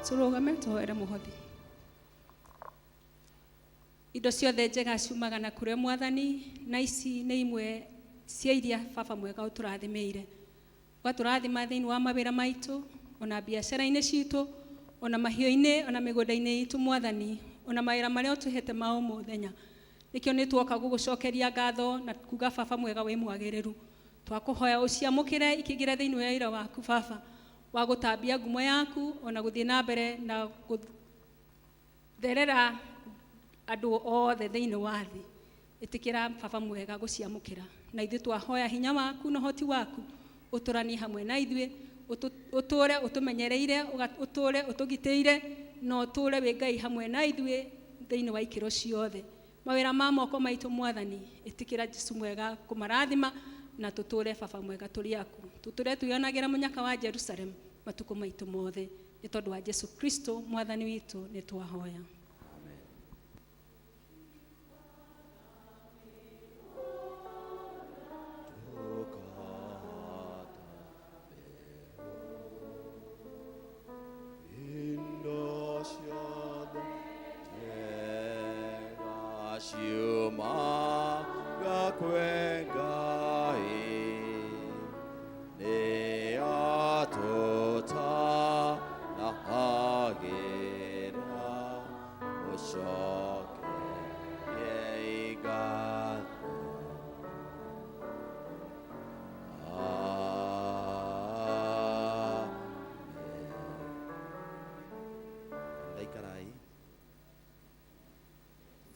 Tũrũgame tũhoere mũhothi. Indo ciothe njega ciumaga na kũrĩ Mwathani, na ici nĩ imwe cia iria Baba mwega ũtũrathimĩire. Ũgatũrathima thĩinĩ wa mawĩra maitũ, ona biacara-inĩ citũ, ona mahiũ-inĩ, ona mĩgũnda-inĩ itũ Mwathani, ona mawĩra marĩa ũtũhete ma o mũthenya. Nĩkĩo nĩ tuoka gũgũcokeria ngatho na kuga Baba mwega wĩ mwagĩrĩru. Twakũhoya ũciamũkĩre ikĩingĩre thĩinĩ wa wĩra waku Baba, wa gũtambia ngumo yaku, ona gũthiĩ na mbere na gũtherera andũ othe thĩinĩ wa thĩ. Ĩtĩkĩra Baba mwega gũciamũkĩra, na ithuĩ twahoya hinya waku na ũhoti waku ũtũranie hamwe na ithuĩ, ũtũre ũtũmenyereire, ũtũre ũtũgitĩire, na ũtũre wĩ Ngai hamwe na ithuĩ thĩinĩ wa ikĩro ciothe. Mawĩra ma moko maitũ Mwathani, ĩtĩkĩra Jesũ mwega kũmarathima, na tũtũre Baba mwega tũrĩ aku. Tũtũre twĩonagĩra mũnyaka wa Jerusalemu matukũ maitũ mothe, nĩ tondũ wa Jesũ Kristo Mwathani witũ nĩ twahoya.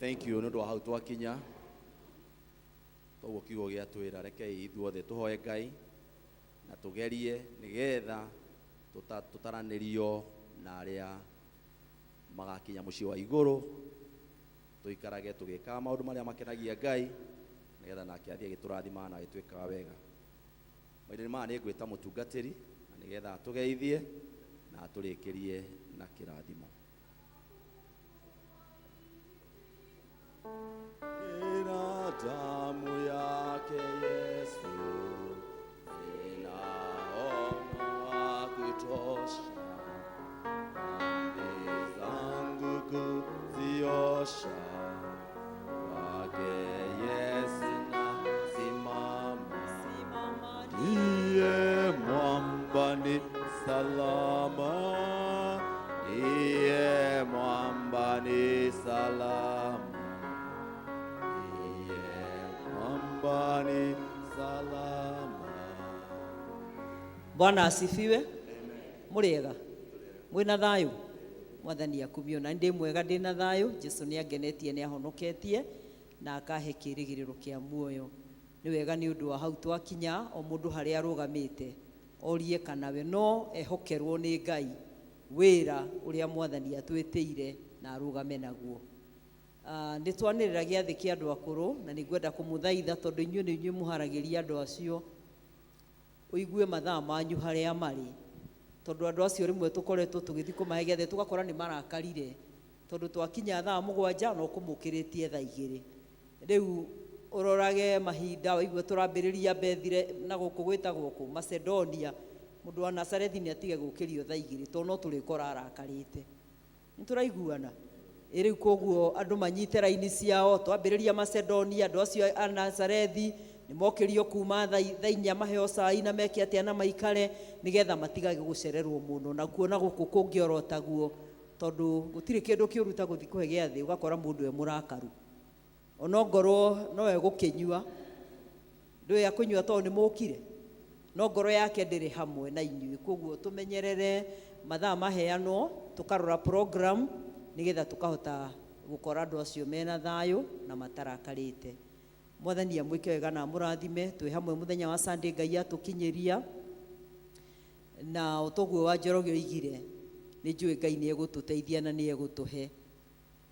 Thank you, nĩ ũndũ wa hau twakinya. Toguo kiugo gĩatwĩra, rekei ithuothe tũhoe Ngai na tũgerie nĩgetha tũtaranĩrio na arĩa magakinya mũciĩ wa igũrũ. Tũikarage tũgĩkaga maũndũ marĩa makenagia Ngai, nĩgetha nake athiĩ agĩtũrathimaga na agĩtwĩkaga wega. Mahinda-inĩ maya nĩ ngwĩta mũtungatĩri na nĩgetha atũgeithie na atũrĩkĩrie na kĩrathimo. ina damu yake Yesu inaona kutosha dhambi zangu kuziosha. Kwake Yesu nasimama, ndiye mwamba ni salama, ndiye mwamba ni salama, ndiye mwamba ni salama. Bwana asifiwe. Muriega mwina thayu, mwathani akumio na ndi mwega ndina thayu. Jesu ni angenetie, ni ahonoketie na akahe kirigiriro kia muoyo. Ni wega ni undu wa hau twakinya o mundu haria arugamite orie kana we no ehokerwo ni Ngai wira uria mwathani atwitire na arugame naguo. Ndi twanirira giathi kia andu akuru na ni ngwenda kumuthaitha tondu inyuĩ ni inyuĩ muharagiria andu acio uigue mathaa manyu haria mari, tondu andu acio rimwe tukoretwo tugithi kumahe giathi tugakora ni marakarire tondu twakinya thaa 7 no kumukiritie thaa 2. Riu urorage mahinda waigue turambiriria Bethire na guku gwitagwo ku Macedonia, mundu wa Nazareth ni atige gukirio thaa 2 tondu no turikora arakarite. Nituraiguana riu koguo andu manyite raini ciao twambiriria Macedonia. Andu acio a Nazareth ni mokirio kuma thaa 4 maheo cai na meke atia na maikare nigetha matigage gucererwo muno na kuona guku kungiorotaguo tondu gutire kindu kiuruta guthi kuhe giathi ugakora mundu e murakaru ono ngoro no egukinyua ndwe ya kunyua tondu ni mukire no ngoro yake ndiri hamwe na inyuĩ. Koguo tumenyerere mathaa maheanwo tukarora program nigetha tukahota gukora andu acio mena thayu na matarakarite. Mwathani amwike wega na murathime. Twi hamwe muthenya wa Sunday Ngai atukinyiria na utoguo wa Njoroge oigire ni njui Ngai ni egututeithia na ni egutuhe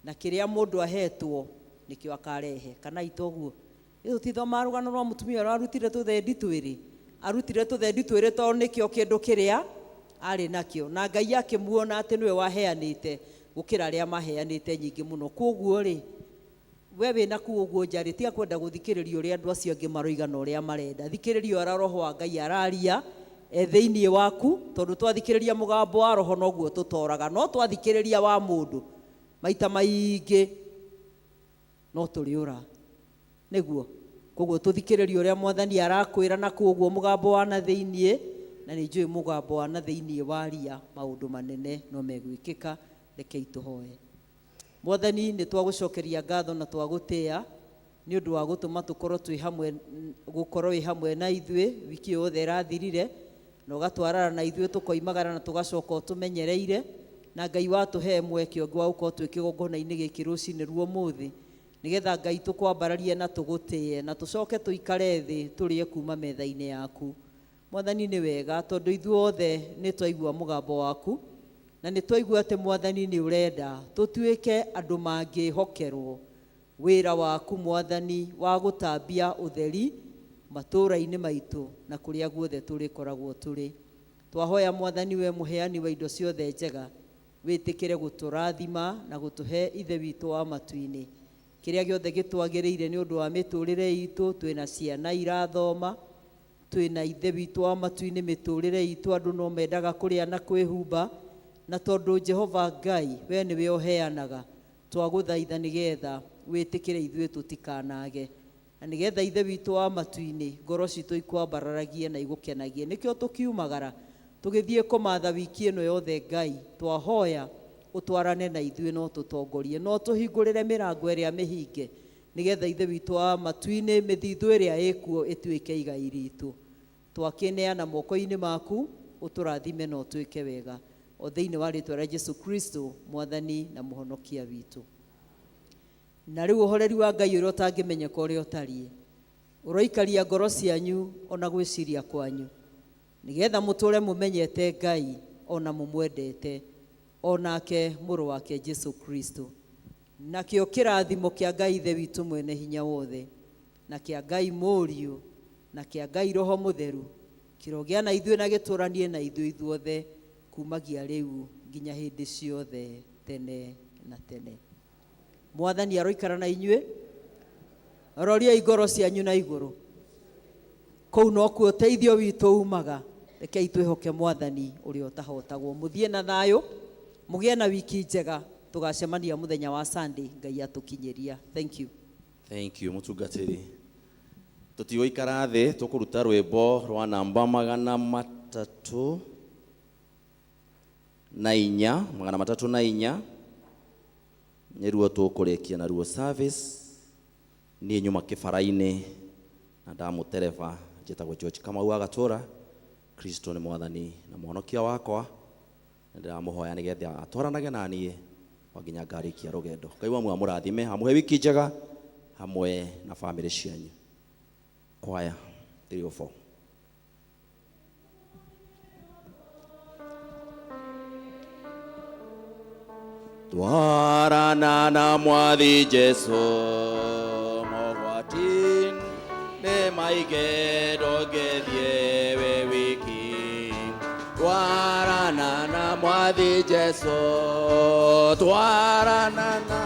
na kiria mundu ahetwo nikio akarehe kana itoguo. Iyo tithoma rugano rwa mutumia arutire tuthendi twiri, arutire tuthendi twiri tondu nikio kindu kiria ari nakio na Ngai akimuona ati niwe waheanite gukira aria maheanite nyingi muno. Koguo ri we wina ku uguo njari tiga kwenda guthikiriria uria andu acio angi maroiga na uria marenda. Thikiriria ora roho wa Ngai araria thiini waku tondu twathikiriria mugambo wa roho noguo tutoraga, no twathikiriria wa mundu maita maingi no turiura niguo. Koguo tuthikiriria uria mwathani arakwira na koguo mugambo wa na thiini na ni njui mugambo wa na thiini waria maundu manene no megwikika. Rekei tuhoe. Mwathani ni twagucokeria ngatho na twagutia ni undu wa gutuma tukorwo twi hamwe, gukorwo wi hamwe na ithuĩ wiki yothe irathirire na ugatwarana na ithuĩ tukoimagara na tugacoka tumenyereire na Ngai watuhe mweke ũngĩ wa gukorwo twi kigongona-inĩ gĩkĩ rũcinĩ ruo mũthĩ nigetha Ngai tukwambararie na tugutie na tucoke tuikare thĩ turie kuma metha-inĩ yaku. Mwathani ni wega tondu ithuothe ni twaigua mugambo waku na ni twaigua ati Mwathani ni urenda tutuike andu mangihokerwo wira waku Mwathani wa gutambia utheri matura-ini maitu na kuria guothe turikoragwo turi. Twahoya Mwathani we muheani wa indo ciothe njega witikire guturathima na gutuhe ithe witu wa matu-ini kiria giothe gitwagiriire ni undu wa miturire itu. Twina ciana irathoma, twina ithe witu wa matu-ini miturire itu, andu no mendaga kuria na kwihumba na tondu Jehova Ngai we niwe uheanaga twaguthaitha nigetha witikire ithuĩ tutikanage na nigetha ithe witu wa matu-ini ngoro citu ikwambararagie na igukenagie. Nikio tukiumagara tugithie kumatha wiki ino yothe Ngai twahoya utwarane na ithuĩ no tutongorie no tuhingurire mirango iria mihinge nigetha ithe witu wa matu-ini mithithu iria ikuo ituike igai ritu. Twakineana moko-ini maku uturathime no tuike wega o thiini wa ritwa rĩa Jesu Kristo Mwathani na muhonokia witu. Na riu uhoreri wa Ngai uria utangimenyeka uria utariĩ uroikaria ngoro cianyu ona gwiciria kwanyu nigetha muture mumenyete Ngai ona mumwendete onake muru wake Jesu Kristo. Nakio kirathimo kia Ngai ithe witu mwene hinya wothe na kia Ngai Mũriũ na kia Ngai Roho Mutheru kirogia na ithuĩ na gituranie na ithuĩ ithuothe kumagia riu nginya hindi ciothe tene na tene. Mwathani aroikara na inyuĩ. Roria igoro cianyu na igũrũ. Kũu no kuo ũteithio witũ umaga. Rekei twĩhoke Mwathani ũrĩa ũtahotagwo. Mũthiĩ na thayũ, mũgĩe na wiki njega, tũgacemania mũthenya wa Sunday, Ngai atũkinyĩria. Thank you. Thank you mũtungatĩri. Tũtigũikara thĩ, tũkũruta rwĩmbo rwa namba 304 nĩruo tũkũrĩkia naruo service. Niĩ nyuma kĩbara-inĩ na ndamũtereba njĩtagwo George Kamau wa Gatũra. Kristo nĩ Mwathani na Mũhonokia wakwa. Ndĩramũhoya nĩgetha atwaranage na niĩ nginya ngarĩkia rũgendo. Ngai wa mũrathime, amũhe wiki njega hamwe na family cianyu. Choir 304. Twarana na Mwathi Jesu mogwati nĩ maingĩ ndũngĩthiĩ wĩ wiki. Twarana na Mwathi Jesu, twarana na